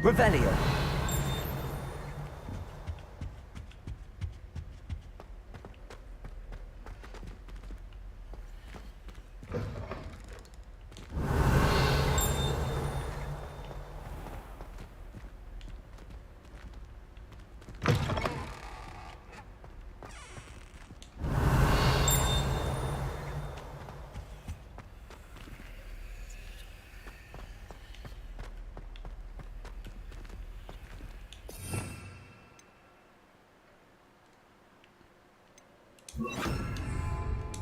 Speaker 2: Revelio.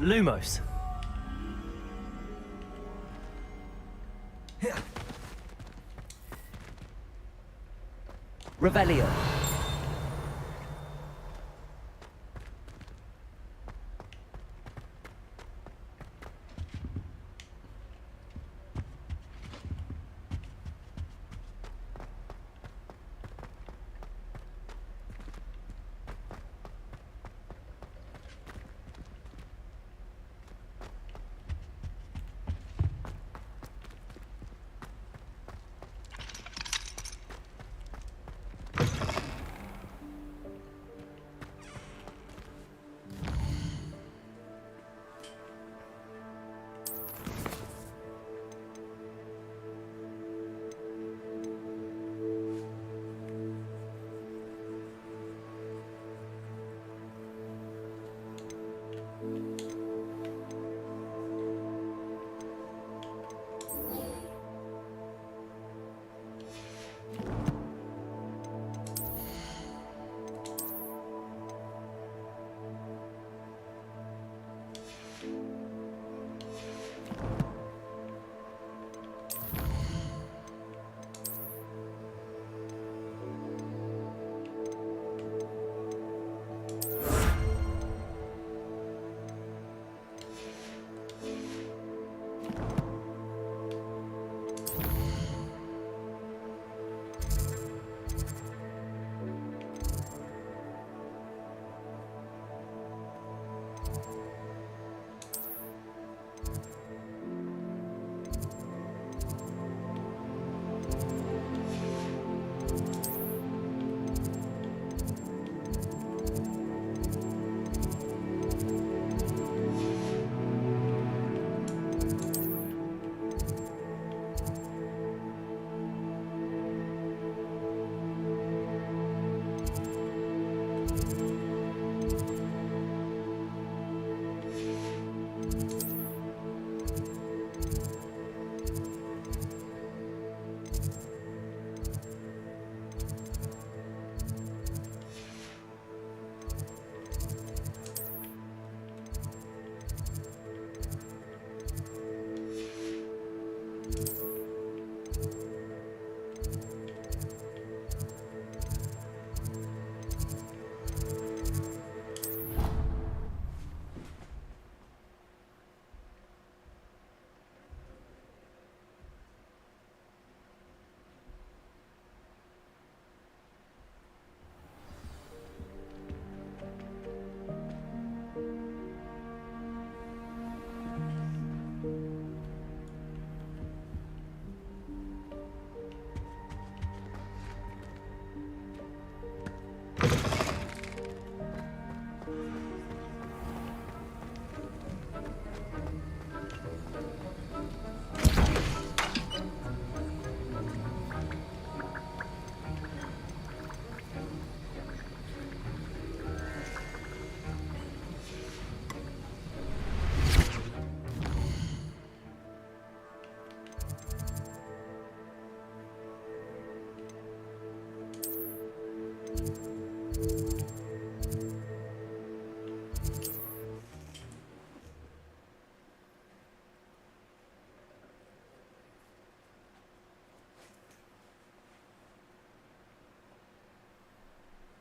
Speaker 2: Lumos. Revelio.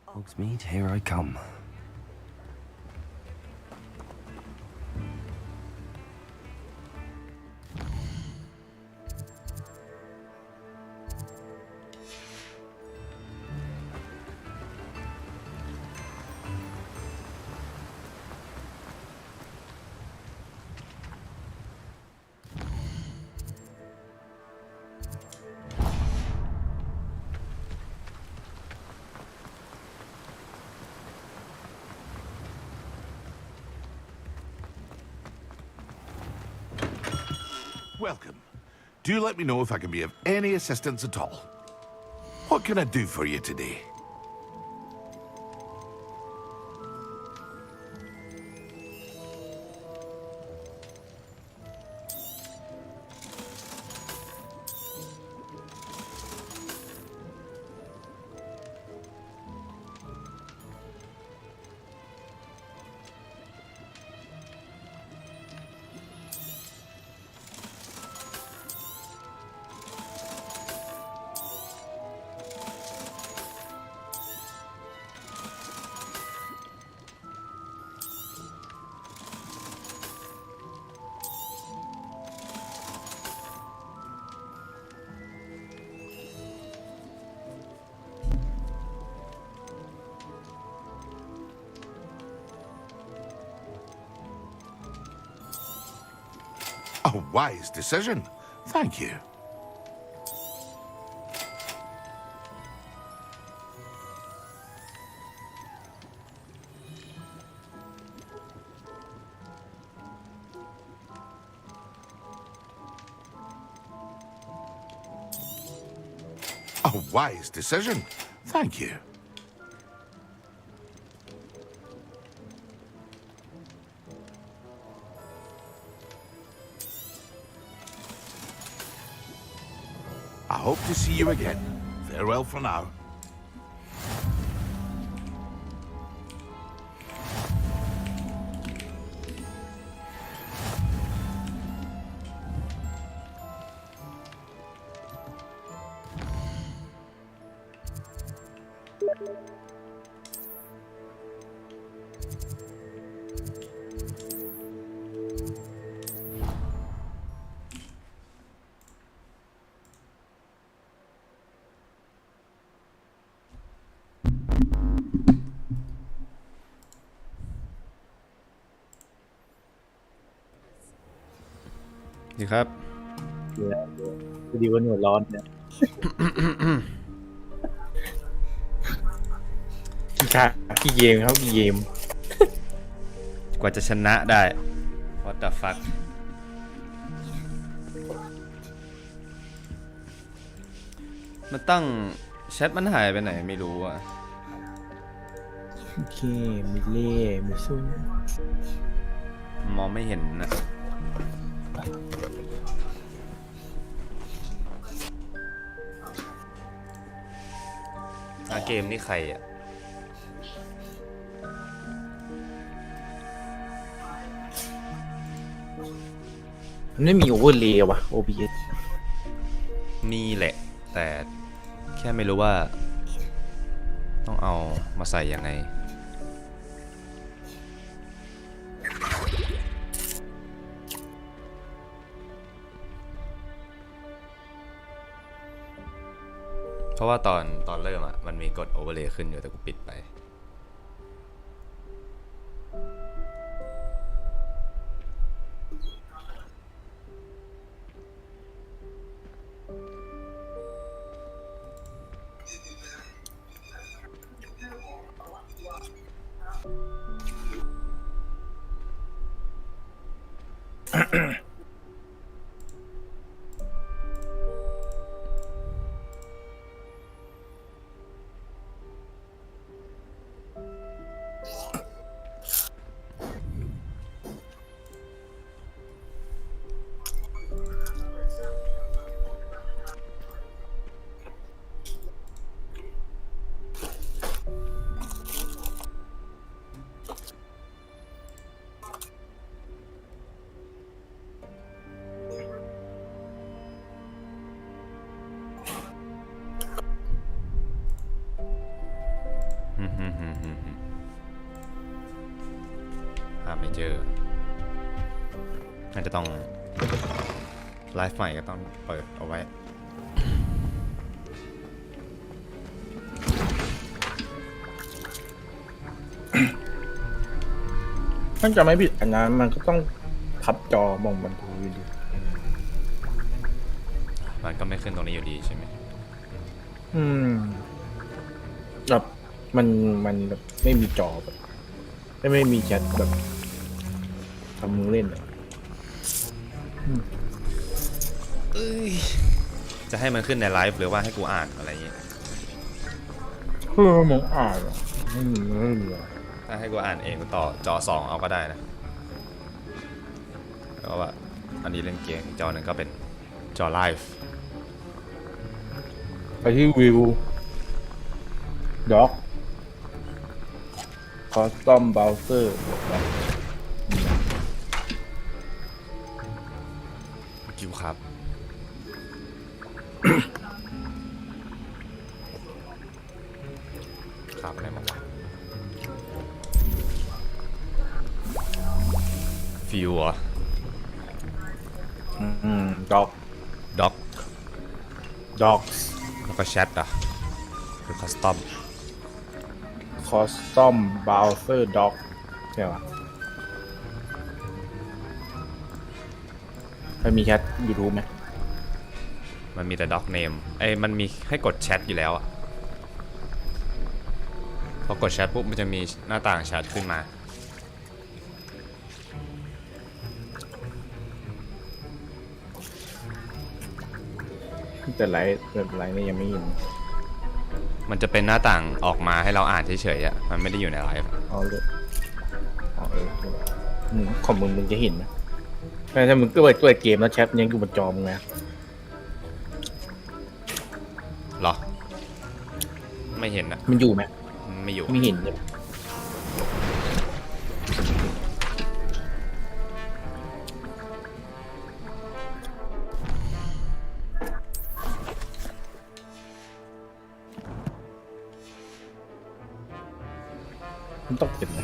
Speaker 2: Hogsmeade, here I come.
Speaker 3: Welcome. Do let me know if I can be of any assistance at all. What can I do for you today? A wise decision. Thank you. A wise decision. Thank you. I hope to see you again. Farewell for now.
Speaker 20: ดีครับพอดีว่าหนูร้อนเนี่ยกี่เกมครับกี่เกมกว่าจะชนะได้ What the fuck มันตั้งแชทมันหายไปไหนไม่รู้อ่ะ
Speaker 5: โอเคมีเล่มีซุ่ม
Speaker 20: มองไม่เห็นนะเกมนี่ใครอ่ะ
Speaker 5: มันไม่มีโอเวอร์เลย์ว่ะ OBS
Speaker 20: มีแหละแต่แค่ไม่รู้ว่าต้องเอามาใส่ยังไงเพราะว่าตอนเริ่มอ่ะมันมีกดโอเวอร์เลย์ขึ้นอยู่แต่กูปิดไป หาไม่เจอน่าจะต้องไลฟ์ใหม่ก็ต้องเปิดเอาไว้
Speaker 5: ถ้าจะไม่ผิดอันนั้นมันก็ต้องพับจอมองบรรทุกอยู่ดี
Speaker 20: มันก็ไม่ขึ้นตรงนี้อยู่ดีใช่ไหม
Speaker 5: แบบมันแบบไม่มีจอแบบไม่มีแชทแบบทำมือเล่นเลย
Speaker 20: จะให้มันขึ้นในไลฟ์หรือว่าให้กูอ่านอะไรอย่างงี้
Speaker 5: มึงอ่านไม่มี
Speaker 20: ถ้าให้กูอ่านเองกูต่อจอ2เอาก็ได้นะแล้วว่าอันนี้เล่นเกมจอหนึ่งก็เป็นจอไลฟ์
Speaker 5: ไปที่วิวด็อกคอสตอมเบราว์เซอร์
Speaker 20: คิวครับครับอะไรบ้างวะฟิวอ่ะ
Speaker 5: ด็อก
Speaker 20: แล้วก็แชทอ่ะคือคัสตอม
Speaker 5: เบราว์เซอร์ด็อกใช่ปะมันมีแชท YouTube ไหม
Speaker 20: มันมีแต่ด็อกเนมมันมีให้กดแชทอยู่แล้วอ่ะพอกดแชทปุ๊บมันจะมีหน้าต่างแชทขึ้นมา
Speaker 5: แต่ไลฟ์นี่ยังไม่ยิน
Speaker 20: มันจะเป็นหน้าต่างออกมาให้เราอ่านเฉยๆอ่ะมันไม่ได้อยู่ในไลฟ์
Speaker 5: ของมึงจะเห็นไหมถ้ามึงก็เปิดเกมแล้วแชทยังอยู่บนจอมึงนะ
Speaker 20: หรอไม่เห็นอ่ะ
Speaker 5: มันอยู่ไหม
Speaker 20: ไม่อยู่
Speaker 5: ไม่เห็นเลยมันต้องเป็นไหม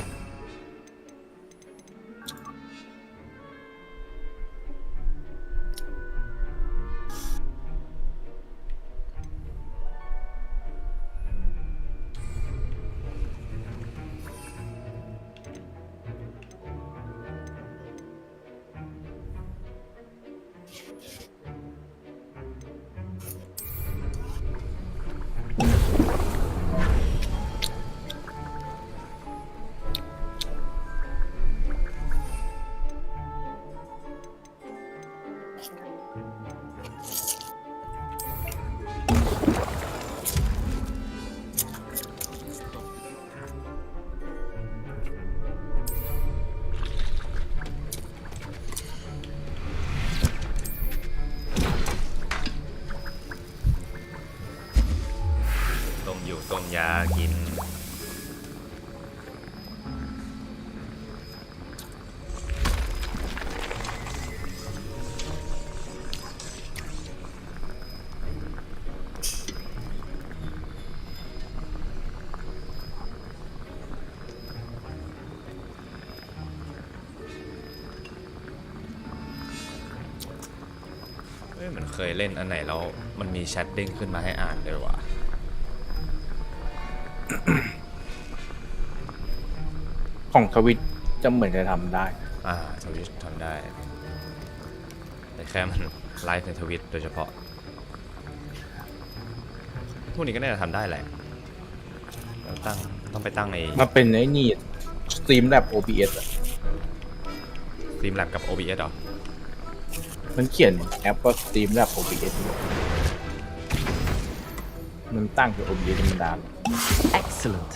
Speaker 20: ต้มยากินเหมือนเคยเล่นอันไหนแล้วมันมีแชทเด้งขึ้นมาให้อ่านเลยว่ะ
Speaker 5: ของทวิตจะเหมือนจะทำได้
Speaker 20: ทวิตทำได้แต่แค่มันไลฟ์ในทวิตโดยเฉพาะพวกนี้ก็น่าจะทำได้แหละต้องไปตั้งใน
Speaker 5: มาเป็นไอ้นี่สตรีมแลบ OBS อะ
Speaker 20: สตรีมแลบกับ OBS เหรอ
Speaker 5: มันเขียนแอปว่าสตรีมแลบ OBS มันตั้งเป็น OBS ธรรมดา
Speaker 2: Excellent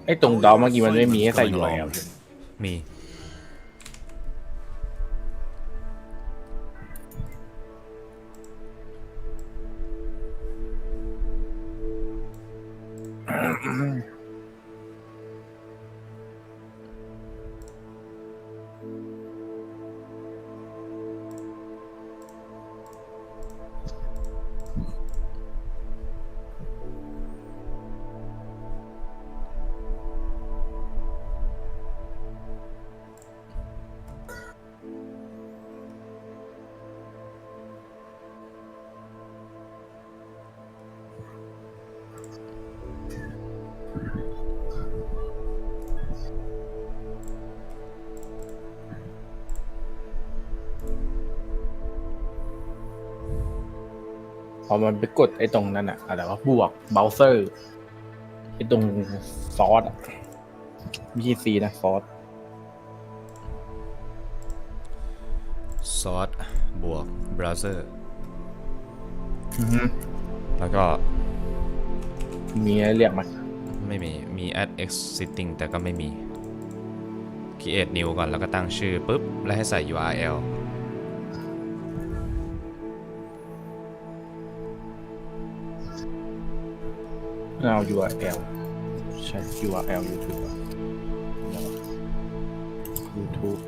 Speaker 5: ไอ้ตรงดอเมื่อกี้มันไม่มีให้ใส่ URL
Speaker 20: มี
Speaker 5: พอมันไปกดไอ้ตรงนั้นอะอะไรว่าบวกเบราว์เซอร์ไอ้ตรงซอสอะไม่ใช่ซีนะซอส
Speaker 20: ซอสบวกเบราว์เซอร์แล้วก็
Speaker 5: มีให้เรียกไหม
Speaker 20: ไม่มี add existing แต่ก็ไม่มี create new ก่อนแล้วก็ตั้งชื่อปุ๊บแล้วให้ใส่ URL
Speaker 5: เอา URL ใช้ URL YouTube YouTube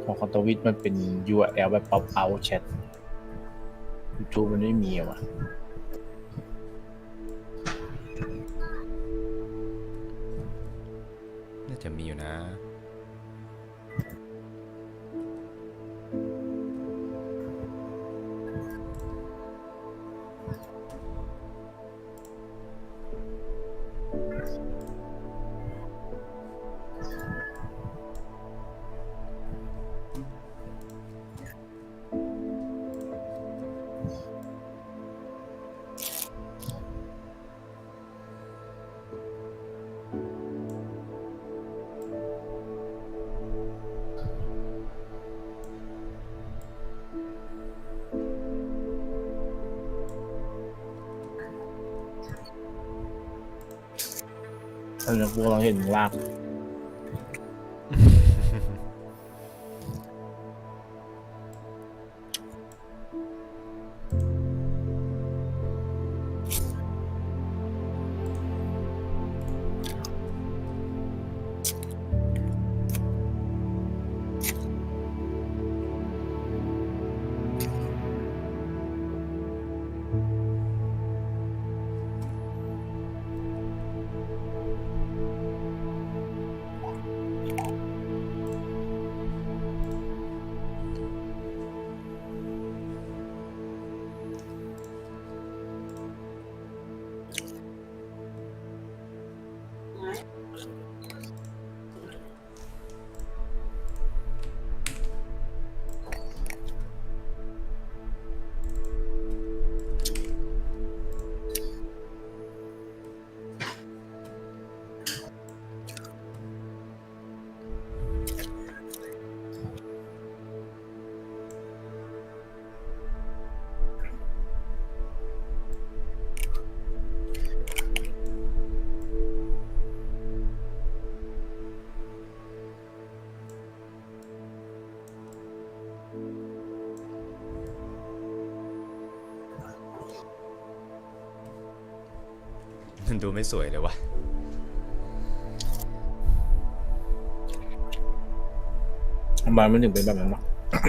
Speaker 5: ของคอนโทรวิทมันเป็น URL แบบ pop out chat YouTube มันไม่มีว่ะ
Speaker 20: น่าจะมีอยู่นะ
Speaker 5: อันนี้พวกเราเห็นลาก
Speaker 20: มันดูไม่สวยเลยวะ
Speaker 5: ทำไมมันถึงเป็นแบบนั้นวะ
Speaker 20: อ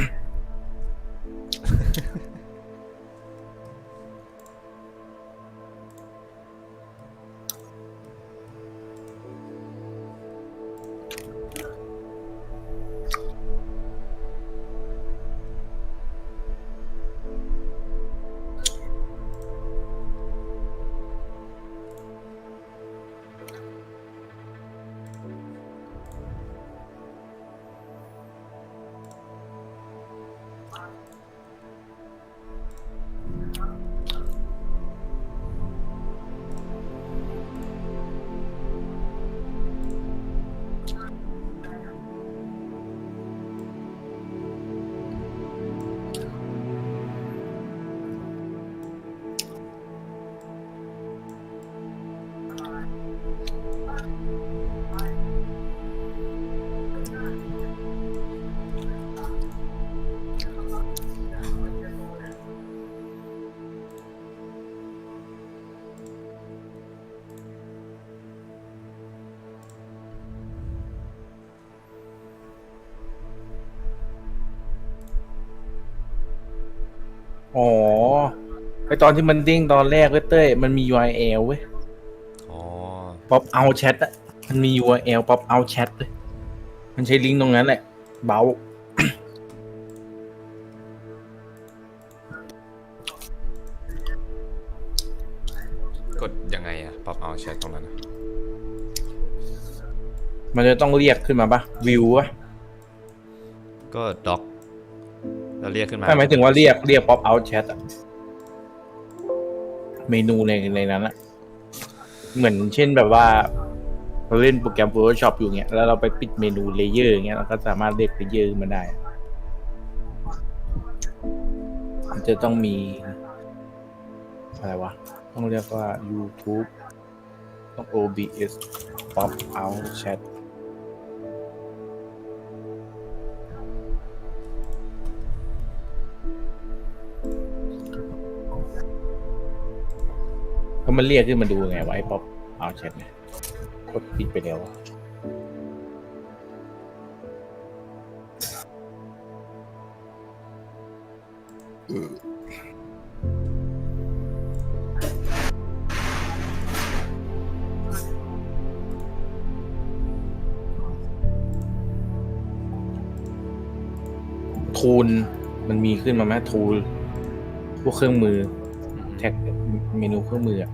Speaker 5: อ๋อไอตอนที่มันเด้งตอนแรกเว้ยเต้ยมันมี URL เว้ยป๊อปเอาแชทอะมันมี URL ป๊อปเอาแชทเลยมันใช้ลิงก์ตรงนั้นแหละเบาก
Speaker 20: ดยังไงอะป๊อปเอาแชทตรงนั้น
Speaker 5: มันจะต้องเรียกขึ้นมาปะวิวปะ
Speaker 20: ก็ด็อกแล้วเรียกขึ้นมา
Speaker 5: หมายถึงว่าเรียกป๊อปเอาแชทอะเมนูในนั้นอะเหมือนเช่นแบบว่าเราเล่นโปรแกรม Photoshop อยู่เงี้ยแล้วเราไปปิดเมนูเลเยอร์เงี้ยเราก็สามารถเรียกเลเยอร์มาได้มันจะต้องมีอะไรวะต้องเรียกว่า YouTube ต้อง OBS Pop Out Chat ก็มันเรียกขึ้นมาดูไงว่าไอ้ Pop Out Chat เนี่ยกดปิดไปแล้วทูลมันมีขึ้นมาไหมทูลพวกเครื่องมือแท็กเมนูเครื่องมืออะ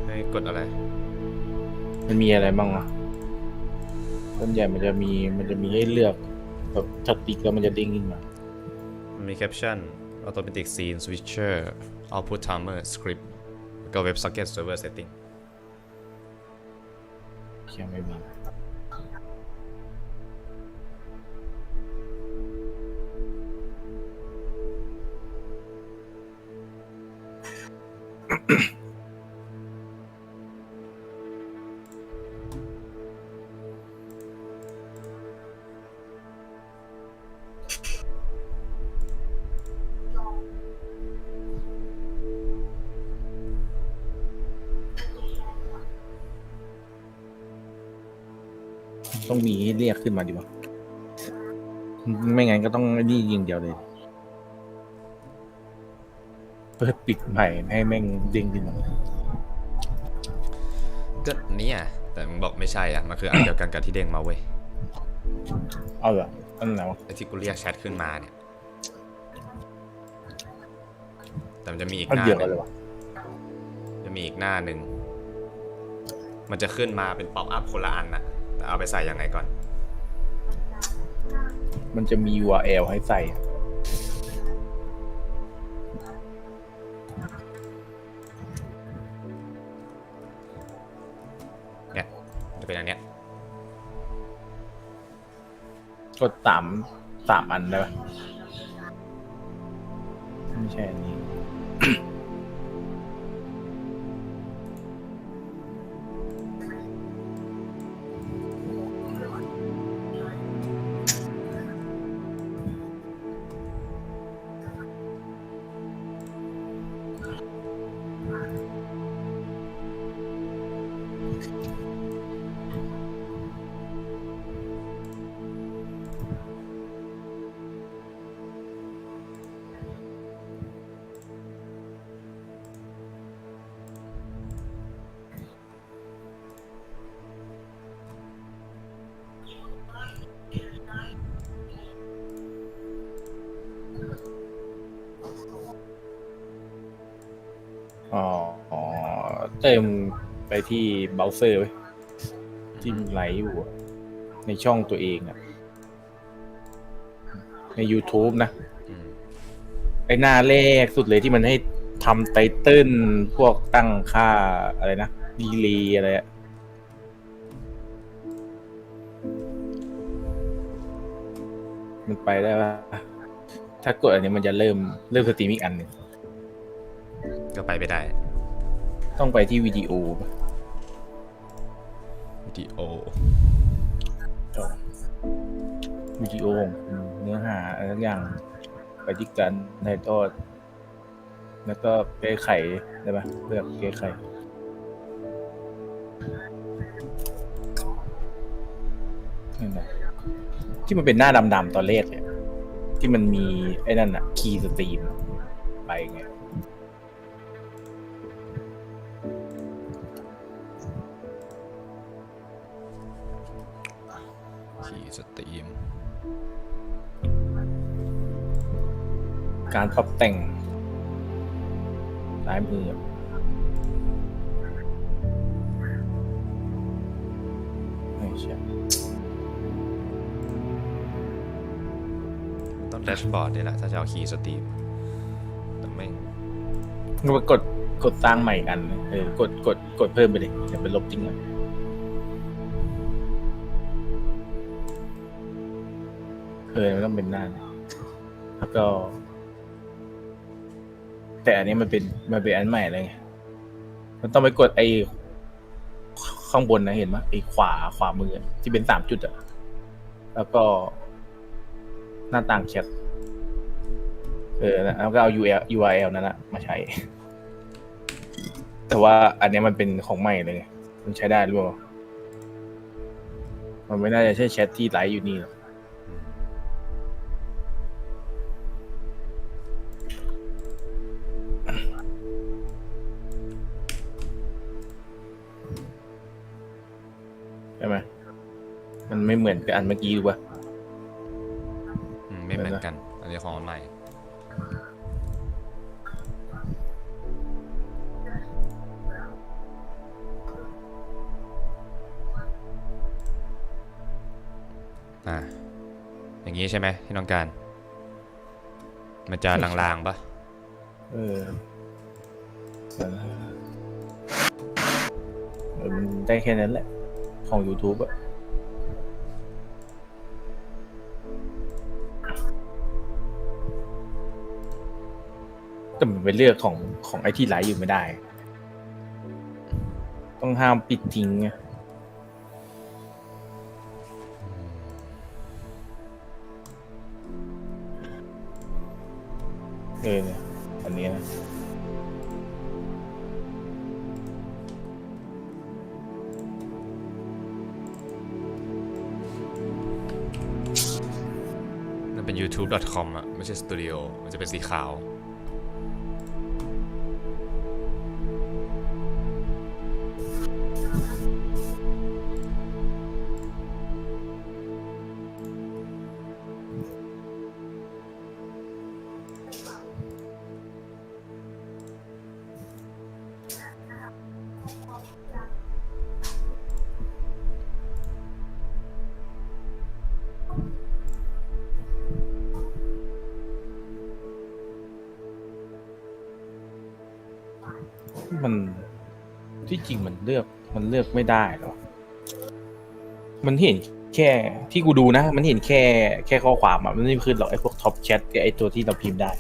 Speaker 20: ให้กดอะไร
Speaker 5: มันมีอะไรบ้างวะส่วนใหญ่มันจะมีให้เลือกแบบถ้าติ๊กแล้วมันจะเด้งขึ้นมา
Speaker 20: มันมีแคปชั่น automatic scene switcher output timer script แล้วก็ web socket server setting
Speaker 5: ยังไม่มีต้องมีให้เรียกขึ้นมาดีกว่าไม่งั้นก็ต้องนี่ยิงเดียวเลยเปิดปิดใหม่ให้แม่งเด้งขึ้นมา
Speaker 20: ก็เนี่ยแต่มึงบอกไม่ใช่อ่ะมันคืออันเดียวกันกับที่เด้งมาเว้ย
Speaker 5: เอาเหรออันไหนวะ
Speaker 20: ไอ้ที่กูเรียกแชทขึ้นมาเนี่ยแต่มันจะมีอีกหน้านึงจะมีอีกหน้าหนึ่งมันจะขึ้นมาเป็นป๊อปอัพคนละอันน่ะแต่เอาไปใส่ยังไงก่อน
Speaker 5: มันจะมี URL ให้ใส่
Speaker 20: เนี่ยจะเป็นอันเนี้ย
Speaker 5: กด3 อันได้ปะไม่ใช่อันนี้ เติมไปที่เบราว์เซอร์ไว้ที่ไลฟ์อยู่ในช่องตัวเองอะใน YouTube นะไอหน้าแรกสุดเลยที่มันให้ทำไตเติ้ลพวกตั้งค่าอะไรนะดีเลย์อะไรอะมันไปได้ป่ะถ้ากดอันนี้มันจะเริ่มสตรีมอีกอันหนึ่ง
Speaker 20: ก็ไปไม่ได้
Speaker 5: ต้องไปที่วิดีโอเนื้อหาอะไรอย่างไปที่การถ่ายทอดแล้วก็แก้ไขได้ปะเลือกแก้ไขนั่นแหละ ที่มันเป็นหน้าดำๆตอนแรกเลยที่มันมีไอ้นั่นอะคีย์สตรีมไปไง
Speaker 20: คีย์สตรีม
Speaker 5: การปรับแต่งซ้ายมือไม่ใช่
Speaker 20: ต้องแดชบอร์ดนี่แหละถ้าจะเอาคีย์สตรีมแต่ไม่
Speaker 5: กดสร้างใหม่กันกดเพิ่มไปดิอย่าไปลบทิ้งอ่ะมันต้องเป็นหน้าแล้วก็แต่อันนี้มันเป็นอันใหม่เลยไงมันต้องไปกดไอ้ข้างบนนะเห็นไหมไอ้ขวามือที่เป็น3 จุดอ่ะแล้วก็หน้าต่างแชทแล้วก็เอา URL นั้นนะมาใช้แต่ว่าอันนี้มันเป็นของใหม่เลยมันใช้ได้หรือเปล่ามันไม่น่าจะใช่แชทที่ไลฟ์อยู่นี่หรอกใช่ไหมมันไม่เหมือนกับอันเมื่อกี้หรือเปล่า
Speaker 20: ไม่เหมือนกันอันนี้ของใหม่อย่างนี้ใช่ไหมที่ต้องการมันจะลางๆปะ
Speaker 5: มันได้แค่นั้นแหละของ YouTube อะแต่มันเป็นเรื่องของไอ้ที่ไลฟ์อยู่ไม่ได้ต้องห้ามปิดทิ้งไงเนี่ยอันนี้นะ
Speaker 20: มันเป็น youtube.com อ่ะไม่ใช่สตูดิโอมันจะเป็นสีขาว
Speaker 5: มันที่จริงมันเลือกไม่ได้หรอมันเห็นแค่ที่กูดูนะมันเห็นแค่ข้อความอ่ะมันไม่ขึ้นหรอกไอ้พวกท็อปแชทกับไอ้ตัวที่เราพิมพ์ได้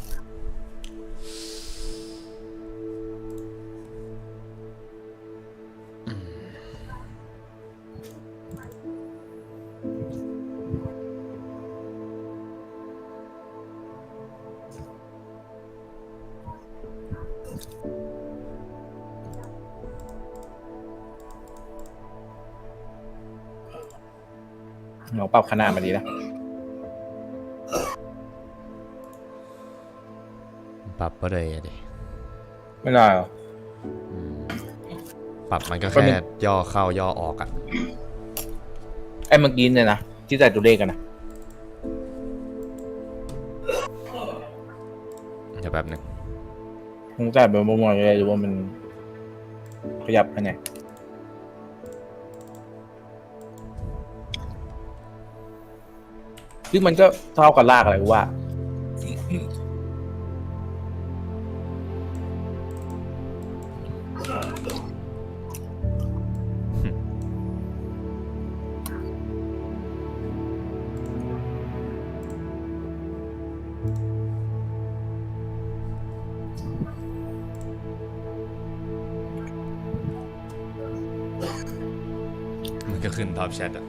Speaker 5: ลองปรับขนาดมาดีนะ
Speaker 20: ปรับก็เลยดิ
Speaker 5: ไม่ได้หรอ
Speaker 20: ปรับมันก็แค่ย่อเข้าย่อออกอ่ะ
Speaker 5: ไอ้เมื่อกี้เนี่ยนะที่ใส่ตัวเลขกันนะ
Speaker 20: เดี๋ยวแป๊บนึง
Speaker 5: มึงใส่แบบมองๆเลยหรือว่ามันขยับไปไหนซึ่งมันก็เท่ากับลากอะไรว่า
Speaker 20: มันก็ขึ้นท็อปแชทอ่ะ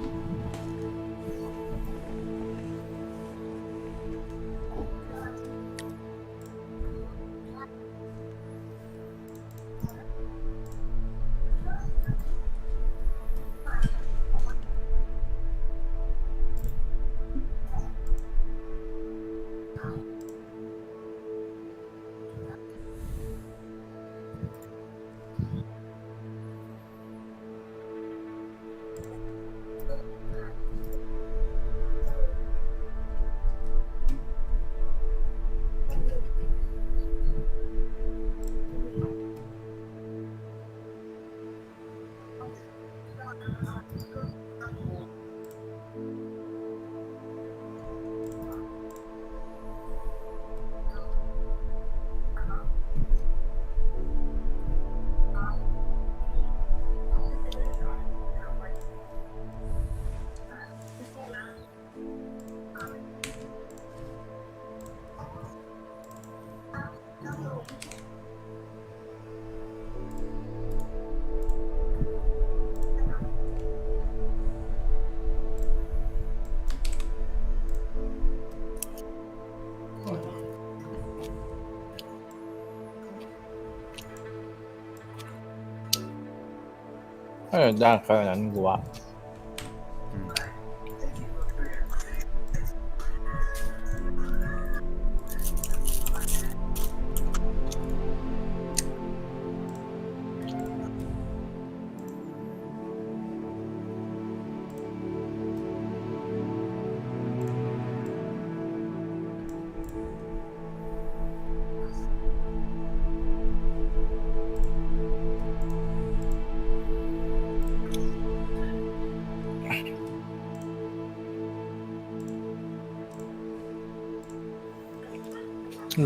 Speaker 5: ได้ขนาดนั้นกูว่า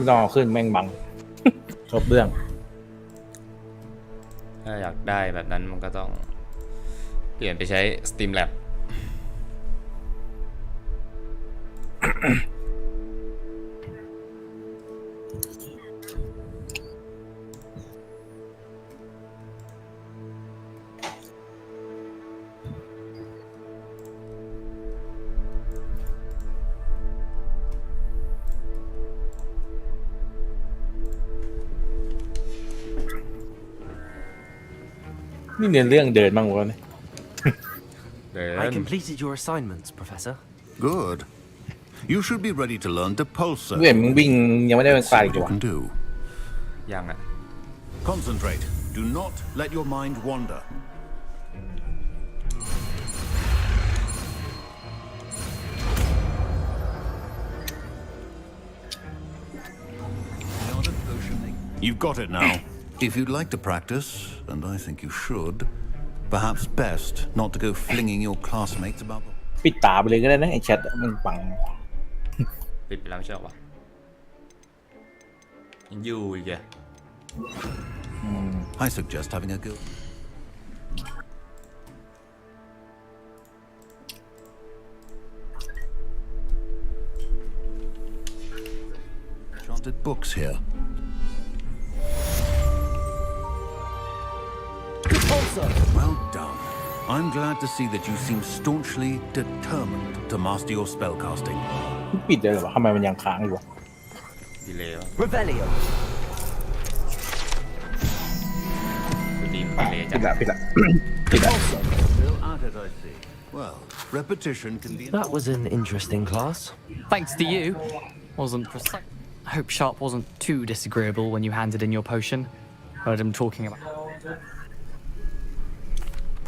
Speaker 5: รอขึ้นแม่งบังจบเรื่อง
Speaker 20: ถ้าอยากได้แบบนั้นมันก็ต้องเปลี่ยนไปใช้ Steam Lab
Speaker 5: นี่เรียนเรื่องเดินบ้างวะเนี่ย
Speaker 2: I completed your assignments, Professor.
Speaker 15: Good. You should be ready to learn to pulsar.
Speaker 5: เว้ยมึงวิ่งยังไม่ได้เป็นไฟอีก
Speaker 15: You
Speaker 5: วะ
Speaker 15: can do.
Speaker 20: ยังอ่ะ
Speaker 15: Concentrate. Do not let your mind wander. You've got it now. If you'd like to practice, and I think you should, perhaps best not to go flinging your classmates about them.
Speaker 5: ปิดตาไปเลยก็ได้นะไอ้แชทมันฟัง
Speaker 20: ปิดไปแล้วไม่ใช่หรอวะยังอยู่อีกอ่ะ
Speaker 15: I suggest having a go. Enchanted books here. Well done. I'm glad to see that you seem staunchly determined to master your spellcasting.
Speaker 5: ปิดเลยเหรอวะทำไมมันยังค้างอยู่วะ
Speaker 20: ดีเลย์
Speaker 2: Revelio.
Speaker 20: ดีเลย์จั
Speaker 5: ปิ
Speaker 20: ง
Speaker 5: ดละปิดละ ปิดละ
Speaker 15: Still at it, I see. Well, repetition can be.
Speaker 2: That was an interesting class.
Speaker 17: Thanks to you. Wasn't precise. I hope Sharp wasn't too disagreeable when you handed in your potion. Heard him talking about.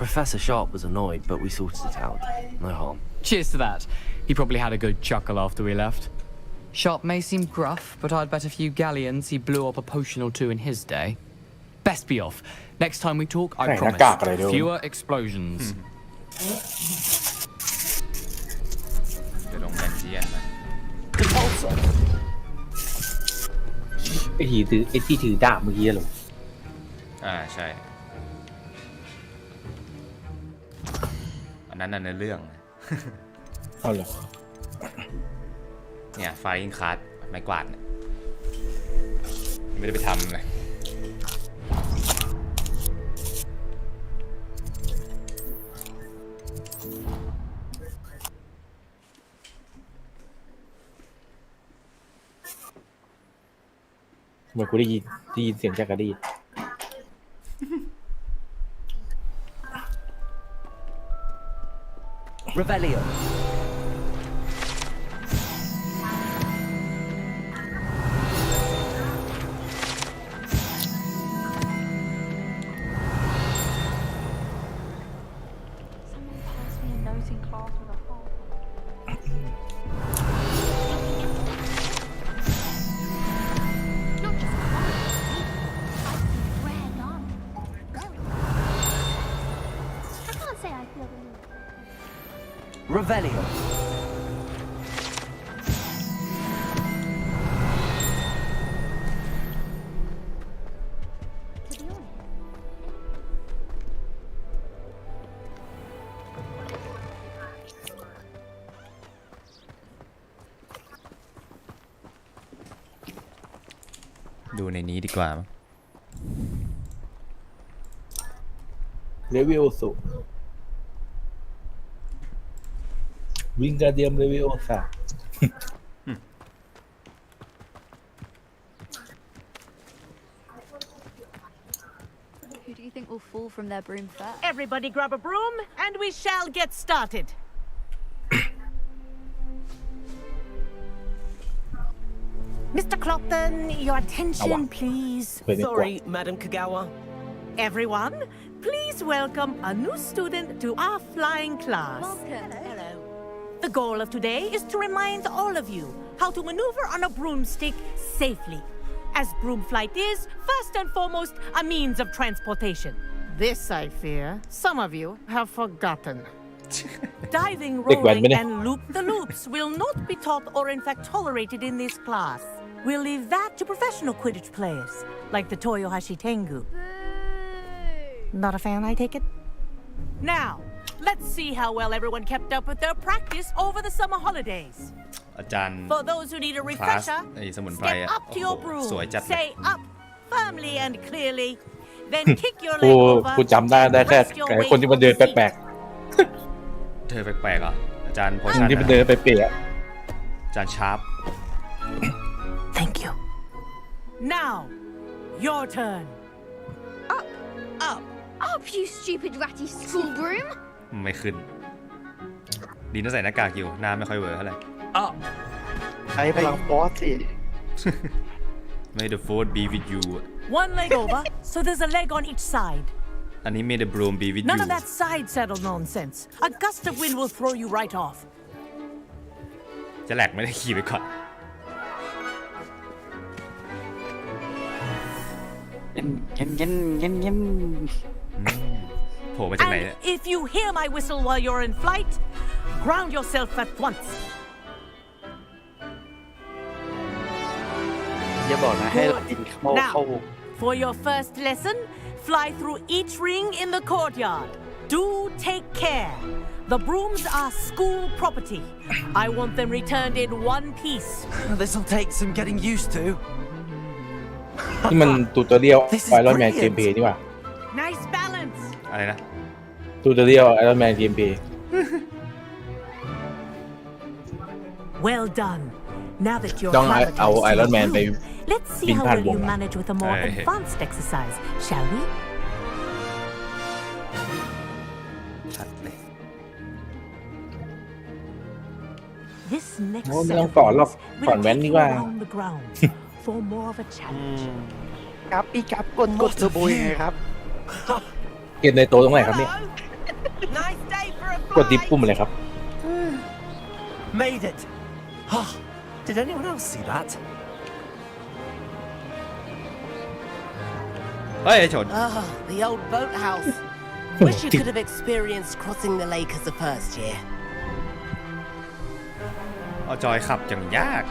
Speaker 2: Professor Sharp was annoyed, but we sorted it out. No harm.
Speaker 17: Cheers to that. He probably had a good chuckle after we left. Sharp may seem gruff, but I'd bet a few galleons he blew up a potion or two in his day. Best be off. Next time we talk, I promise. Fewer explosions.
Speaker 20: จะลงแบนเจียนนะ
Speaker 5: ไอ้ที่ถือดาบเมื่อกี้เหรอ
Speaker 20: ใช่อันนั้นน่ะในเรื่อง
Speaker 5: เอาเหรอ
Speaker 20: เนี่ยไฟยิงคาร์ดไม้กวาดเนี่ยไม่ได้ไปทำเลย
Speaker 5: เหมือนกูได้ยินเสียงจากกระดิ่ง
Speaker 2: Revelio.
Speaker 21: Someone passed me a note in class with a heart on it. Not just rare none. I can't say I feel the need.
Speaker 2: Revelio.
Speaker 21: To be honest,
Speaker 20: ดูในนี้ดีกว่า
Speaker 5: เลเวลสูงวิงการเดียมเลเวลค่ะ
Speaker 21: you think will fall from their broom first? Everybody grab a broom, and we shall get started. Mr. Clopton, your attention, please.
Speaker 10: Sorry, Madam Kagawa.
Speaker 21: Everyone, please welcome a new student to our flying class.
Speaker 7: Welcome.
Speaker 21: Hello. The goal of today is to remind all of you how to maneuver on a broomstick safely, as broom flight is, first and foremost, a means of transportation. This, I fear, some of you have forgotten. Diving, rolling, and loop-the-loops will not be taught or in fact tolerated in this class. We'll leave that to professional Quidditch players, like the Toyohashi Tengu. Not a fan, I take it? Now, let's see how well everyone kept up with their practice over the summer holidays.
Speaker 20: อาจารย์
Speaker 21: For those who need a refresher,
Speaker 20: ไอ้สมุนไพร
Speaker 21: step
Speaker 20: อ่ะ
Speaker 21: up to your
Speaker 20: สวย
Speaker 21: broom,
Speaker 20: จัดเลย
Speaker 21: say up firmly and clearly, then kick your leg
Speaker 5: กู
Speaker 21: over,
Speaker 5: จำได้แค่
Speaker 21: rest your
Speaker 5: ไอ้
Speaker 21: weight
Speaker 5: คนที่มัน
Speaker 21: on
Speaker 5: เดิน
Speaker 21: the
Speaker 5: แป
Speaker 21: seat.
Speaker 5: ลก
Speaker 20: เธอแปลกๆเหรออาจารย์โพ
Speaker 5: ๆ
Speaker 20: ชั่น
Speaker 5: ที่มันเดินไปเปะ
Speaker 20: อาจารย์ชาร์ป
Speaker 21: Thank you. Now, your turn.
Speaker 7: Up, you stupid ratty school broom.
Speaker 20: ไม่ขึ้น ดีนะใส่หน้ากากอยู่หน้าไม่ค่อยเวิร์กเท่าไหร่
Speaker 8: ใช้พลังฟอสสิ
Speaker 20: May the force be with you
Speaker 21: One leg over, so there's a leg on each side.
Speaker 20: อันนี้ May the broom be with
Speaker 21: None
Speaker 20: you
Speaker 21: of that side saddle nonsense. A gust of wind will throw you right off.
Speaker 20: จะแหลกไม่ได้ขี่ไปก่อน โผล่มาจากไหน
Speaker 21: And
Speaker 20: เนี่ย
Speaker 21: if you hear my whistle while you're in flight, ground yourself at once.
Speaker 8: อย่าบอกนะให้เราบินเข้า
Speaker 21: Now, for your first lesson, fly through each ring in the courtyard. Do take care. The brooms are school property. I want them returned in one piece.
Speaker 2: This'll take some getting used to.
Speaker 5: นี่มันตูตอเรียลไอรอนแมนเกมเพลย์นี่หว่า
Speaker 21: Nice balance.
Speaker 20: อะไรนะ
Speaker 5: ตูตอเรียลไอรอนแมนเกมเพลย์
Speaker 21: Well done. Now that you're
Speaker 5: ต้องเอาไอรอนแมนไป
Speaker 21: let's see
Speaker 5: บิน
Speaker 21: how
Speaker 5: ผ่าน
Speaker 21: well
Speaker 5: วง
Speaker 21: you
Speaker 5: อะ
Speaker 21: manage with a more advanced exercise, shall we?
Speaker 20: ชัดเลย
Speaker 21: This next
Speaker 5: โอ้ไม่
Speaker 21: set
Speaker 5: ต้อง
Speaker 21: of
Speaker 5: สอนหรอก
Speaker 21: rings
Speaker 5: สอน
Speaker 21: will
Speaker 5: แว้น
Speaker 21: take
Speaker 5: ดี
Speaker 21: you
Speaker 5: กว่า
Speaker 21: around the grounds for more of a challenge.
Speaker 8: กับอีกับกดเทอร์โบยังไงครับ
Speaker 5: เกมในโตตรงไหนครับเนี่ย
Speaker 10: Nice day for a
Speaker 5: กดดิปปุ่มอะไรครับ
Speaker 2: Made it. Oh, did anyone else see that?
Speaker 20: เฮ้ยชน
Speaker 10: Ah, the old boathouse. Wish you could have experienced crossing the lake as a first year.
Speaker 20: เอาจอยขับอย่างยาก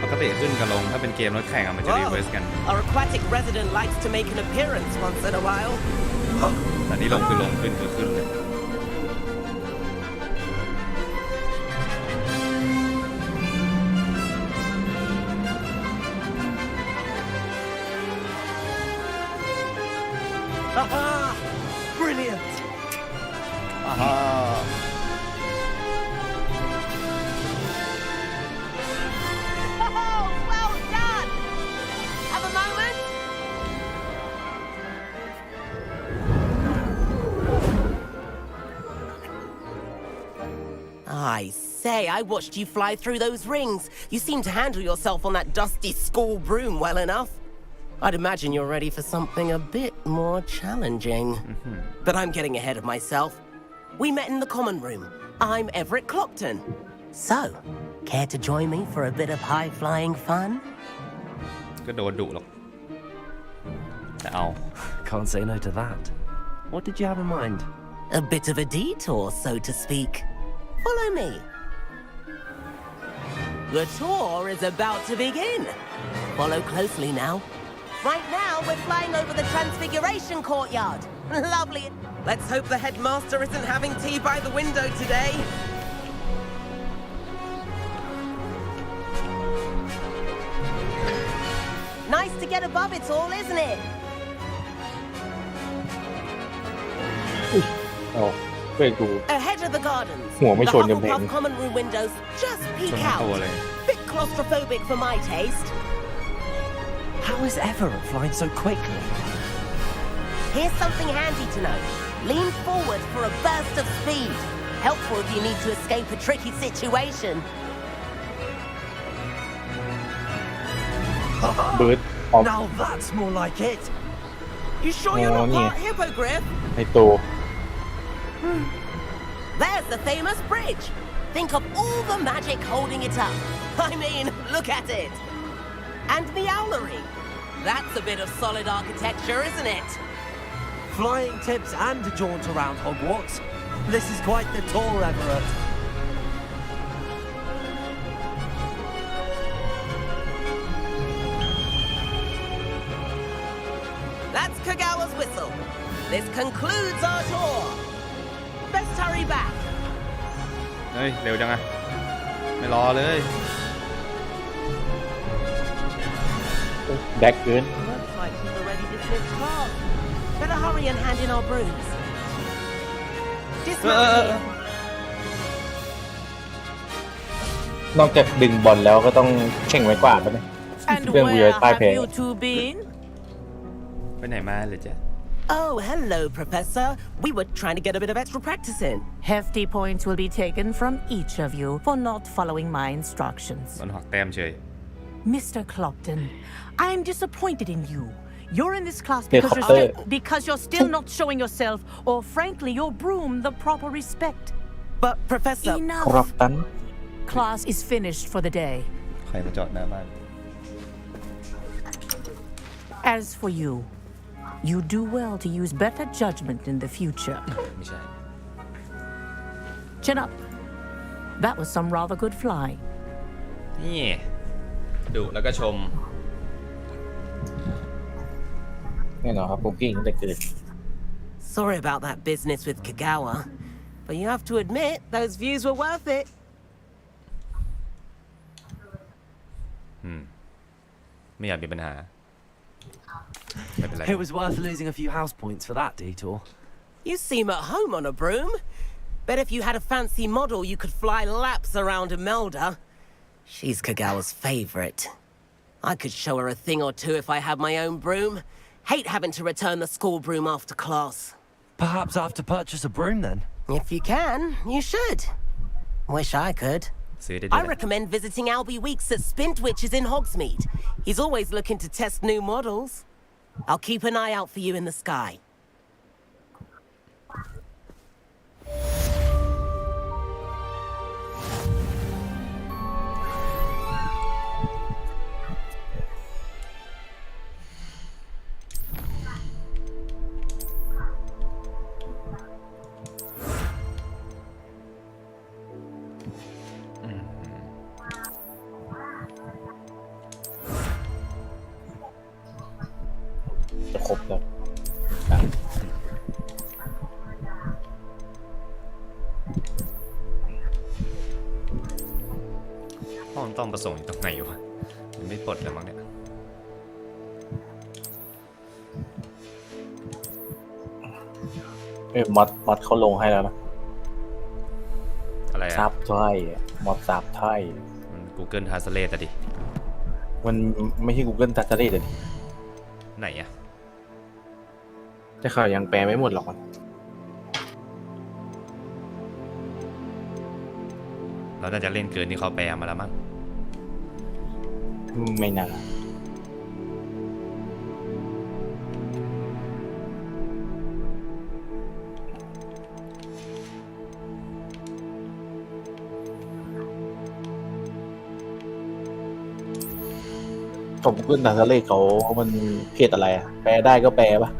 Speaker 20: ปกติขึ้นกับลงถ้าเป็นเกมรถแข่งอะมันจะรีเวิร์สกัน
Speaker 10: Our aquatic resident likes to make an appearance once in a while.
Speaker 20: แต่นี่ลงคือลงขึ้นคือขึ้นเลย
Speaker 2: Aha! Brilliant.
Speaker 20: อ่าฮะ
Speaker 21: Oh, well done! Have a moment?
Speaker 10: I say, I watched you fly through those rings. You seem to handle yourself on that dusty school broom well enough. I'd imagine you're ready for something a bit more challenging. But I'm getting ahead of myself. We met in the common room. I'm Everett Clopton. So, care to join me for a bit of high-flying fun?
Speaker 20: ก็โดนดุหรอกแต่เอา
Speaker 2: Can't say no to that. What did you have in mind?
Speaker 10: A bit of a detour, so to speak. Follow me. The tour is about to begin. Follow closely now. Right now, we're flying over the Transfiguration Courtyard. Lovely. Let's hope the headmaster isn't having tea by the window today. Nice to get above it all, isn't it?
Speaker 5: โอ้ เพื่อดู
Speaker 10: Ahead of the gardens.
Speaker 5: หัวไม่
Speaker 10: The
Speaker 5: ชนกำแพง
Speaker 10: Hufflepuff common room windows just
Speaker 20: ช
Speaker 10: peek
Speaker 20: นทั้ง
Speaker 10: out.
Speaker 20: ตัวเลย
Speaker 10: Bit claustrophobic for my taste.
Speaker 2: How is Everett flying so quickly?
Speaker 10: Here's something handy to know. Lean forward for a burst of speed. Helpful if you need to escape a tricky situation.
Speaker 5: เบิร์ด
Speaker 2: Now that's more like it.
Speaker 10: You sure you're not
Speaker 5: Oh, yeah.
Speaker 10: part hippogriff?
Speaker 5: ในตัว
Speaker 10: There's the famous bridge. Think of all the magic holding it up. I mean, look at it. And the owlery. That's a bit of solid architecture, isn't it?
Speaker 2: Flying tips and a jaunt around Hogwarts. This is quite the tour, Everett.
Speaker 10: That's Kagawa's whistle. This concludes our tour. Best hurry back.
Speaker 20: เฮ้ยเร็วจังอะไม่รอเลย
Speaker 5: แดกเกิน
Speaker 10: Looks like she's already dismissed class. Better hurry and hand in our brooms. Dismount here.
Speaker 5: นอกจากดึงบอลแล้วก็ต้องเข่งไม้กวาดแล้วนะ
Speaker 21: And
Speaker 5: เรื่อง
Speaker 21: where
Speaker 5: เวียป้าย
Speaker 21: have
Speaker 5: แพ้
Speaker 21: you two been?
Speaker 20: ไปไหนมาเลยจ๊ะ
Speaker 10: Oh, hello, Professor. We were trying to get a bit of extra practice in.
Speaker 21: Hefty points will be taken from each of you for not following my instructions.
Speaker 20: โดนหักแต้มเฉย
Speaker 21: Mr. Clopton, I'm disappointed in you. You're in this class
Speaker 5: Yeah,
Speaker 21: because you're still not showing yourself, or frankly, your broom, the proper respect.
Speaker 10: But, Professor...
Speaker 5: ครับตัน
Speaker 21: Class is finished for the day.
Speaker 20: ใครมาจอดหน้าบ้าน
Speaker 21: As for you, you do well to use better judgment in the future.
Speaker 20: ไม่ใช่
Speaker 21: Chin up. That was some rather good flying.
Speaker 20: นี่ดุแล้วก็ชม
Speaker 5: แน่นอนครับผมเก่งตั้งแต่เกิด
Speaker 10: Sorry about that business with Kagawa, but you have to admit those views were worth it.
Speaker 20: ไม่อยากมีปัญหาไม่เป็นไร
Speaker 2: It was worth losing a few house points for that detour.
Speaker 10: You seem at home on a broom. Bet if you had a fancy model, you could fly laps around Imelda. She's Kagawa's favorite. I could show her a thing or two if I had my own broom. Hate having to return the school broom after class.
Speaker 2: Perhaps I have to purchase a broom then.
Speaker 10: If you can, you should. Wish I could.
Speaker 20: ซื้อได้
Speaker 10: I
Speaker 20: ด้วย
Speaker 10: recommend visiting Albie Weeks at Spintwitches in Hogsmeade. He's always looking to test new models. I'll keep an eye out for you in the sky.
Speaker 5: Mm. จะครบแล้ว
Speaker 20: ห้องต้องประสงค์อยู่ตรงไหนวะยังไม่ปลดเลยมั้งเนี่ย
Speaker 5: มอดเขาลงให้แล้วนะ
Speaker 20: อะไรอะ
Speaker 5: ซับไทยมอดซับไทย
Speaker 20: มัน Google Translate อะดิ
Speaker 5: มันไม่ใช่ Google Translate เลยดิ
Speaker 20: ไหนอะ
Speaker 5: แต่เขายังแปลไม่หมดหรอกมัน
Speaker 20: เราน่าจะเล่นเกินที่เขาแปลมาแล้วมั้ง
Speaker 5: ไม่น่าผม Google Translate เขามันเพจอะไรอะแปลได้ก็แปลปะ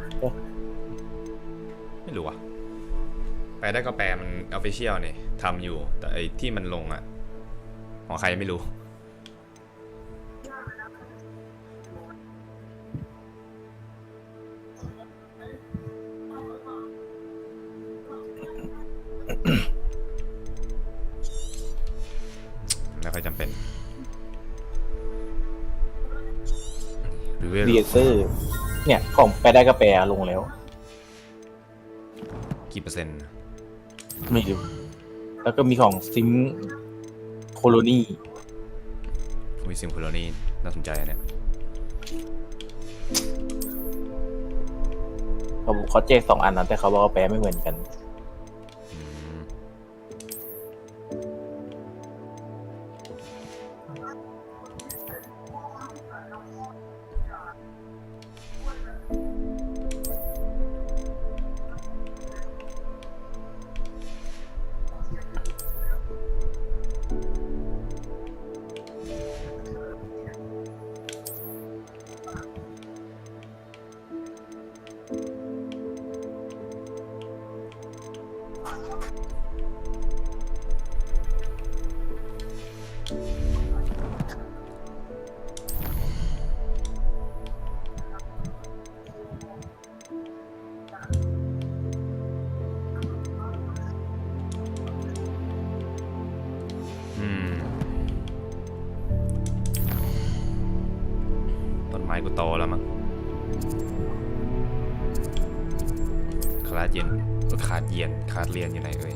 Speaker 20: ไม่รู้อะแปลได้ก็แปลมัน Official นี่ทำอยู่แต่ไอ้ที่มันลงอะของใครไม่รู้ ไม่ค่อยจำเป็น
Speaker 5: เรียเซอร์เนี่ยของแปลได้ก็แปลลงแล้ว
Speaker 20: กี่เปอร์เซ็นต์
Speaker 5: ไม่รู้แล้วก็มีของซิมโคโลนี
Speaker 20: มีซิมโคโลนีน่าสนใจเนี่ย
Speaker 5: เขาแจก2 อันนั้นแต่เขาบอกว่าแปลไม่เหมือนกัน
Speaker 20: ต้นไม้กูโตแล้วมั้งขาดเรียนอยู่ไหนเอ่ย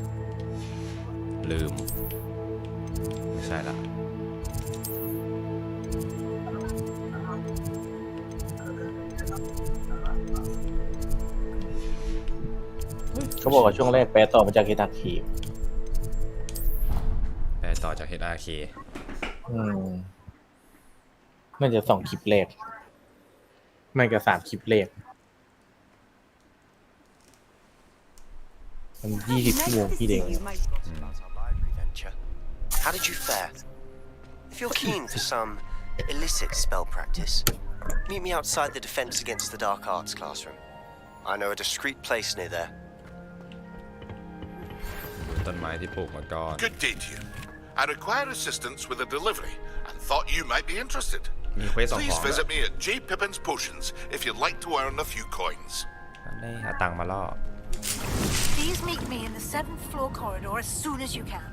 Speaker 20: ลืมไม่ใช่ละ
Speaker 5: เขาบอกว่าช่วงแรกแปลต่อมาจากHRK
Speaker 20: แปลต่อจาก HRK
Speaker 5: น่าจะ2 คลิปแรกไม่ก็3 คลิปแรกมัน20 ชั่วโมงพี่เด็ก
Speaker 2: How did you fare? If you're keen for some illicit spell practice, meet me outside the Defense Against the Dark Arts classroom. I know a discreet place near there.
Speaker 20: ต้นไม้ที่ปลูกมาก่อน
Speaker 3: Good day to you. I require assistance with a delivery and thought you might be interested. Please visit me at J. Pippin's Potions if you'd like to earn a few coins.
Speaker 20: ได้หาตังค์มาล่อ
Speaker 6: Please meet me in the 7th floor corridor as soon as you can.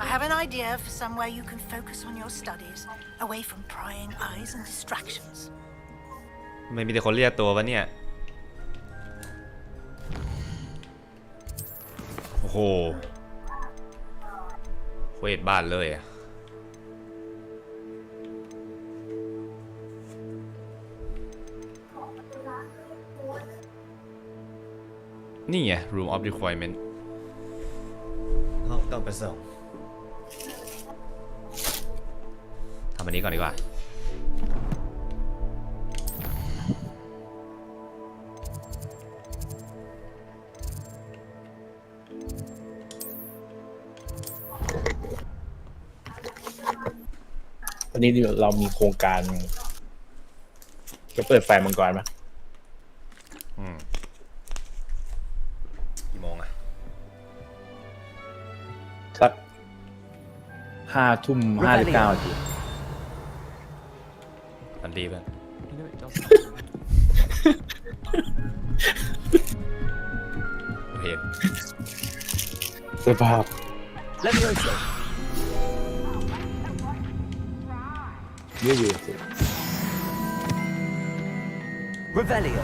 Speaker 6: I have an idea for somewhere you can focus on your studies, away from prying eyes and distractions.
Speaker 20: ไม่มีแต่คนเรียกตัววะเนี่ยโอ้โหเวทบ้านเลยอะนี่ไง room of requirement
Speaker 2: ห้องต้องประสงค์
Speaker 20: ทำอันนี้ก่อนดีกว่า
Speaker 5: วันนี้เรามีโครงการจะเปิดไฟมังกรไหม
Speaker 20: กี่โมงอะ
Speaker 5: สัก5:59 นาที
Speaker 20: อันดีเพื่อนเห็น
Speaker 5: สภาพเยอะๆสิ
Speaker 2: Revelio.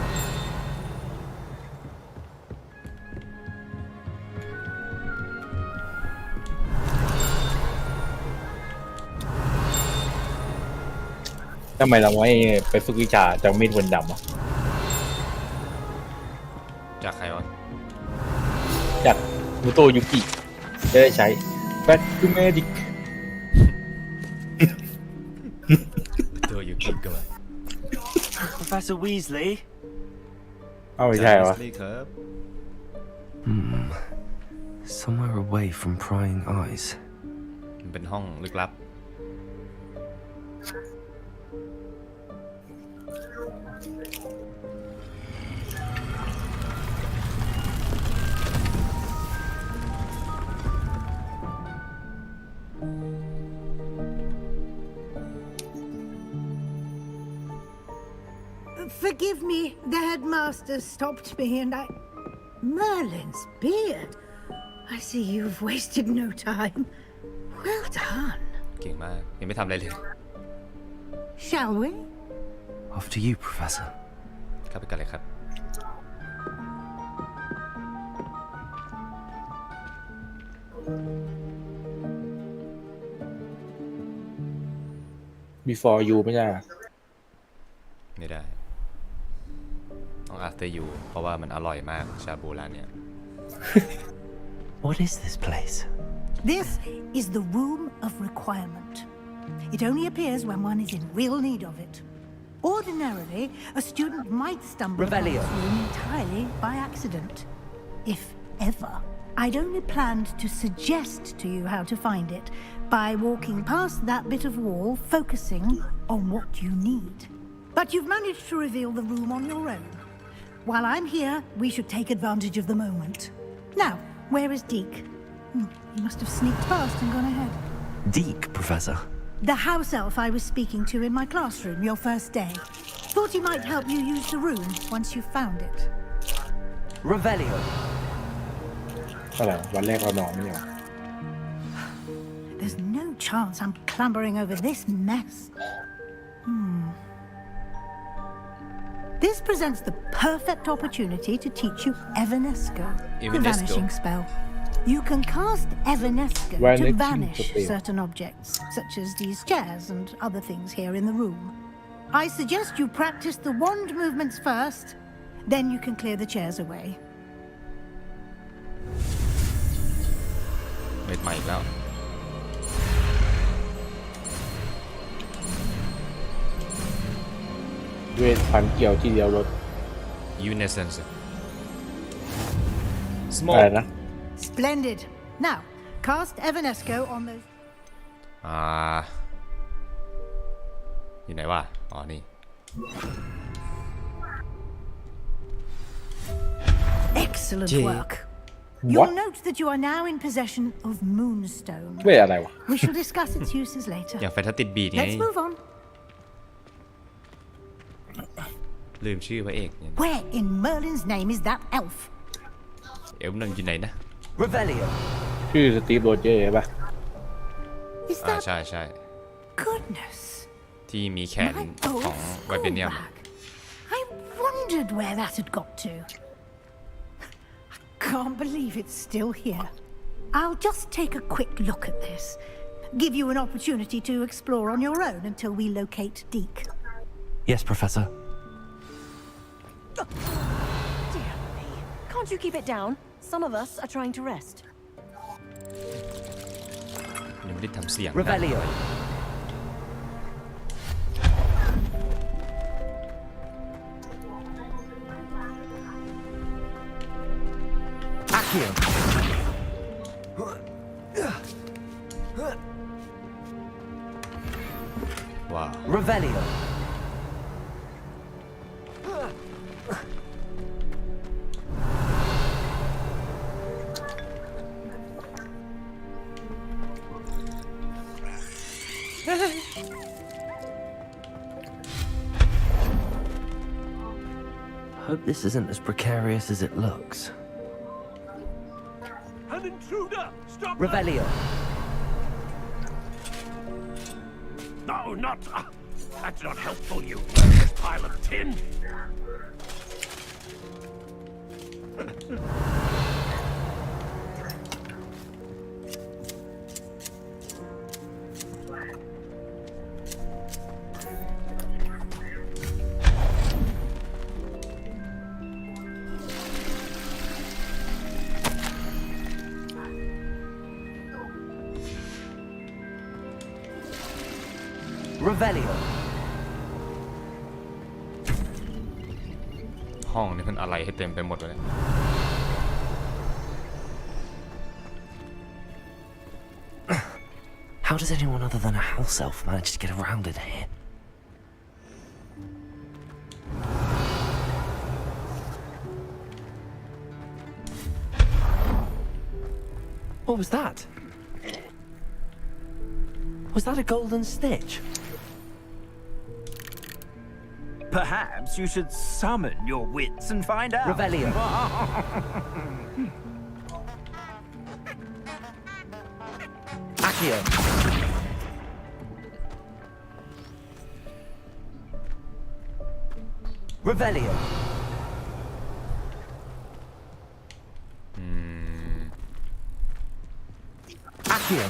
Speaker 5: ทำไมเราไม่ไปฝึกวิชาจากมีดวนดำอ่ะ
Speaker 20: จากใครวะ
Speaker 5: จากมูโตยุกิจะได้ใช้แบ็คทูเมดิก
Speaker 20: ตัวยุกิกัน
Speaker 2: Professor Weasley.
Speaker 5: เอาไม่ใช่วะ
Speaker 2: Somewhere away from prying eyes.
Speaker 20: มันเป็นห้องลึกลับ
Speaker 6: Forgive me, the headmaster stopped me and I... Merlin's beard. I see you've wasted no time. Well done.
Speaker 20: เก่งมากยังไม่ทำอะไรเลย
Speaker 6: Shall we?
Speaker 2: After you, Professor.
Speaker 20: เข้าไปกันเลยครับ
Speaker 5: before you ไม่ได้
Speaker 20: ไม่ได้ต้อง after you เพราะว่ามันอร่อยมากชาบูร้านเนี้ย
Speaker 2: What is this place?
Speaker 6: This is the room of requirement. It only appears when one is in real need of it. Ordinarily, a student might stumble upon this room entirely by accident, if ever. I'd only planned to suggest to you how to find it by walking past that bit of wall, focusing on what you need. But you've managed to reveal the room on your own. While I'm here, we should take advantage of the moment. Now, where is Deke? He must have sneaked past and gone ahead.
Speaker 2: Deke, Professor?
Speaker 6: The house elf I was speaking to in my classroom your first day. Thought he might help you use the room once you found it.
Speaker 2: Revelio.
Speaker 5: อะไรวันแรกเรานอนไม่เหรอ
Speaker 6: There's no chance I'm clambering over this mess. This presents the perfect opportunity to teach you Evanesco, the vanishing spell. You can cast Evanesco to vanish certain objects, such as these chairs and other things here in the room. I suggest you practice the wand movements first, then you can clear the chairs away.
Speaker 20: เม็ดใหม่อีกแล้ว
Speaker 5: เวทพันเกี่ยวที่เดียวรถ
Speaker 20: Unisens
Speaker 5: อะไรนะ
Speaker 6: Splendid. Now, cast Evanesco on those.
Speaker 20: อยู่ไหนวะอ๋อนี่
Speaker 6: Excellent work. You'll note that you are now in possession of Moonstone.
Speaker 5: เวทอะไรวะ
Speaker 6: We shall discuss its uses later.
Speaker 20: อย่างแฟนตาติดบีดไง
Speaker 6: Let's move on.
Speaker 20: ลืมชื่อพระเอกเนี่ย
Speaker 6: Where in Merlin's name is that elf?
Speaker 20: เอลนั่นอยู่ไหนนะ
Speaker 2: Revelio.
Speaker 5: ชื่อสตีฟโรเจอร์ใช่ปะ
Speaker 6: Is that
Speaker 20: ใช่ใช่
Speaker 6: goodness?
Speaker 20: ที่มีแขนของไวเบเนียม
Speaker 6: I wondered where that had got to. I can't believe it's still here. I'll just take a quick look at this. Give you an opportunity to explore on your own until we locate Deke.
Speaker 2: Yes, Professor.
Speaker 11: Dear me. Can't you keep it down? Some of us are trying to rest.
Speaker 20: ยังไม่ได้ทำเสียง
Speaker 2: Revelio. Accio.
Speaker 20: Wow.
Speaker 2: Revelio. Hope this isn't as precarious as it looks.
Speaker 3: An intruder! Stop!
Speaker 2: Revelio.
Speaker 3: No, not. That's not helpful, you pile of tin.
Speaker 2: Revelio.
Speaker 20: ห้องนี่มันอะไรให้เต็มไปหมดเลย
Speaker 2: How does anyone other than a house elf manage to get around in here? What was that? Was that a golden stitch?
Speaker 1: Perhaps you should summon your wits and find out.
Speaker 2: Revelio. Accio. Revelio. Accio.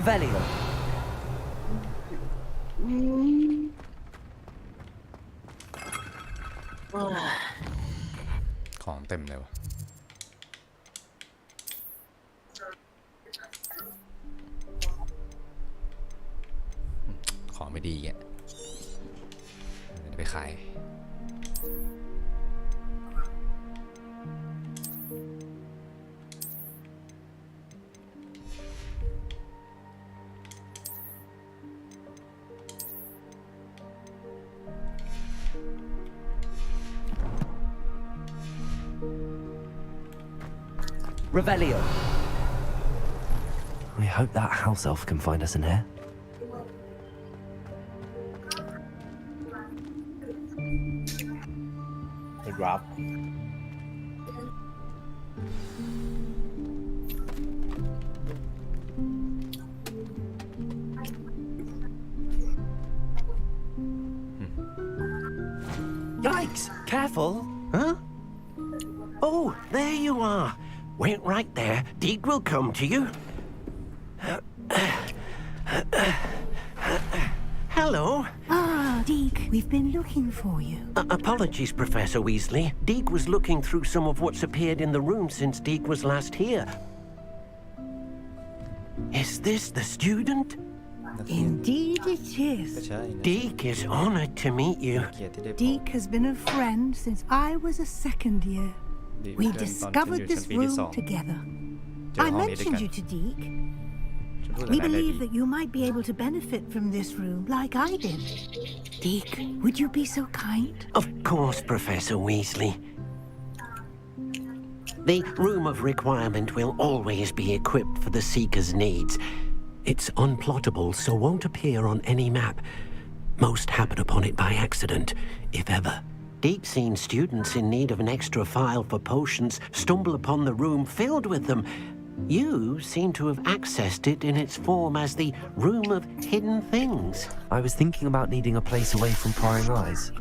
Speaker 2: Revelio.
Speaker 20: ของเต็มเลยวะของไม่ดีอ่ะไปขาย
Speaker 2: Revelio. I hope that house elf can find us in here.
Speaker 5: The drop.
Speaker 18: Yikes! Careful. Huh? Oh, there you are. Wait right there. Deek will come to you. Hello.
Speaker 6: Ah, Deek, we've been looking for you.
Speaker 18: Apologies, Professor Weasley. Deek was looking through some of what's appeared in the room since Deek was last here. Is this the student?
Speaker 6: Indeed it is.
Speaker 18: Deek is honored to meet you.
Speaker 6: Deek has been a friend since I was a second year. We discovered this room together. I mentioned you to Deek. We believe that you might be able to benefit from this room like I did. Deek, would you be so kind?
Speaker 18: Of course, Professor Weasley. The Room of Requirement will always be equipped for the Seeker's needs. It's unplottable, so won't appear on any map. Most happen upon it by accident, if ever. Deep seen students in need of an extra file for potions stumble upon the room filled with them. You seem to have accessed it in its form as the Room of Hidden Things.
Speaker 2: I was thinking about needing a place away from prying eyes.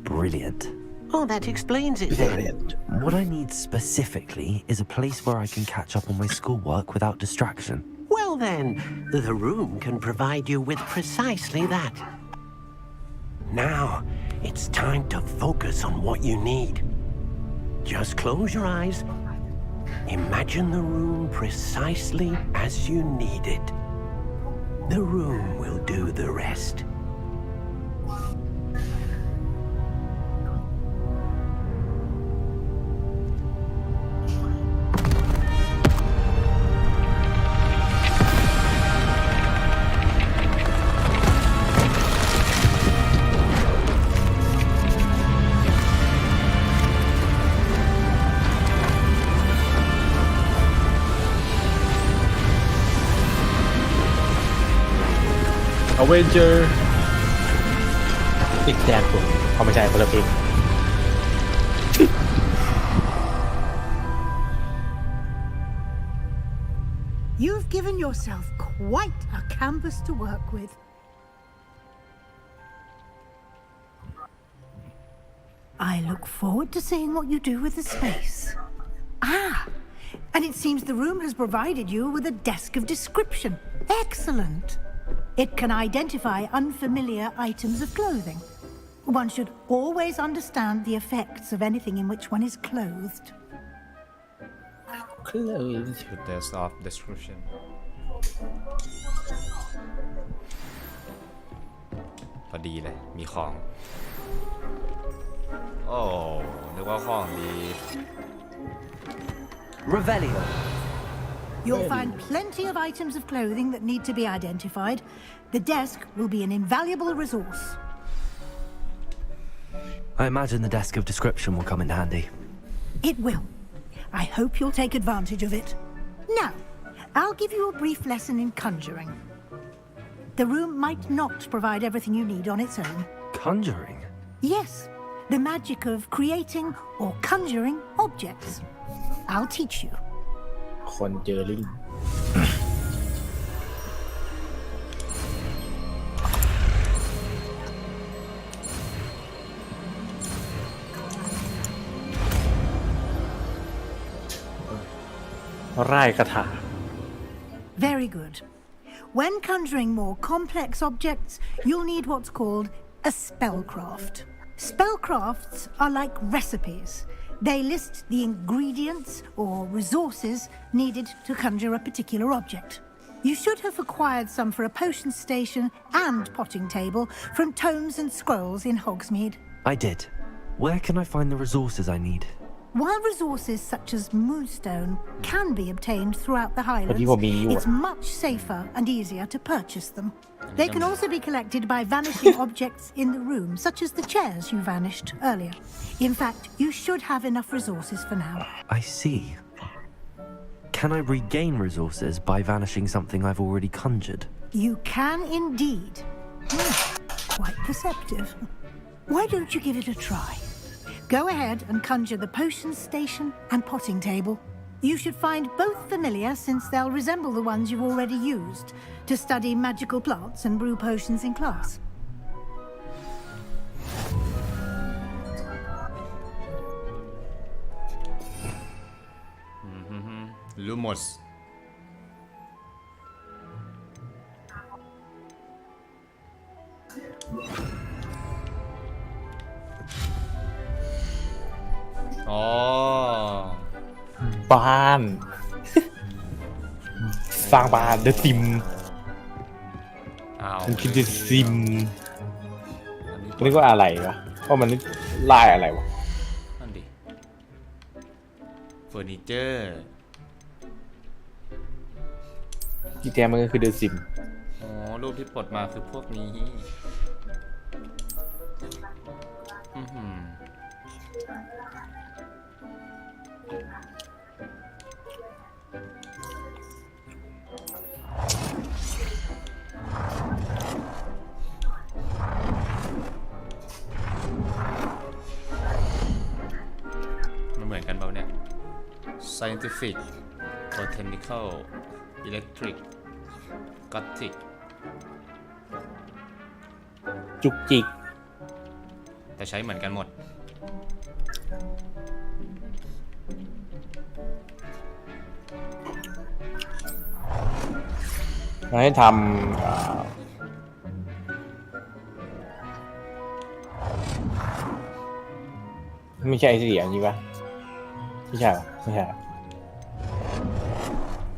Speaker 2: Brilliant.
Speaker 18: Oh, that explains it then.
Speaker 2: What I need specifically is a place where I can catch up on my schoolwork without distraction.
Speaker 18: Well then, the room can provide you with precisely that. Now, it's time to focus on what you need. Just close your eyes. Imagine the room precisely as you need it. The room will do the rest.
Speaker 5: Avenger อีกแดนผมเอาไม่ใช่คนละเพลง
Speaker 6: You've given yourself quite a canvas to work with. I look forward to seeing what you do with the space. Ah, and it seems the room has provided you with a desk of description. Excellent. It can identify unfamiliar items of clothing. One should always understand the effects of anything in which one is clothed.
Speaker 20: Desk of description พอดีเลยมีของโอ้นึกว่าของดี
Speaker 2: Revelio.
Speaker 6: You'll find plenty of items of clothing that need to be identified. The desk will be an invaluable resource.
Speaker 2: I imagine the desk of description will come in handy.
Speaker 6: It will. I hope you'll take advantage of it. Now, I'll give you a brief lesson in conjuring. The room might not provide everything you need on its own.
Speaker 2: Conjuring?
Speaker 6: Yes, the magic of creating or conjuring objects. I'll teach you.
Speaker 5: Conjuring ไร่คาถา
Speaker 6: Very good. When conjuring more complex objects, you'll need what's called a spellcraft. Spellcrafts are like recipes. They list the ingredients or resources needed to conjure a particular object. You should have acquired some for a potion station and potting table from tomes and scrolls in Hogsmeade.
Speaker 2: I did. Where can I find the resources I need?
Speaker 6: While resources such as moonstone can be obtained throughout the Highlands, it's much safer and easier to purchase them. They can also be collected by vanishing objects in the room, such as the chairs you vanished earlier. In fact, you should have enough resources for now.
Speaker 2: I see. Can I regain resources by vanishing something I've already conjured?
Speaker 6: You can indeed. Quite perceptive. Why don't you give it a try? Go ahead and conjure the potion station and potting table. You should find both familiar since they'll resemble the ones you've already used to study magical plants and brew potions in class.
Speaker 20: Lumos. Oh.
Speaker 5: บ้าน สร้างบ้านเดอะซิมมันคือเดอะซิมนี่ก็อะไรวะเพราะมันลายอะไรวะ
Speaker 20: นั่นดิเฟอร์นิเจอร์
Speaker 5: ที่แท้มันก็คือเดอะซิม
Speaker 20: อ๋อรูปที่ปลดมาคือพวกนี้มันเหมือนกันเปล่าเนี่ย scientific botanical electric gothic
Speaker 5: จุกจิก
Speaker 20: แต่ใช้เหมือนกันหมด
Speaker 5: มาให้ทำไม่ใช่เสียงนี้ปะไม่ใช่ไม่ใช่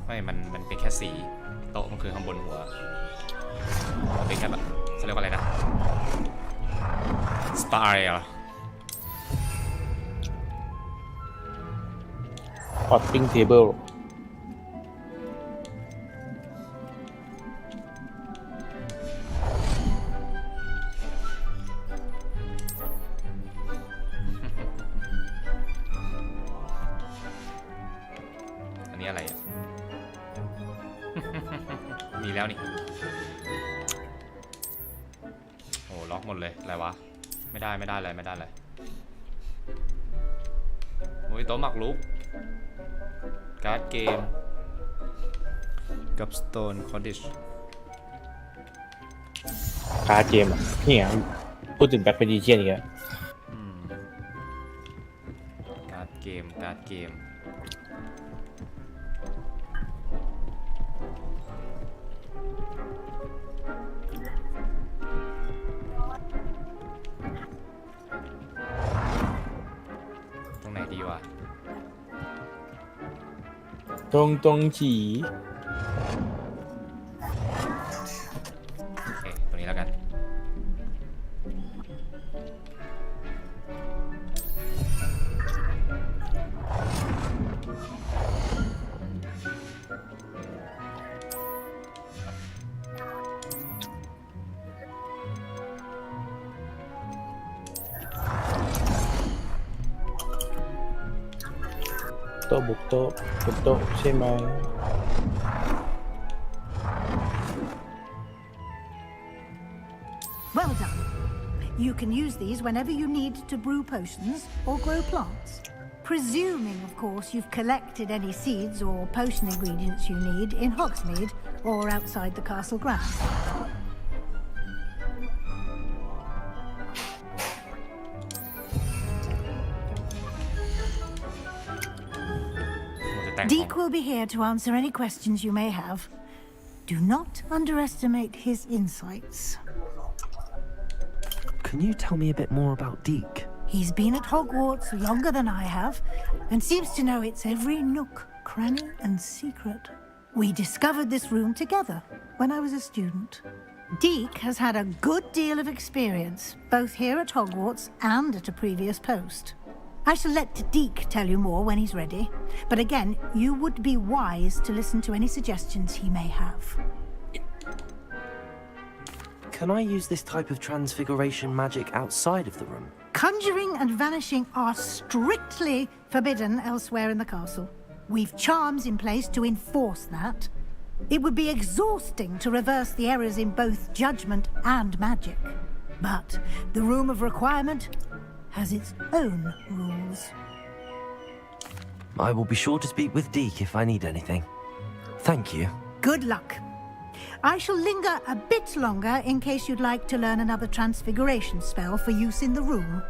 Speaker 20: ไม่มันเป็นแค่สีโต๊ะมันคือข้างบนหัวเป็นแค่แบบเขาเรียกว่าอะไรนะสปายเหรอ
Speaker 5: พอตติ้งเทเบิล
Speaker 20: มีแล้วนี่โอ้ล็อกหมดเลยอะไรวะไม่ได้เลยโอ้ยโต๊ะหมักลุกการ์ดเกมกับสโตนคอร์ดิช
Speaker 5: การ์ดเกมอ่ะเนี่ยพูดถึงแบ็คเพดิเชียนอีกแล้ว
Speaker 20: การ์ดเกมดีว่ะ
Speaker 5: ตรงฉี
Speaker 20: โอเคตัวนี้แล้วกัน
Speaker 5: โต๊ะบุกโต๊ะเป็นโต๊ะใช่ไหม
Speaker 6: Well done. You can use these whenever you need to brew potions or grow plants. Presuming, of course, you've collected any seeds or potion ingredients you need in Hogsmeade or outside the castle grounds. Deke will be here to answer any questions you may have. Do not underestimate his insights.
Speaker 2: Can you tell me a bit more about Deke?
Speaker 6: He's been at Hogwarts longer than I have, and seems to know its every nook, cranny, and secret. We discovered this room together when I was a student. Deke has had a good deal of experience, both here at Hogwarts and at a previous post. I shall let Deke tell you more when he's ready, but again, you would be wise to listen to any suggestions he may have.
Speaker 2: Can I use this type of transfiguration magic outside of the room?
Speaker 6: Conjuring and vanishing are strictly forbidden elsewhere in the castle. We've charms in place to enforce that. It would be exhausting to reverse the errors in both judgment and magic. But the Room of Requirement has its own rules.
Speaker 2: I will be sure to speak with Deke if I need anything. Thank you.
Speaker 6: Good luck. I shall linger a bit longer in case you'd like to learn another transfiguration spell for use in the room.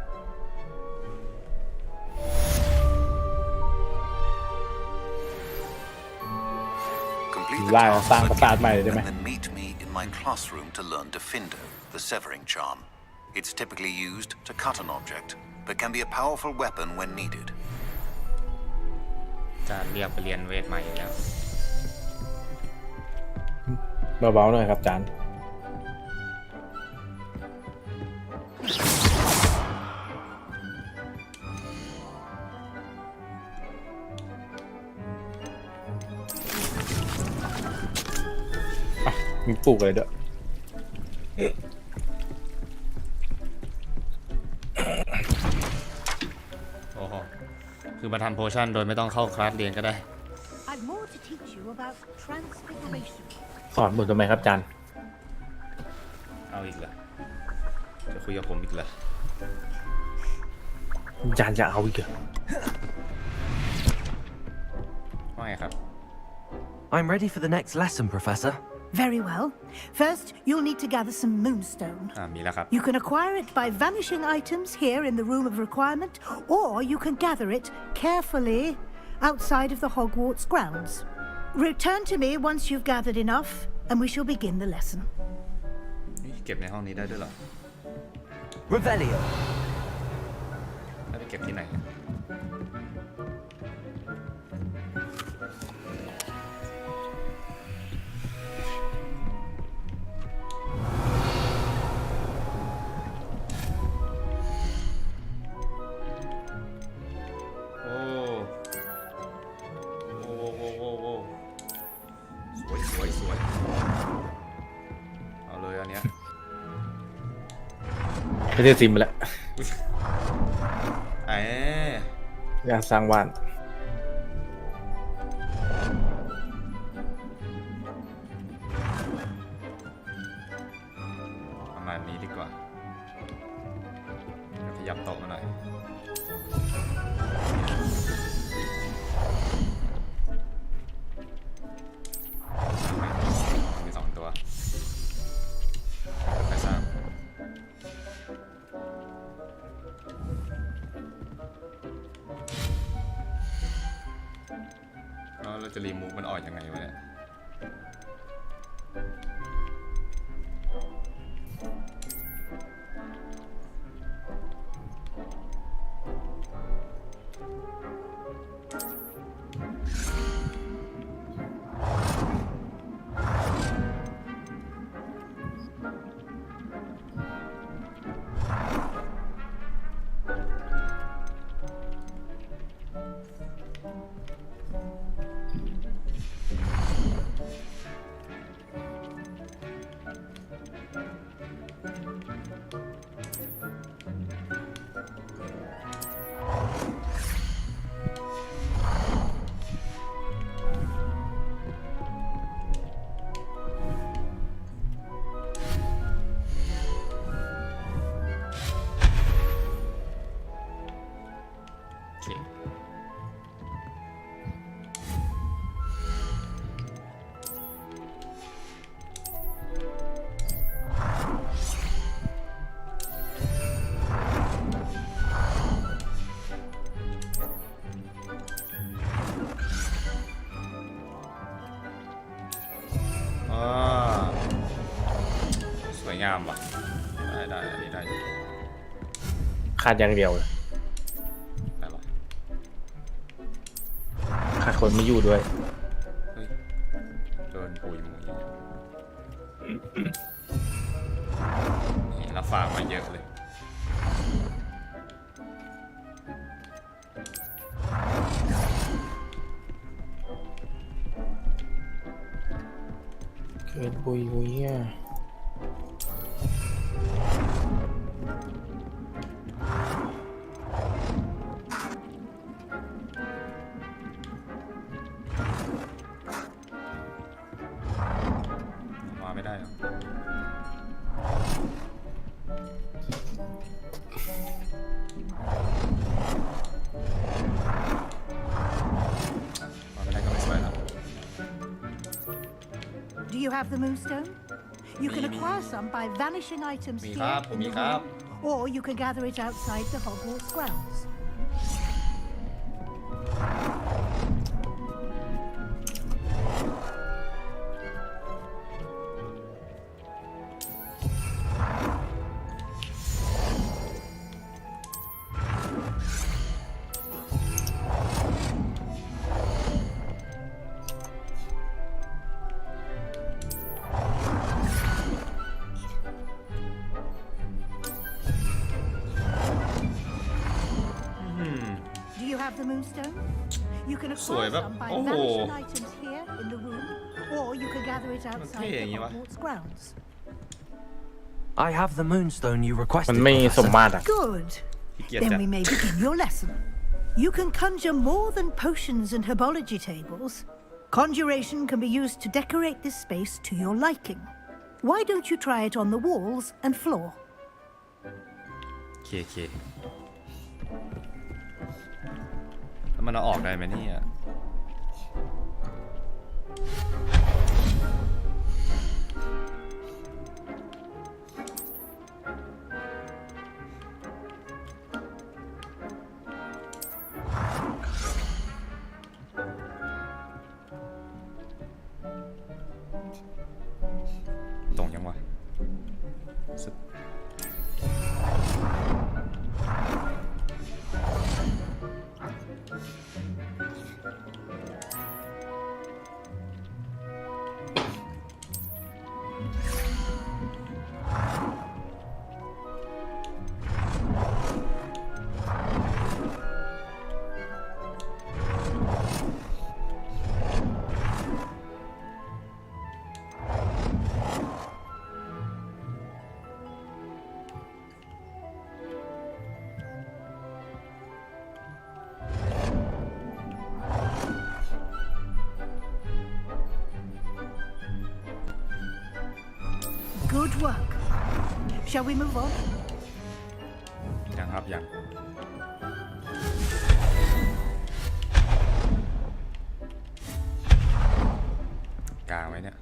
Speaker 5: ล่าสร้างปราสาทใหม่ได้ไหม
Speaker 15: And then meet me in my classroom to learn Defendo, the severing charm. It's typically used to cut an object, but can be a powerful weapon when needed.
Speaker 20: จะเรียกไปเรียนเวทใหม่แล้ว
Speaker 5: เบาๆหน่อยครับจานมีปลูกอะไรด้วย
Speaker 20: โอ้โหคือมาทำโพชั่นโดยไม่ต้องเข้าคลาสเรียนก็ได้
Speaker 6: I've more to teach you about transfiguration.
Speaker 5: สอนบททำไมครับจาน
Speaker 20: เอาอีกเหรอจะคุยกับผมอีกเหรอ
Speaker 5: จานจะเอาอีกเหรอ
Speaker 20: ว่าไงครับ
Speaker 2: I'm ready for the next lesson, Professor.
Speaker 6: Very well. First, you'll need to gather some moonstone.
Speaker 20: มีแล้วครับ
Speaker 6: You can acquire it by vanishing items here in the Room of Requirement, or you can gather it carefully outside of the Hogwarts grounds. Return to me once you've gathered enough, and we shall begin the lesson.
Speaker 20: เก็บในห้องนี้ได้ด้วยเหรอ
Speaker 2: Revelio.
Speaker 20: แล้วไปเก็บที่ไหนสวยเอาเลยอันเนี้ย
Speaker 5: ไม่ได้ซิมไปแล้วอยากสร้างบ้าน
Speaker 20: ประมาณนี้ดีกว่าขยับโต๊ะมาหน่อยมี2 ตัวไปสร้างแล้วเราจะรีมูฟมันออกยังไงวะเนี่ย งามว่ะได้อันนี้ได้
Speaker 5: ขาดอย่างเดียวเลยขาดคนไม่อยู่ด้วย
Speaker 20: เดินปุยมุยนี่รับฝากมาเยอะเลย
Speaker 5: เกิดปุยมุยอ่ะ
Speaker 20: ไม่ได้ก็ไม่สวยแล้ว
Speaker 6: Do you have the moonstone? You can acquire some by vanishing items here in the room, or you can gather it outside the Hogwarts grounds. Do you have the moonstone? You can acquire some by vanishing items here in the room, or you can gather it outside the Hogwarts grounds.
Speaker 2: I have the moonstone you requested.
Speaker 5: มันไม่สมมาตร
Speaker 6: Good. Then we may begin your lesson. You can conjure more than potions and herbology tables. Conjuration can be used to decorate this space to your liking. Why don't you try it on the walls and floor?
Speaker 20: โอเคแล้วมันเอาออกได้ไหมเนี่ยตรงยังวะ
Speaker 6: Good work. Shall we move on?
Speaker 20: ยังครับยังกลางไว้เนี่ย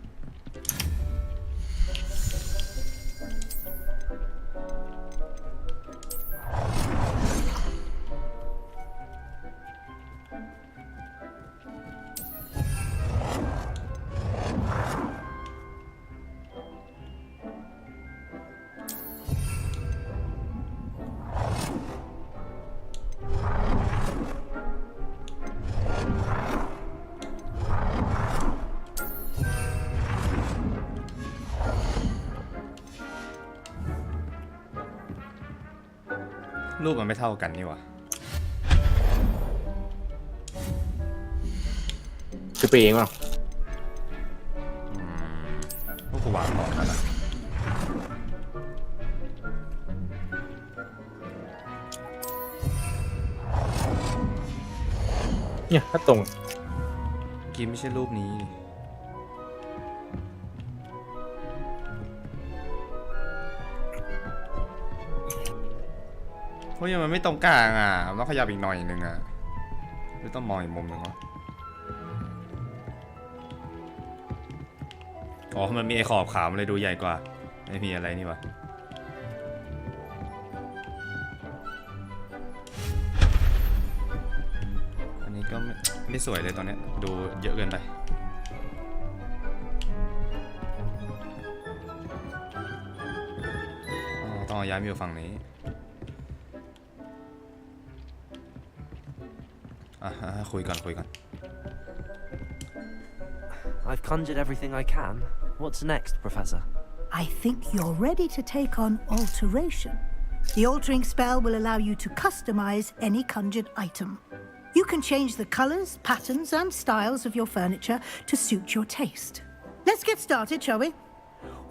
Speaker 20: รูปมันไม่เท่ากันนี่หว่า
Speaker 5: คือไปเองมั้ง
Speaker 20: พวกกูวางต่อกันละ
Speaker 5: เนี่ยถ้าตรง
Speaker 20: กินไม่ใช่รูปนี้เพราะยังมันไม่ตรงกลางอ่ะต้องขยับอีกหน่อยนึงอ่ะหรือต้องมองอีกมุมนึงวะอ๋อมันมีไอ้ขอบขาวมันเลยดูใหญ่กว่าไม่มีอะไรนี่วะอันนี้ก็ไม่สวยเลยตอนนี้ดูเยอะเกินไป ต้องย้ายมาอยู่ฝั่งนี้คุยก่อน
Speaker 2: I've conjured everything I can. What's next, Professor?
Speaker 6: I think you're ready to take on alteration. The altering spell will allow you to customize any conjured item. You can change the colors, patterns, and styles of your furniture to suit your taste. Let's get started, shall we?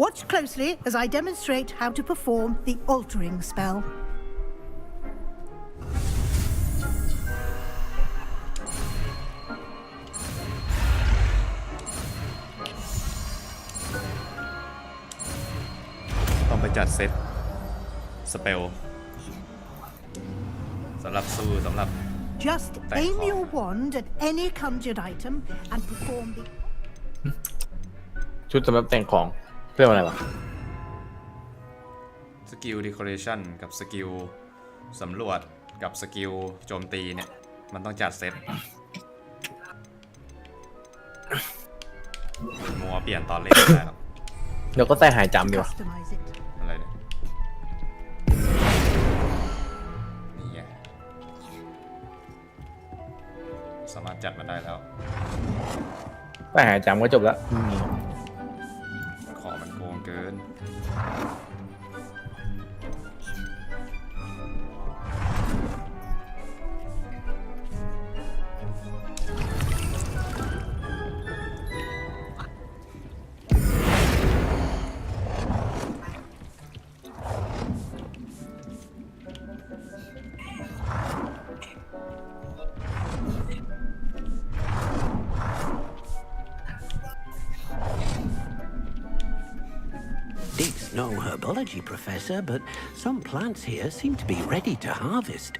Speaker 6: Watch closely as I demonstrate how to perform the altering spell.
Speaker 20: ต้องไปจัดเซตสเปลสำหรับสู้สำหรับ
Speaker 6: Just aim your wand at any conjured item and perform the
Speaker 5: ชุดสำหรับแต่งของเรียกว่าอะไรวะ
Speaker 20: สกิล decoration กับสกิลสำรวจกับสกิลโจมตีเนี่ยมันต้องจัดเซตมัวเปลี่ยนตอนเล่นไม่ได้หรอก
Speaker 5: เดี๋ยวก็ใส่หายจำดีกว่า
Speaker 20: อะไรเนี่ยนี่ไงสามารถจัดมาได้แล้ว
Speaker 5: ใส่หายจำก็จบแล้ว
Speaker 20: ของมันโกงเกิน
Speaker 18: No herbology, Professor, but some plants here seem to be ready to harvest.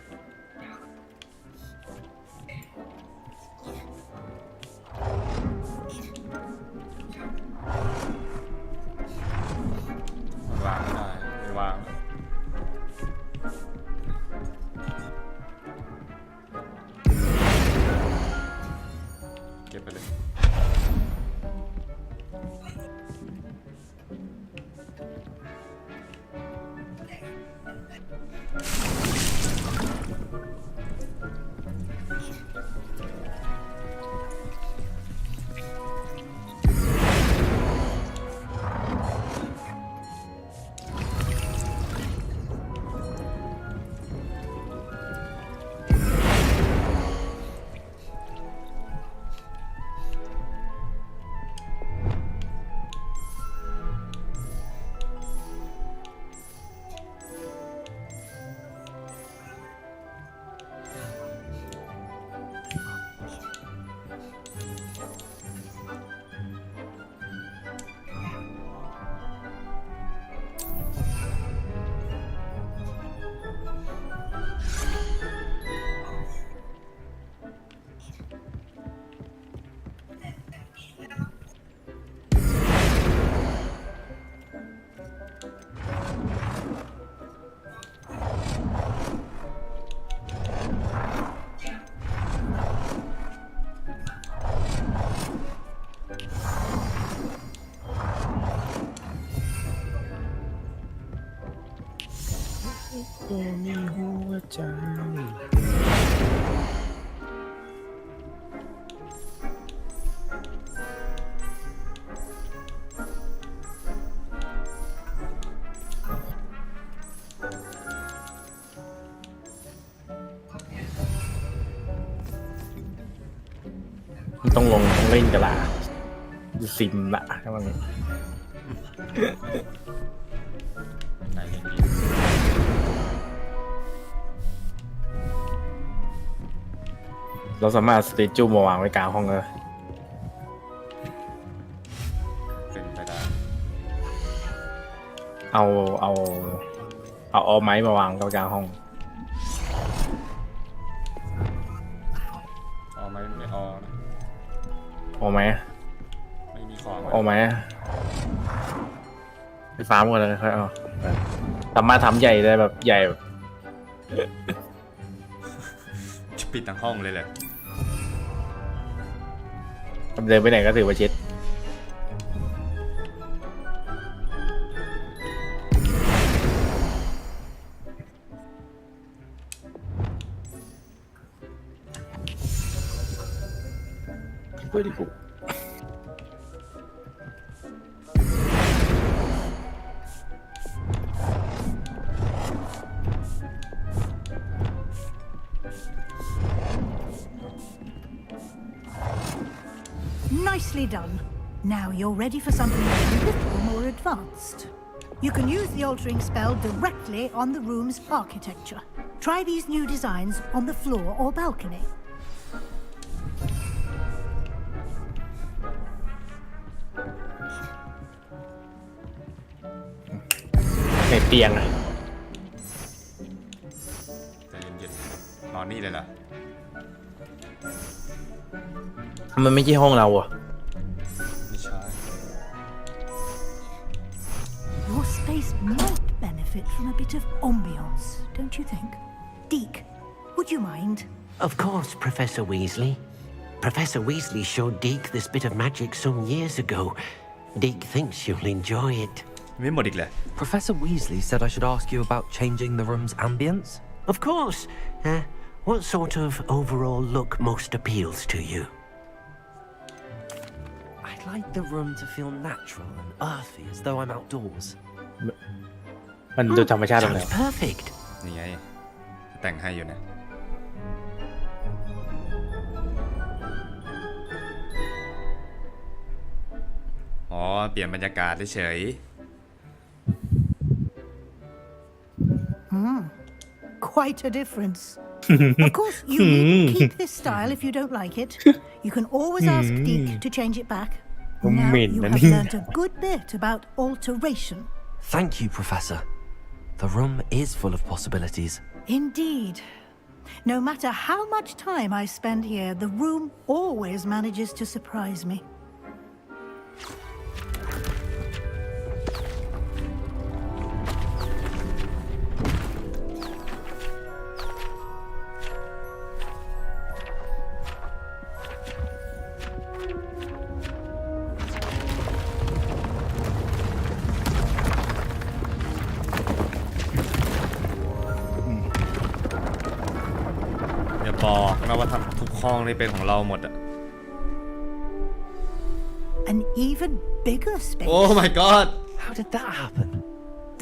Speaker 5: มีหัวใจต้องลงต้องเล่นกันละซิมละทั้งวันเราสามารถสเตจูมาวางไว้กลางห้องเลย
Speaker 20: เป็นไปได้
Speaker 5: เอาไม้มาวางกลางห้อง
Speaker 20: เอาไม้ไม่เอานะ
Speaker 5: เอาไม้
Speaker 20: ไม่มีของ
Speaker 5: เอาไม้ไปฟาร์มกันเลยค่อยเอาสามารถทำใหญ่ได้แบบใหญ่
Speaker 20: จะปิดทั้งห้องเลยแหละ
Speaker 5: เดินไปไหนก็ถือว่าเช็ด very good
Speaker 6: Nicely done. Now you're ready for something a little more advanced. You can use the altering spell directly on the room's architecture. Try these new designs on the floor or balcony.
Speaker 5: ในเตียงอะ
Speaker 20: ใจเย็นๆนอนนี่เลยเหรอ
Speaker 5: มันไม่ใช่ห้องเราอะ
Speaker 20: ไม่ใช่
Speaker 6: Your space might benefit from a bit of ambiance, don't you think? Deke, would you mind?
Speaker 18: Of course, Professor Weasley. Professor Weasley showed Deke this bit of magic some years ago. Deke thinks you'll enjoy it.
Speaker 20: ไม่หมดอีกเลย
Speaker 2: Professor Weasley said I should ask you about changing the room's ambience.
Speaker 18: Of course. What sort of overall look most appeals to you?
Speaker 2: I'd like the room to feel natural and earthy, as though I'm outdoors.
Speaker 5: มันดูธรรมชาติตรงไหน
Speaker 18: Sounds perfect.
Speaker 20: นี่ไงแต่งให้อยู่นะอ๋อเปลี่ยนบรรยากาศเฉย
Speaker 6: Quite a difference. Of course, you needn't keep this style if you don't like it. You can always ask Deke to change it back. Now you have learnt a good bit about alteration.
Speaker 2: Thank you, Professor. The room is full of possibilities.
Speaker 6: Indeed. No matter how much time I spend here, the room always manages to surprise me.
Speaker 20: ๆอย่าบอกนะว่าทุกห้องนี่เป็นของเราหมดอะ
Speaker 6: An even bigger space.
Speaker 20: Oh my god!
Speaker 2: How did that happen?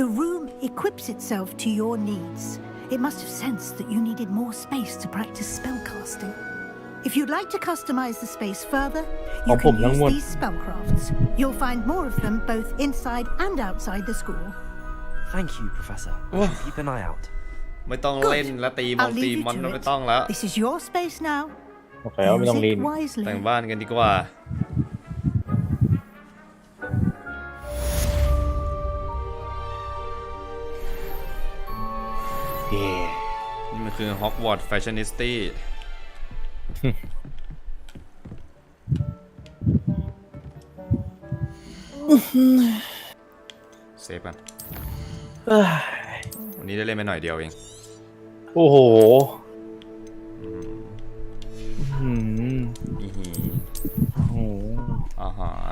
Speaker 6: The room equips itself to your needs. It must have sensed that you needed more space to practice spellcasting. If you'd like to customize the space further, you can use these spellcrafts. You'll find more of them both inside and outside the school.
Speaker 2: Thank you, Professor. I'll keep an eye out.
Speaker 20: ไม่ต้องเล่นแล้วตีมอนไม่ต้องแล้ว
Speaker 6: This is your space now.
Speaker 5: โอเคไม่ต้องเล่น
Speaker 20: แต่งบ้านกันดีกว่านี่มันคือ Hogwarts Fashionisty เซฟกันวันนี้ได้เล่นไปหน่อยเดียวเอง
Speaker 5: โอ้โห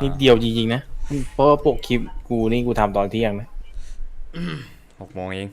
Speaker 5: นิดเดียวจริงๆนะเพราะว่าปกคลิปกูนี่กูทำตอนเที่ยงนะ
Speaker 20: 6 โมงเอง